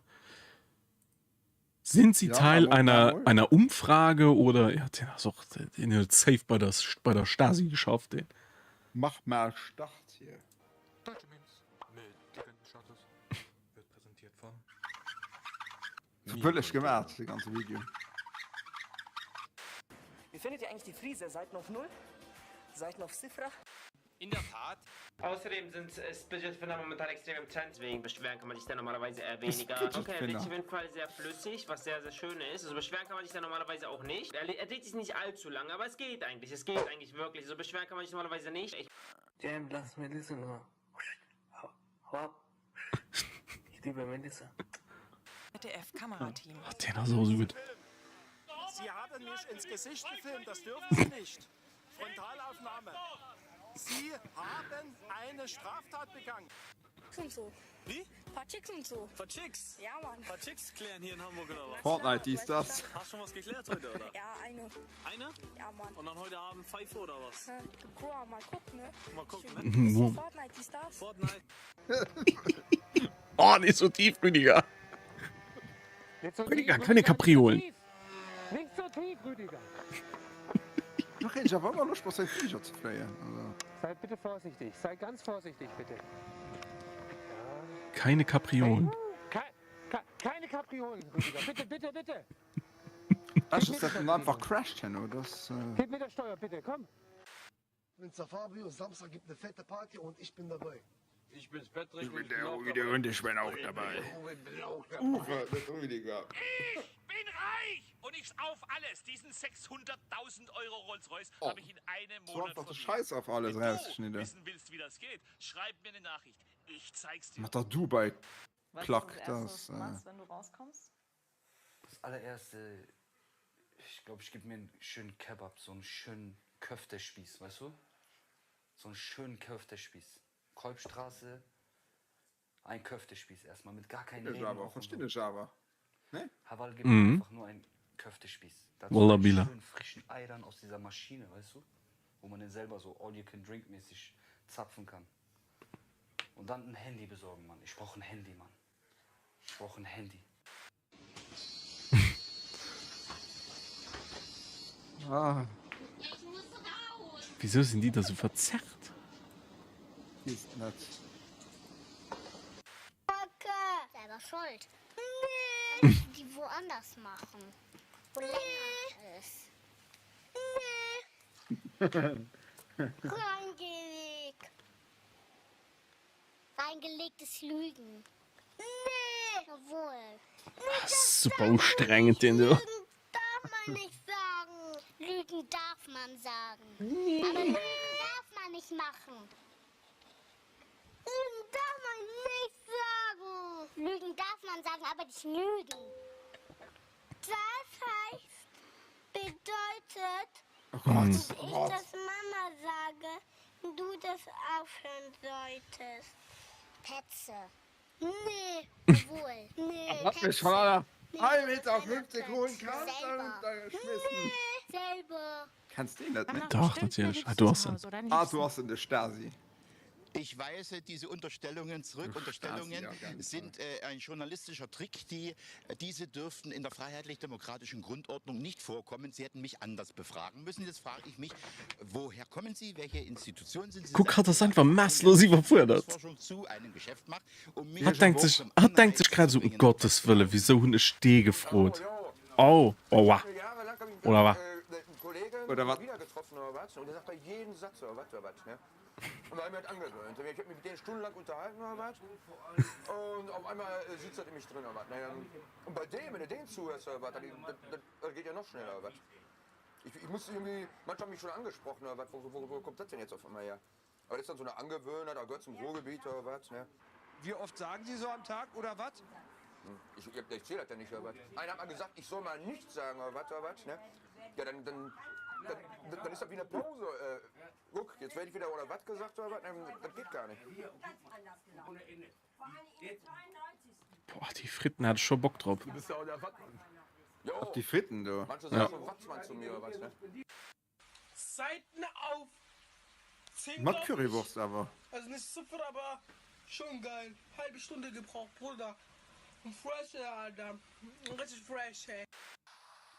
Sind Sie Ja, Teil aber jawohl. einer Umfrage oder ja, den hast auch den hat safe bei der Stasi geschafft, den. Mach mal Start hier. Deutsche Memes mit Legendenstatus wird präsentiert von. Völlig gemacht, das ganze Video. Wie findet ihr eigentlich die Friese? Seiten auf 0? Seiten auf Zifra? In der Tat. Außerdem ist Budgetfinder momentan extrem im Trend, deswegen beschweren kann man sich da normalerweise eher weniger. Budgetfinder. Okay, er dreht sich auf jeden Fall sehr flüssig, was sehr, sehr schön ist. Also beschweren kann man sich da normalerweise auch nicht. Er dreht sich nicht allzu lange, aber es geht eigentlich. Es geht eigentlich wirklich. Also beschweren kann man sich normalerweise nicht. Jam, lass Melissa nur. Hau ab. Ich liebe Melissa. ZDF-Kamerateam. Den hast du so gut. Sie haben mich ins Gesicht gefilmt, das dürfen Sie nicht. Frontalaufnahme. Sie haben eine Straftat begangen. Und so. Wie? Ein paar Chicks und so. Paar Chicks? Ja, Mann. Paar Chicks klären hier in Hamburg oder was? Fortnite ist das. Hast du schon was geklärt heute, oder? Ja, eine. Eine? Ja, Mann. Und dann heute Abend Pfeife oder was? Guck mal gucken, ne? Mal gucken, Wow. Fortnite ist das. Fortnite. Oh, nicht so tief, Rüdiger. Rüdiger, keine Kapriolen. Nicht so tief, Rüdiger. Doch, ich habe immer noch Spaß, ein T-Shirt zu playen. Also. Sei bitte vorsichtig. Sei ganz vorsichtig, bitte. Keine Kapriolen. Keine Kapriolen, Rüdiger. Bitte. Das ist dann einfach crasht hin, oder? Das, Gib mir der Steuer, bitte. Komm. Münster Fabio, Samstag gibt eine fette Party und ich bin dabei. Ich bin's Patrick. ich bin der Rüdiger und ich bin auch dabei. Uwe, mit Rüdiger. Ich bin reich und ich auf alles. Diesen 600.000 Euro Rolls-Royce habe ich in einem So Monat einfach verdient. Scheiß auf alles Wenn du rausschnitte. wissen willst, wie das geht, schreib mir eine Nachricht. Ich zeig's dir. Mach doch du bei Clock Was das. machst, wenn du rauskommst? Das allererste, ich glaube, ich gebe mir einen schönen Kebab, so einen schönen Köftespieß, weißt du? So einen schönen Köftespieß. Kolbstraße, ein Köftespieß erstmal mit gar keinen Reden. Java, verstehe nicht Java. Ne? Haval gibt einfach nur einen Köftespieß. Dazu Wallah einen Bila. schönen frischen Ei dann aus dieser Maschine, weißt du? Wo man den selber so all-you-can-drink mäßig zapfen kann. Und dann ein Handy besorgen, Mann. Ich brauche ein Handy, Mann. Ich brauche ein Handy. Ah, Wieso sind die da so verzerrt? die ist nett. Selber schuld. Nee. Die woanders machen. Wo länger ist. Nee. Reingelegt. Reingelegtes Lügen. Nee. Jawohl. Super anstrengend, den du. Lügen darf man nicht sagen. Lügen darf man sagen. Aber Lügen darf man nicht machen. Lügen darf man nicht sagen. Lügen darf man sagen, aber nicht lügen. Das heißt, bedeutet, Oh Gott. dass ich das Mama sage und du das aufhören solltest. Petze. Nee, wohl. Nee, Lass mich von einer 1,50 Meter hohen Kante runtergeschmissen. Nee, selber. Kannst du ihn nicht, ne? Doch, natürlich. Ah, du hast ihn. Ah, du hast in der Stasi. Ich weise diese Unterstellungen zurück. Du Unterstellungen Stasi, ja, ganz sind ein journalistischer Trick. Diese dürften in der freiheitlich-demokratischen Grundordnung nicht vorkommen. Sie hätten mich anders befragen müssen. Jetzt frage ich mich, woher kommen Sie? Welche Institution sind Sie? Guck, hat das einfach maßlos überfordert. Zu einem Geschäft macht, um Hat denkt sich gerade so, um Gottes Willen, wieso hun ich Steh gefroht? Oh, oh, wa. Oder was? Oder was? Wieder getroffen oder was? Und der sagt bei jedem Satz oder was, ne? Und dann haben wir halt angewöhnt. Ich habe mich mit denen stundenlang unterhalten oder was? Und auf einmal sitzt er nämlich drin oder was. Naja, und bei dem, wenn du den zuhörst oder was, das geht ja noch schneller oder was. Ich musste irgendwie, manche haben mich schon angesprochen oder was, wo kommt das denn jetzt auf einmal her? Aber das ist dann so eine Angewöhnheit, da gehört zum Ruhrgebiet oder was, ne? Wie oft sagen Sie so am Tag oder was? Ich zähle das ja nicht, oder was? Einer hat mal gesagt, ich soll mal nichts sagen, oder was, ne? Ja, dann ist das wie eine Pause. Guck, jetzt werde ich wieder oder was gesagt, oder was? Das geht gar nicht. Boah, die Fritten hat schon Bock drauf. Du bist ja auch der Wattmann. Auf die Fritten, du. Manche sagen schon Wattmann zu mir, oder was, ne? Seiten auf! 10 Mit Currywurst aber. Also nicht super, aber schon geil. Halbe Stunde gebraucht, Bruder. Und fresh, Alter. Richtig fresh, ey.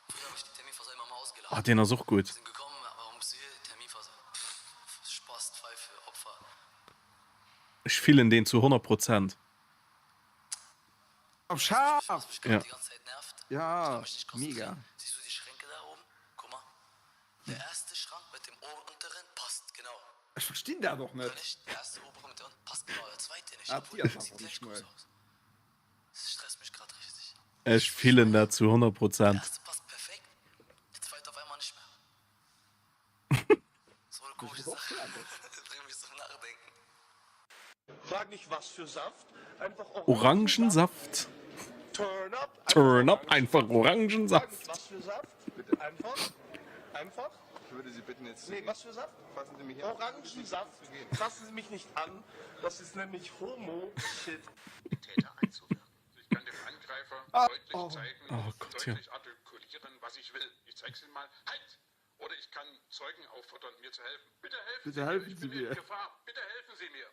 Früher habe ich die Terminversammlung immer ausgeladen. Ah, den ist auch gut. Sind gekommen, aber um sie Terminversammlung. Spaß, Pfeife, Opfer. Ich fiel in den zu 100%. Auf scharf! Ja. Die ganze Zeit nervt. Ja, mega. Siehst du die Schränke da oben? Guck mal. Der erste Schrank mit dem unteren passt, genau. Ich verstehe da doch nicht. Der erste obere mit der unten passt genau, der zweite nicht. Ah, die hat einfach nicht mal. Das stresst mich gerade richtig. Ich fiel in da zu 100%. Der erste passt perfekt, der zweite auf einmal nicht mehr. So eine komische Sache. Bringt mich zum Nachdenken. Frag nicht, was für Saft. Einfach Orangensaft. Turn up. Turn up, einfach Orangensaft. Was für Saft? Einfach. Ich würde Sie bitten jetzt. Nee, was für Saft? Fassen Sie mich hier. Orangensaft. Fassen Sie mich nicht an. Das ist nämlich Homo-Shit. Täter einzuwirken. Ich kann dem Angreifer deutlich zeigen, deutlich artikulieren, was ich will. Ich zeige es Ihnen mal. Halt! Oder ich kann Zeugen auffordern, mir zu helfen. Bitte helfen Sie mir. Ich bin in Gefahr. Bitte helfen Sie mir.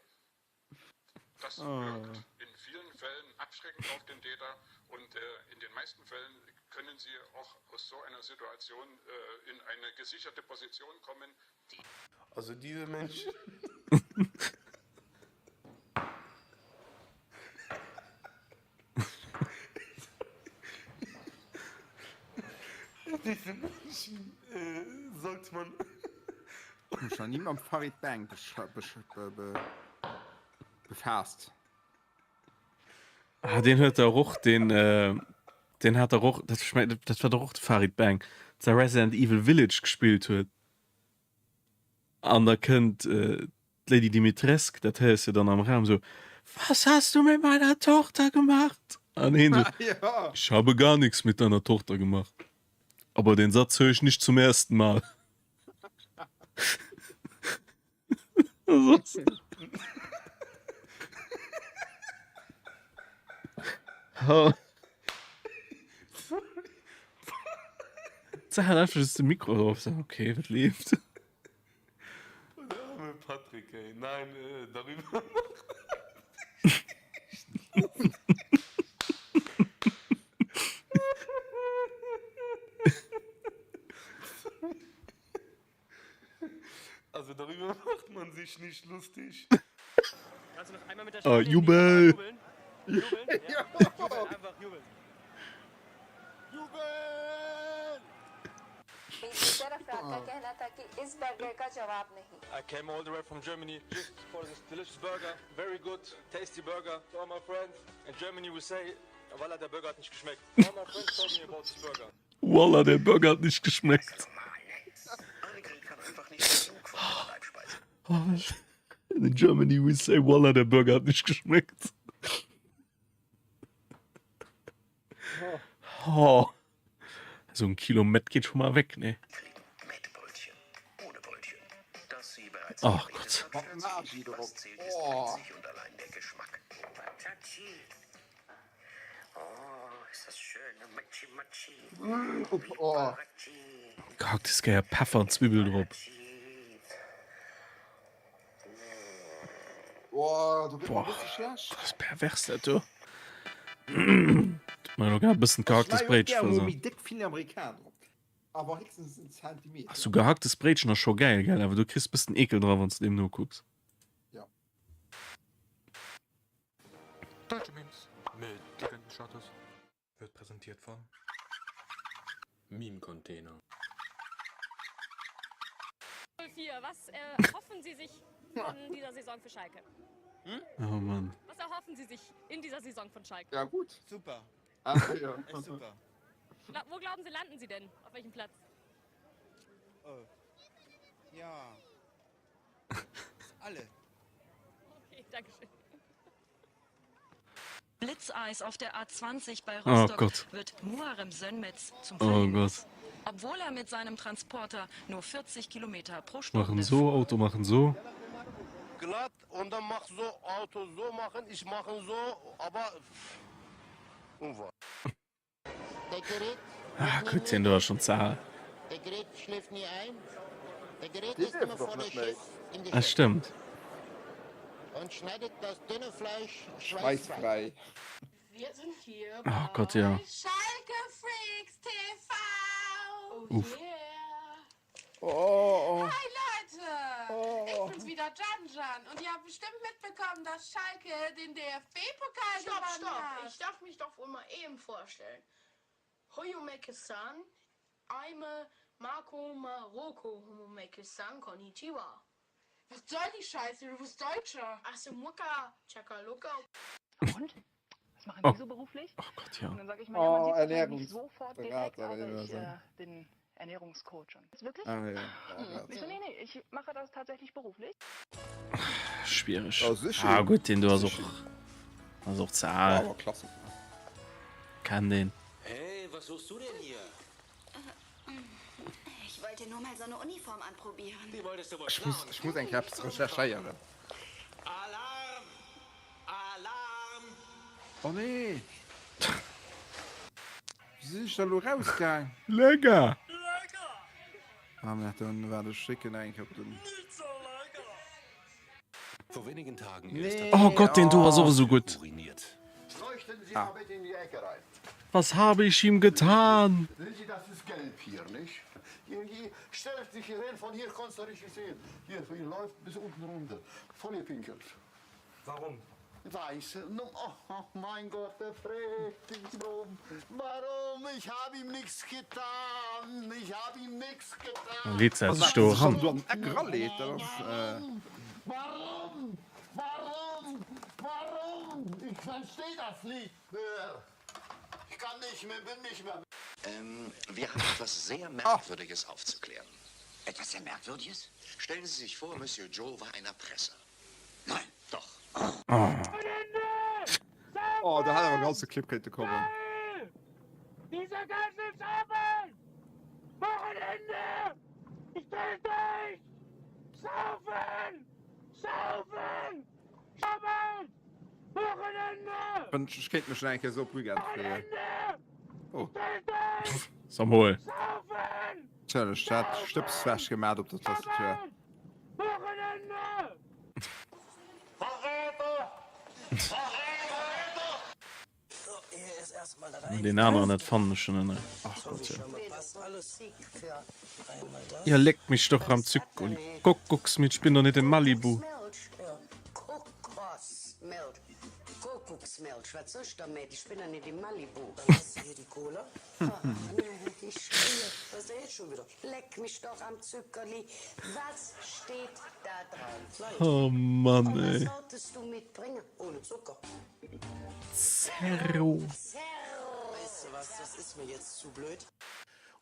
Das wirkt in vielen Fällen abschreckend auf den Täter und in den meisten Fällen können Sie auch aus so einer Situation in eine gesicherte Position kommen. Also diese Menschen. Diese Menschen sollte man. Schon niemand Farid Bang befasst. Ah, den hört er auch, den hat er auch, das war doch auch Farid Bang, der Resident Evil Village gespielt hat. Und da kennt Lady Dimitrescu, das heißt ja dann am Raum so, was hast du mit meiner Tochter gemacht? Und ihn so, Ja. ich habe gar nichts mit deiner Tochter gemacht. Aber den Satz höre ich nicht zum ersten Mal. Also, oh. Sag halt einfach das Mikro drauf. Sag, okay, was lebt? Der arme Patrick, ey. Nein, darüber. Also darüber macht man sich nicht lustig. Kannst du noch einmal mit der Oh, Jubel! Jubeln? Jubeln? Ja. Jubeln, einfach jubeln. I came all the way from Germany just for this delicious burger. Very good, tasty burger. To all my friends in Germany we say, Wallah, der Burger hat nicht geschmeckt. All my friends told me about this burger. Wallah, der Burger hat nicht geschmeckt. In Germany we say, Wallah, der Burger hat nicht geschmeckt. Oh. So ein Kilo Met geht schon mal weg, ne? Oh Gott. Oh. Oh. Guck, das geht ja Pfeffer und Zwiebel drauf. Boah, du bist Boah. ein bisschen schlecht. Das ist pervers, du. Mal noch ein bisschen gehacktes Brötchen. Also. Also. Dick viele Amerikaner. Aber höchstens ein Zentimeter. Hast du gehacktes Brötchen noch schon geil, gell? Aber du kriegst ein bisschen Ekel drauf, wenn du dem nur guckst. Ja. Deutsche Memes mit dicken Status wird präsentiert von Meme-Container. 04, was hoffen Sie sich von dieser Saison für Schalke? Oh Mann. Was erhoffen Sie sich in dieser Saison von Schalke? Ja, gut. Super. Ach, ja. Echt super. Wo glauben Sie, landen Sie denn? Auf welchem Platz? Oh. Ja. Alle. Okay, danke schön. Blitzeis auf der A20 bei Oh Rostock Gott. wird Muharrem Sönmez zum Oh Verhängnis. Gott. Obwohl er mit seinem Transporter nur 40 Kilometer pro Stunde Machen so, Auto machen so. Glatt und dann mach so, Auto so machen, ich mache so, aber unwahr. Der Gerät, Ah, gut, den du hast schon Zahl. der Gerät schläft nie ein. Der Gerät Die ist immer dürfen doch vor der nicht mehr. Schiff in die Das stimmt. und schneidet das dünne Fleisch schweißfrei. Schweißfrei. Wir sind hier Oh Gott, ja. Schalke Freaks TV. Oh Uff. yeah. Oh. Hi Leute, ich bin's wieder Jan und ihr habt bestimmt mitbekommen, dass Schalke den DFB-Pokal gewonnen hat. Ich darf mich doch wohl mal eben vorstellen. Hoyomeke-san, Aime Marco Maroko Homomeke-san, Konnichiwa. Was soll die Scheiße, du bist Deutscher. Asemuka, Chakaluka. Und? Was machen Oh. Sie so beruflich? Oh Gott, ja. Und dann sage ich mal, ja, man sieht es wahrscheinlich nicht Ernährungsberater, sofort direkt, aber oder ich so. bin Ernährungscoach. Und wirklich? Ah, ja. Ich so, nee, ich mache das tatsächlich beruflich. Schwierig. Ja, sicher. Ah, gut, den du hast auch. Hast auch Zahl. Aber klasse. Kann den. Hey, was suchst du denn hier? Ich wollte nur mal so eine Uniform anprobieren. Wie wolltest du wohl Ich muss eigentlich etwas recherchieren. Alarm! Alarm! Oh nee. Wie ist da nur rausgegangen? Lecker! Ah, mir dann war das schicken eigentlich auf den. Vor wenigen Tagen Nee. Oh Gott, den du war sowieso gut. uriniert. Leuchten Sie Ah. mal bitte in die Ecke rein. Was habe ich ihm getan? Sehen Sie, das ist gelb hier, nicht? Hier stellt sich hier hin, von hier kannst du richtig sehen. Hier läuft bis unten runter. Voll gepinkelt. Warum? Weiße. Oh mein Gott, der fragt dich drum. Warum? Ich habe ihm nichts getan. Ich habe ihm nichts getan. Lied Was setzt ist du das? ran. Du hast ein Agrarlied, das Warum? Warum? Warum? Ich verstehe das nicht mehr. Ich kann nicht mehr, bin nicht mehr. Wir haben etwas sehr Merkwürdiges aufzuklären. Etwas sehr Merkwürdiges? Stellen Sie sich vor, Monsieur Joe war ein Erpresser. Nein, doch. Oh, da hat aber eine ganze Clipkette kommen. Dieser ganze Saufen! Wochenende! Ich dreh durch! Saufen! Saufen! Saufen! Wochenende! Und ich kennt mich schon eigentlich so prügelt. Oh. Samuel. Tja, der Stadt stöpsflash gemacht auf der Tastatur. Wochenende! Den anderen nicht fand schon in der. Ach Gott, ja. Ja, leckt mich doch am Zückoli. Guck's mit, ich bin doch nicht in Malibu. Kokosmilch. Kuckucksmilch. Was soll ich damit? Ich bin ja nicht in Malibu. Dann hast du hier die Cola? Nee, ich spiele. Was ist jetzt schon wieder? Leck mich doch am Zuckerli. Was steht da drauf? Oh Mann, ey. Was solltest du mitbringen? Ohne Zucker. Zerro. Weißt du was, das ist mir jetzt zu blöd.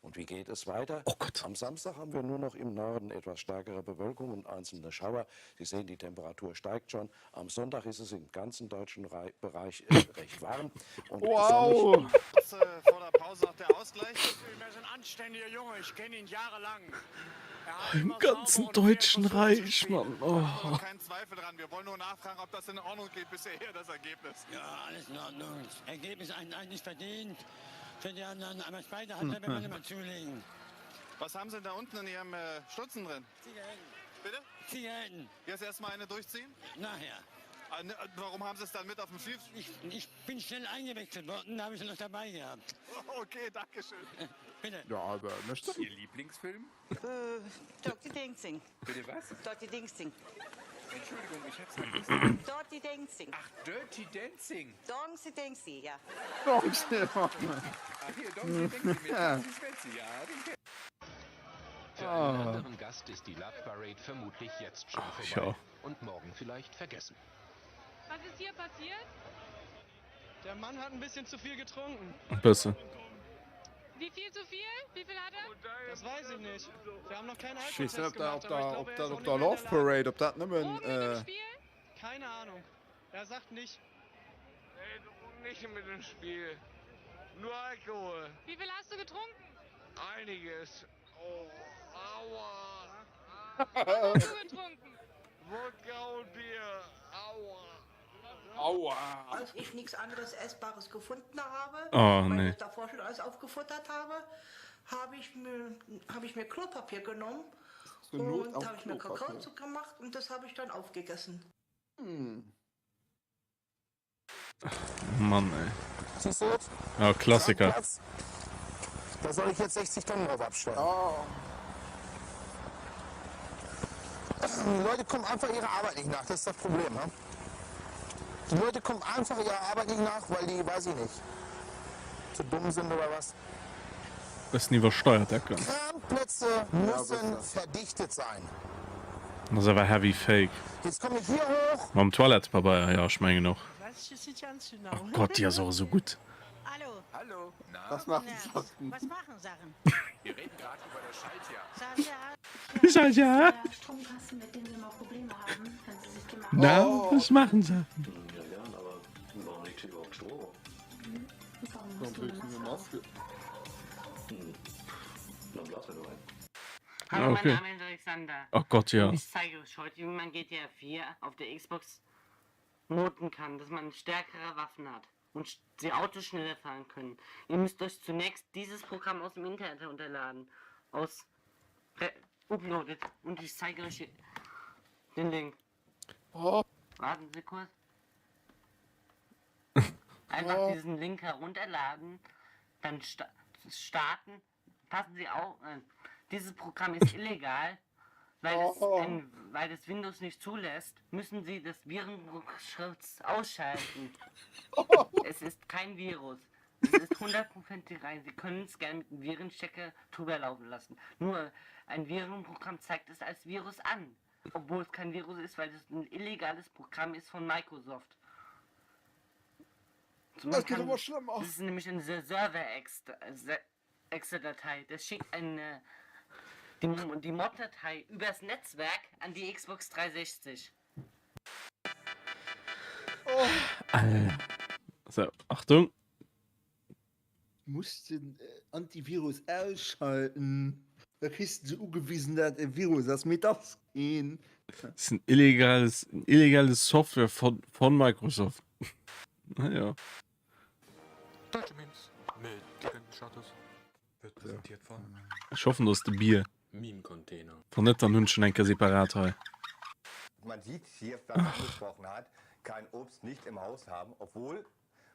Und wie geht es weiter? Oh Gott. Am Samstag haben wir nur noch im Norden etwas stärkere Bewölkung und einzelne Schauer. Sie sehen, die Temperatur steigt schon. Am Sonntag ist es im ganzen deutschen Bereich recht warm. Und Wow! Vor der Pause noch der Ausgleich. Er ist ein anständiger Junge, ich kenne ihn jahrelang. Im ganzen deutschen Reich, Mann. Oh. Kein Zweifel dran. Wir wollen nur nachfragen, ob das in Ordnung geht bisher, das Ergebnis. Ja, alles in Ordnung. Ergebnis eigentlich verdient. Für die anderen, aber Speide hat er immer zulegen. Was haben Sie denn da unten in Ihrem Stutzen drin? Zigaretten. Bitte? Zigaretten. Jetzt erstmal eine durchziehen? Nachher. Warum haben Sie es dann mit auf dem Spiel? Ich bin schnell eingewechselt worden, da habe ich es noch dabei gehabt. Okay, danke schön. Bitte. Ja, aber möchte Ihr Lieblingsfilm? Dirty Dancing. Bitte was? Dirty Dancing. Entschuldigung, ich hab's vergessen. Dirty Dancing. Ach, Dirty Dancing. Dirty Dancing, ja. Ach hier, Dirty Dancing mit Francis Spencer, ja, den kenn ich. Für einen anderen Gast ist die Love Parade vermutlich jetzt schon vorbei. Und morgen vielleicht vergessen. Was ist hier passiert? Der Mann hat ein bisschen zu viel getrunken. Besser. Wie viel zu viel? Wie viel hat er? Das weiß ich nicht. Wir haben noch keinen Ich weiß nicht, Alkoholtest gemacht, aber ich glaube, ob da Love Parade, ob das nicht mehr... Keine Ahnung. Er sagt nicht. Nee, nicht mit dem Spiel. Nur Alkohol. Wie viel hast du getrunken? Einiges. Oh, aua. Was hast du getrunken? Wodka und Bier. Aua. Aua. Als ich nichts anderes Essbares gefunden habe, Oh, weil nee. ich davor schon alles aufgefuttert habe, habe ich mir Klopapier genommen und habe ich mir Kakaozucker gemacht und das habe ich dann aufgegessen. Mann, ey. Siehst du jetzt? Ja, Klassiker. Da soll ich jetzt 60 Tonnen drauf abstellen. Die Leute kommen einfach ihrer Arbeit nicht nach, das ist das Problem. Ne? Die Leute kommen einfach ihrer Arbeit nicht nach, weil die, weiß ich nicht, zu dumm sind oder was. Das ist nie versteuert, der kann. Kernplätze müssen verdichtet sein. Das ist aber heavy fake. Jetzt komme ich hier hoch. Am Toilettepapier, ja, ich meine noch. Was ist jetzt ganz genau? Oh Gott, die ist auch so gut. Hallo. Hallo. Na? Was machen Sachen? Was machen Sachen? Wir reden gerade über das Schaltjahr. Schaltjahr? Stromkasten, mit denen Sie mal Probleme haben, wenn Sie sich gemacht Na, was machen sie? Ja, aber warum liegt hier überhaupt Strom? Warum willst du eine Maske? Dann blasen wir doch ein. Hallo, Okay. mein Name ist Alexander. Oh Gott, ja. Ich zeige euch heute, wie man GTA 4 auf der Xbox moden kann, dass man stärkere Waffen hat und die Autos schneller fahren können. Ihr müsst euch zunächst dieses Programm aus dem Internet herunterladen. Uploadet. Und ich zeige euch den Link. Warten Sie kurz. Einfach diesen Link herunterladen, dann starten. Passen Sie auf, dieses Programm ist illegal, weil es Windows nicht zulässt, müssen Sie das Virenschutz ausschalten. Es ist kein Virus. Es ist 100% rein. Sie können es gerne mit einem Virenchecker drüber laufen lassen. Nur ein Virenprogramm zeigt es als Virus an. Obwohl es kein Virus ist, weil es ein illegales Programm ist von Microsoft. So, Das geht aber schlimmer. Das ist nämlich eine Server-Exe-Datei. Das schickt die Mod-Datei übers Netzwerk an die Xbox 360. So, Achtung. Musst den Antivirus ausschalten. Da kriegst du zugewiesen, dass ein Virus das mit das gehen. Das ist ein illegales Software von Microsoft. Naja. Deutsche Memes mit dicken Status wird präsentiert von Ich hoffe, das ist der Bier. Meme-Container. Von nicht dann Hündchen ein separat. Man sieht hier, was er angesprochen hat, kein Obst nicht im Haus haben, obwohl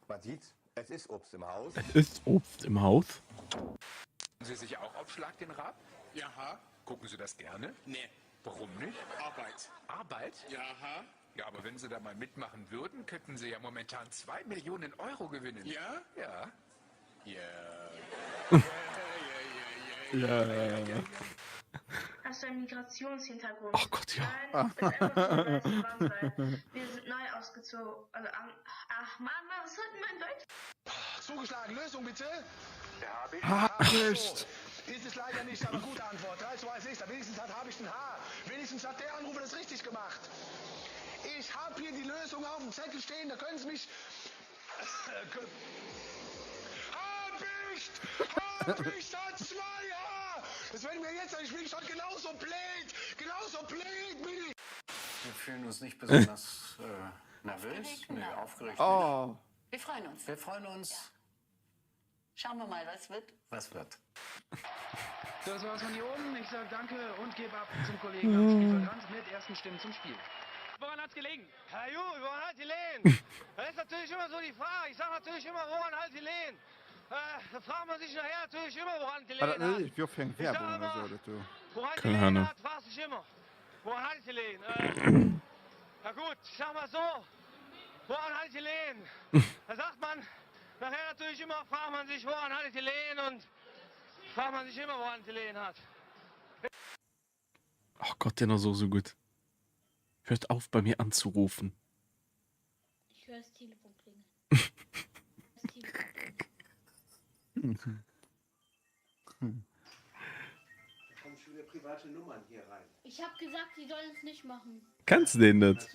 man sieht, es ist Obst im Haus. Es ist Obst im Haus. Sie sich auch auf Schlag den Rab? Ja. Gucken Sie das gerne? Nee. Warum nicht? Arbeit. Arbeit? Ja. Ja, aber wenn Sie da mal mitmachen würden, könnten Sie ja momentan 2 Millionen Euro gewinnen. Ja? Ja. Ja. Hast du einen Migrationshintergrund? Oh Gott, ja. Nein, ich bin einfach nur weiß dran, weil wir sind neu ausgezogen. Also, ach Mann, was hat denn mein Deutsch? Zugeschlagen, Lösung bitte. Hab nicht. Ist es leider nicht, aber gute Antwort. 3, 2, 1, wenigstens habe ich ein H. Wenigstens hat der Anrufer das richtig gemacht. Ich habe hier die Lösung auf dem Zettel stehen, da können Sie mich... Hab ich da 2 H! Das werden wir jetzt, ich bin schon genauso blöd bin ich. Wir fühlen uns nicht besonders nervös, aufgeregt. Oh. Wir freuen uns. Wir freuen uns. Ja. Schauen wir mal, was wird. Was wird? Das war's von hier oben. Ich sag danke und gebe ab zum Kollegen am Spielfeldrand mit ersten Stimmen zum Spiel. Woran hat's gelegen? Herr Ju, woran hat die Lehen? Das ist natürlich immer so die Frage. Ich sage natürlich immer, woran hat die Lehen? Da fragt man sich nachher natürlich immer, woran die Lehen hat. Ich will für Werbung oder so. Woran die Keine Lehen Ahnung. hat, fragt sich immer. Woran hat die Lehen? Na gut, ich sag mal so. Woran hat die Lehen? Da sagt man, nachher natürlich immer, fragt man sich, woran hat die Lehen? Und fragt man sich immer, woran die Lehen hat. Oh Gott, der noch so gut. Hört auf, bei mir anzurufen. Ich höre das Telefon klingeln. Da kommen schon wieder private Nummern hier rein. Ich habe gesagt, die sollen es nicht machen. Kannst du den nicht?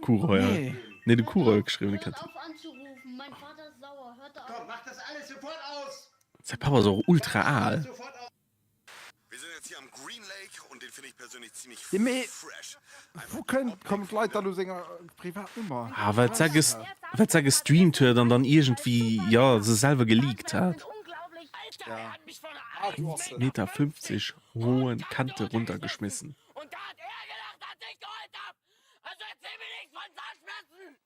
Kuroy, ja. Nee, den Kuroy geschrieben. Hört auf anzurufen. Mein Vater ist sauer. Hört auf. Komm, mach das alles sofort aus! Sein Papa so ultra aal. Wir sind jetzt hier am Green Lake und den finde ich persönlich ziemlich fresh. Wo kommt Leute da Sänger Privatnummer? Ah, weil er gestreamt hat und dann irgendwie, ja, sie selber geleakt hat. Ja. 1,50 Meter hohen Kante runtergeschmissen. Und da hat er gedacht, dass ich geholt hab. Also erzähl mir nichts von Zahnschmerzen.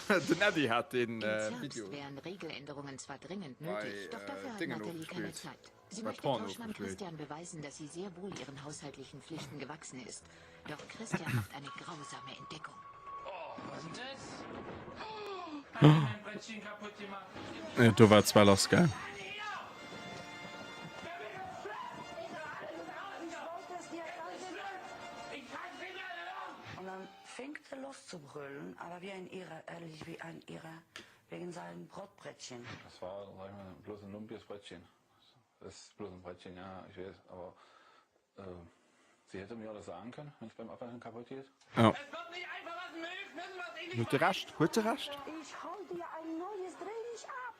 Der Neddy hat den Im Video. Zirks wären Regeländerungen zwar dringend Bei, nötig, doch dafür hat Dingen Nathalie keine aufgespielt. Zeit. Sie Bei möchte Porno Tauschmann aufgespielt. Christian beweisen, dass sie sehr wohl ihren haushaltlichen Pflichten gewachsen ist. Doch Christian macht eine grausame Entdeckung. Was ist das? Mein Brettchen kaputt gemacht. Ja, du warst zwar los, geil. Und dann fängt er los zu brüllen, aber wie ein Irrer, ehrlich wie ein Irrer, wegen seinem Brotbrettchen. Das war, sag ich mal, bloß ein lumpiges Brettchen. Das ist bloß ein Brettchen, ja, ich weiß, aber sie hätte mir auch das sagen können, wenn es beim Abwaschen kaputt geht. Ja. Heute rasch. Ich hol dir ein neues Dreh nicht ab.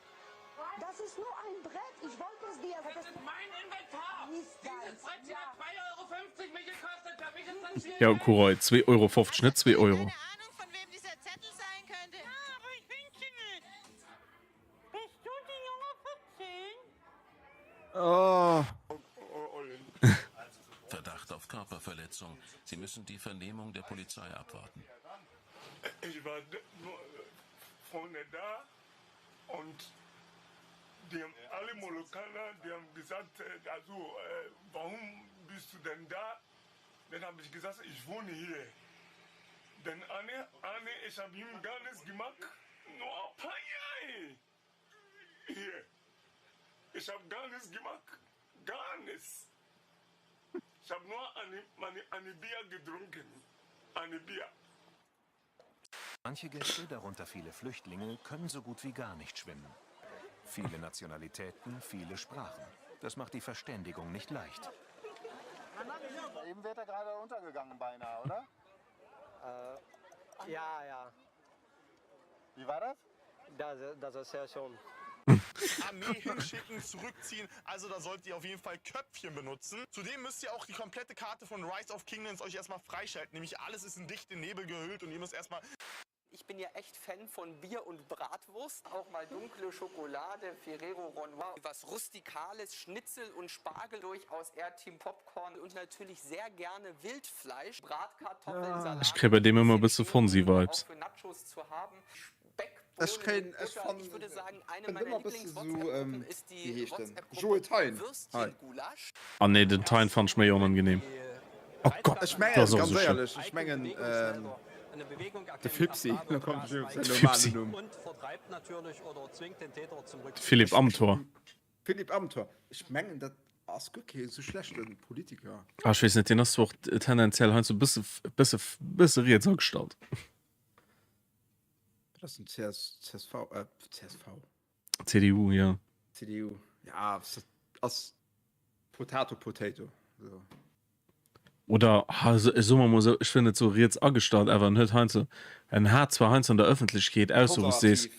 Das ist nur ein Brett. Ich wollte es dir. Das ist mein Inventar. Nicht Dieses Brettchen hat 2,50 € mich gekostet. Für mich ist das viel. Ja, Kuroy, 2,50 €, nicht 2 Euro. Von wem dieser Zettel sein könnte. Ja, aber ich finde sie nicht. Bist du die Junge 14? Oh. Verdacht auf Körperverletzung. Sie müssen die Vernehmung der Polizei abwarten. Ich war nur vorne da und die haben alle Molukaner, die haben gesagt, also, warum bist du denn da? Dann habe ich gesagt, ich wohne hier. Denn Anne, ich habe ihm gar nichts gemacht, nur ein paar Jahre hier. Ich habe gar nichts gemacht, gar nichts. Ich habe nur eine Bier getrunken, eine Bier. Manche Gäste, darunter viele Flüchtlinge, können so gut wie gar nicht schwimmen. Viele Nationalitäten, viele Sprachen. Das macht die Verständigung nicht leicht. Eben wird er gerade untergegangen beinahe, oder? Ja. Wie war das? Das ist ja schon. Armee hinschicken, zurückziehen. Also da solltet ihr auf jeden Fall Köpfchen benutzen. Zudem müsst ihr auch die komplette Karte von Rise of Kingdoms euch erstmal freischalten. Nämlich alles ist in dichte Nebel gehüllt und ihr müsst erstmal... Ich bin ja echt Fan von Bier und Bratwurst. Auch mal dunkle Schokolade, Ferrero Rocher. Was Rustikales, Schnitzel und Spargel durchaus eher Team Popcorn. Und natürlich sehr gerne Wildfleisch, Bratkartoffeln, Salat. Ich kriege bei dem immer ein bisschen Fonsi-Vibes. Für Nachos zu haben. Ich würde sagen, eine meiner Lieblings-WhatsApp-Gruppen ist die WhatsApp-Gruppe Würstchen-Gulasch. Ah ne, den Teil fand ich mir unangenehm. Oh Gott, ich meine, das ist auch ganz so schlimm. ehrlich, ich meine, der Fipsi, da kommt schon seine Fipsi. normale Nummer. Und vertreibt natürlich oder zwingt den Täter zum Rückzug. Philipp Amthor. Philipp Amthor. Ich meine, das ist okay, so schlecht ein Politiker. Ah, ich weiß nicht, den hast du auch tendenziell halt so ein bisschen Rätsel gestaltet. Das ist ein CSV. CDU, ja. CDU. Ja, als Potato. So. Oder, so man muss, ich finde, so jetzt angestarrt, aber nicht Heinze. Ein H zwar Heinz in der Öffentlichkeit aus, so was siehst.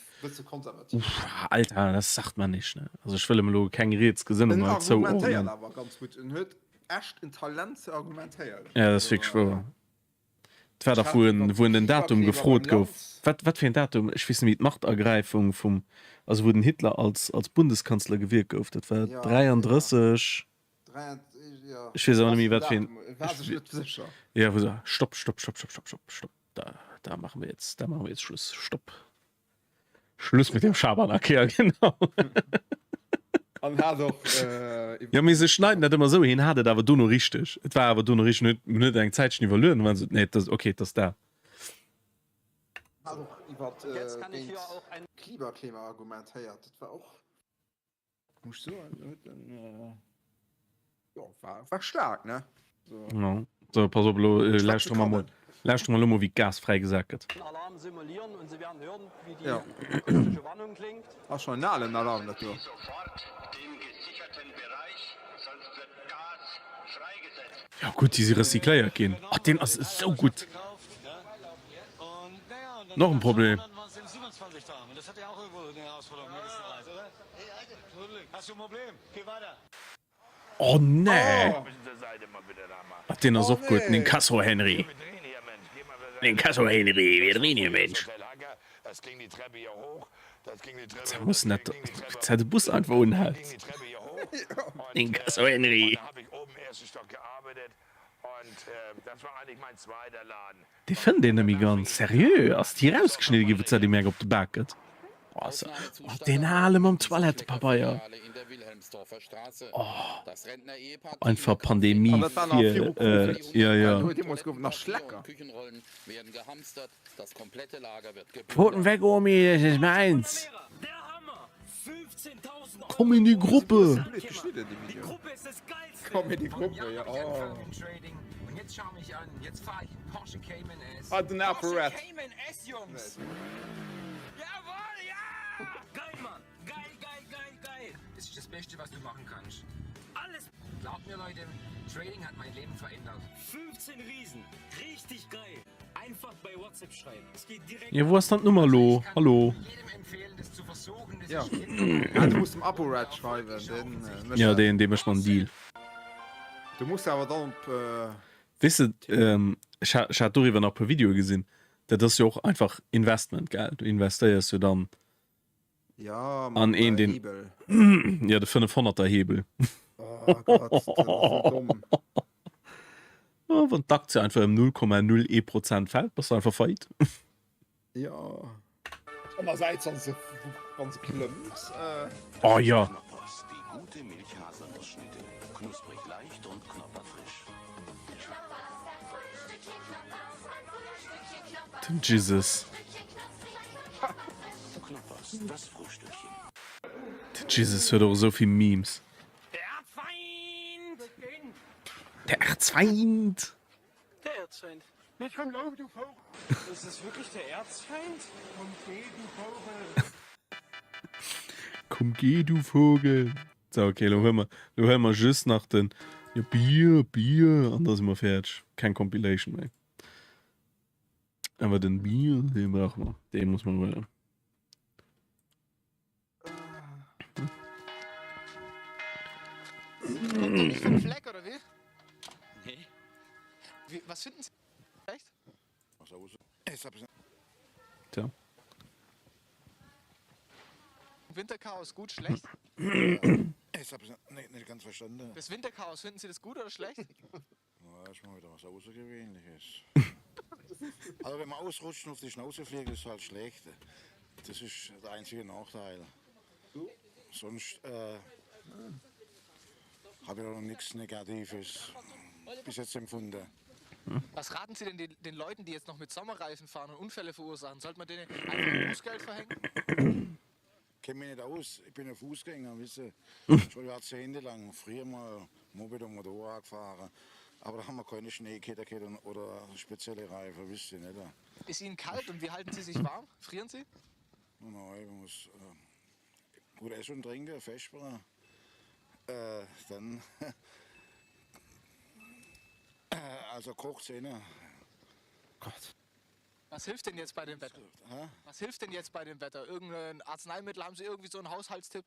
Alter, das sagt man nicht, ne? Also ich will immer nur kein Rätsgesinnung mal so. Aber ganz gut. Und hört echt ein Talent zu argumentieren. Ja, das finde ich schwör. Das war doch, wo in den Datum gefroht gouf. Was für ein Datum? Ich weiß nicht, Machtergreifung vom, also wo den Hitler als Bundeskanzler gewirkt gouf. Das war 33. ja. Ich weiß auch nicht mehr, was für ein... Was ist nicht sicher? Ja, wo so, stopp. Da machen wir jetzt Schluss. Stopp. Schluss mit dem Schabernack, ja, genau. Und hat doch, ja, mir sie schneiden das immer so hin, hat das aber du noch richtig. Es war aber du noch richtig, nicht eine Zeit nicht verlieren. Man so, nee, das, okay, das da. hat doch Jetzt kann ich hier auch ein Klimaklima argumentiert. Das war auch. Muss so, ja, war stark, ne? So. Ja. So, pass auf, lauscht mal, wie Gas freigesagt wird. Alarm simulieren und Sie werden hören, wie die Ja. akustische Warnung klingt. Auch schon einen Alarm dafür. Ja, gut, diese Recycler gehen. Ach, den ist so gut. Noch ein Problem. Das hat ja auch irgendwo eine Herausforderung, oder? Hast du ein Problem? Geh weiter. Oh, nee. Ach, den ist auch gut. Den Kasso Henry. Den Kasso Henry. Wir drehen hier, Mensch. Das ging die Treppe hier hoch. Das ging die Treppe Das muss nicht. Jetzt hat der Bus einfach unhalt. Den Kasso Henry. Da habe ich oben im ersten Stock gearbeitet. Und das war eigentlich mein zweiter Laden. Die finden den nämlich ganz seriös. Als die rausgeschnitten gibt, es die mehr auf der Back. Oh, so. Oh, den allem am Toilette, Papa, ja. Oh. Einfach Pandemie. Hier, ja. Noch Schlecker. Pfoten weg, Omi, das ist meins. Komm in die Gruppe. Die Gruppe ist das Geilste. Komm in die Gruppe, ja. Oh. Und jetzt schau mich an. Jetzt fahre ich einen Porsche Cayman S. Ah, den Apparat. Porsche Cayman S, Jungs. Jawohl, ja. Geil, Mann. Geil. Das ist das Beste, was du machen kannst. Alles. Glaubt mir, Leute, Trading hat mein Leben verändert. 15 Riesen. Richtig geil. Einfach bei WhatsApp schreiben. Es geht direkt. Ja, wo ist das Nummer, lo? Hallo. Jedem empfehlen, das zu versuchen. Das Ja. ist Ja, du musst im Apparat schreiben. Ja, den ist mal ein Deal. Du musst aber dann. Wisst ihr, ich habe darüber noch ein Video gesehen. Das ist ja auch einfach Investment, gell? Du investierst ja dann Ja, an den. Hebel. Ja, der 500er Hebel. Oh Gott, das ist so dumm. Ja, wenn die Aktie einfach im 0,01% fällt, bist du einfach feit. Ja. Andererseits sind sie ganz klumps. Oh ja. Die gute Milchhaselnussschnitte. Knusprig leicht und knopperfrisch. Jesus. Knoppers, das Frühstückchen. Jesus hört auch so viel Memes. Der Erzfeind. Der Erzfeind. Jetzt komm, lauf, du Vogel. Ist das wirklich der Erzfeind? Und geh, du Vogel. Komm, geh, du Vogel. So, okay, du hör mal just nach den ja, Bier, und da sind wir fertig. Kein Compilation mehr. Aber den Bier, den brauchen wir. Den muss man wollen. Nicht für den Fleck, oder wie? Nee. Was finden Sie? Echt? Tja. Winterchaos gut, schlecht? Ich hab's nicht ganz verstanden. Das Winterchaos, finden Sie das gut oder schlecht? Na, ist mal wieder was Außergewöhnliches. Also wenn man ausrutscht und auf die Schnauze fliegt, ist halt schlecht. Das ist der einzige Nachteil. Sonst habe ich noch nichts Negatives bis jetzt empfunden. Was raten Sie denn den Leuten, die jetzt noch mit Sommerreifen fahren und Unfälle verursachen? Sollte man denen einfach Bußgeld verhängen? Ich kenne mich nicht aus, ich bin ein Fußgänger, wisst ihr. Schon jahrzehntelang früher mal Moped und Motorrad gefahren. Aber da haben wir keine Schneekette oder spezielle Reifen, wisst ihr nicht. Ist Ihnen kalt und wie halten Sie sich warm? Frieren Sie? Nein, man muss gut essen und trinken, festbrennen. Dann also Kochzähne. Gott. Was hilft denn jetzt bei dem Wetter? Was hilft denn jetzt bei dem Wetter? Irgendein Arzneimittel? Haben Sie irgendwie so einen Haushaltstipp?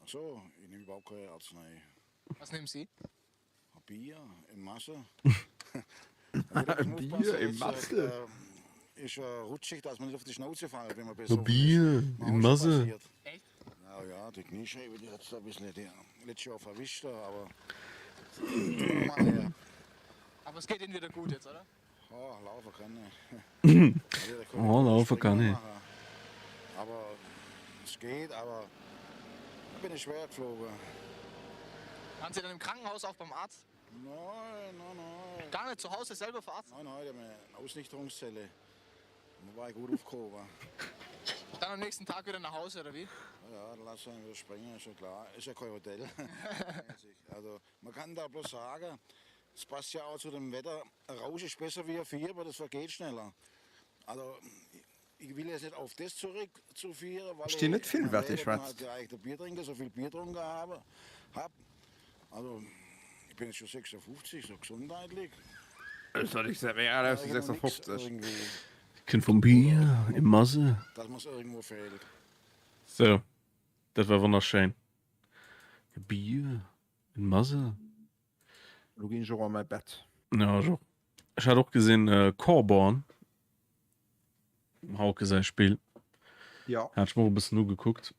Ach so, ich nehme überhaupt keine Arznei. Was nehmen Sie? Bier in Masse. Bier in Masse? Ist rutschig, dass man nicht auf die Schnauze fällt, wenn man besser Bier in Masse. Echt? Ja, die Kniescheibe, die hat es ein bisschen letztes Jahr verwischt, aber Aber es geht Ihnen wieder gut jetzt, oder? Oh, laufen kann ich. Oh, laufen kann ich. Aber es geht, aber da bin ich schwer geflogen. Waren Sie dann im Krankenhaus auch beim Arzt? Nein. Gar nicht zu Hause selber verarztet? Nein, ich habe eine Ausnüchterungszelle. Da war ich gut aufgehoben. Dann am nächsten Tag wieder nach Hause, oder wie? Ja, dann lass ihn wieder springen, ist ja klar. Ist ja kein Hotel. Also, man kann da bloß sagen, es passt ja auch zu dem Wetter. Ein Rausch ist besser wie ein Fieber, das vergeht schneller. Also, ich will jetzt nicht auf das zurückzuführen, weil Steht nicht viel wert, ich weiß. halt der Biertrinker so viel Bier getrunken habe. Also, ich bin jetzt schon 56, so gesundheitlich. Das soll ich sagen, ja, das ist 56. Kind vom Bier im Masse. Das muss irgendwo fehlen. So, das war wunderschön. Bier in Masse. Du gehst schon an mein Bett. Ja, so. Ich hatte auch gesehen, Corborn. Hauke sein Spiel. Ja. Hat ich mal ein bisschen nur geguckt.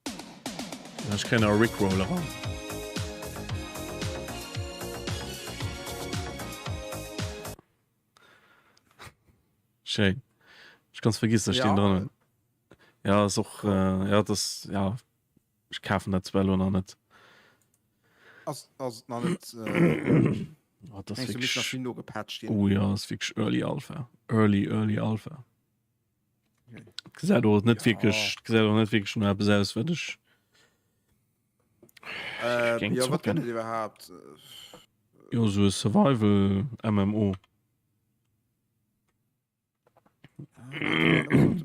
Da ist keiner Rickroller. Schön. Ich kann es vergessen, da stehen dran. Ja, ist auch, ich kaufe das 12 noch nicht. Also noch nicht, oh, das ist wirklich noch gepatcht. Oh ja, das ist wirklich Early Alpha. Early Alpha. Okay. Gesagt auch nicht wirklich schon etwas auswärtig. Ja, was kennt ihr überhaupt? Ja, so ein Survival MMO.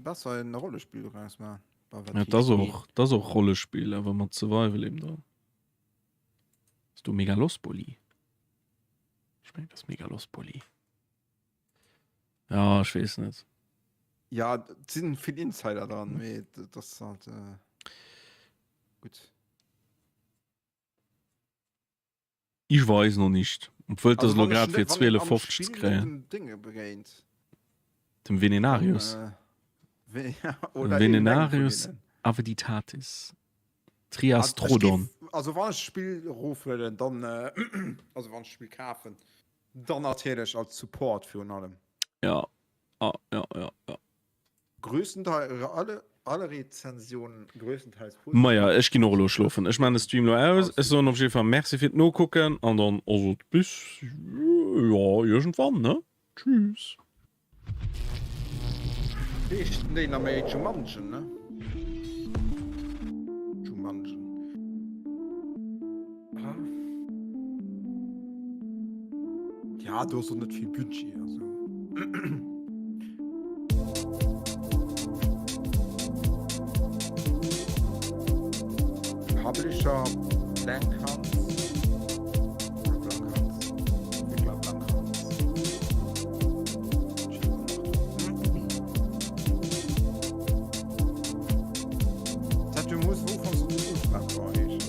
Besser eine Rolle spielen, du kannst mal. Ja, das auch Rollenspiel, aber man Survival eben da. Hast du Megalospoli? Ich meine, das Megalospoli. Ja, ich weiß nicht. Ja, sind viele Insider dran. Das ist halt. Gut. Ich weiß noch nicht. Obwohl das noch gerade für 12,50 kriegen. Dem Venenarius. Venenarius Aviditatis. Triastrodon. Also wenn ich Spiel rufe, dann also wenn ich Spiel kaufen, dann natürlich als Support für allem. Ja. Größtenteils alle Rezensionen größtenteils positiv. Maja, ich gehe noch los schlafen. Ich meine, Stream noch aus. Es soll auf jeden Fall merci für no gucken und dann also bis irgendwann, ne? Tschüss. Ich nehme mal Jumanji, ne? Jumanji. Ja, du hast doch nicht viel Budget, also. Publisher Blankhans. Ich glaube Blankhans. Du musst wovon so gut war ich.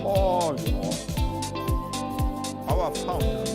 Oh, ja. Aber Found.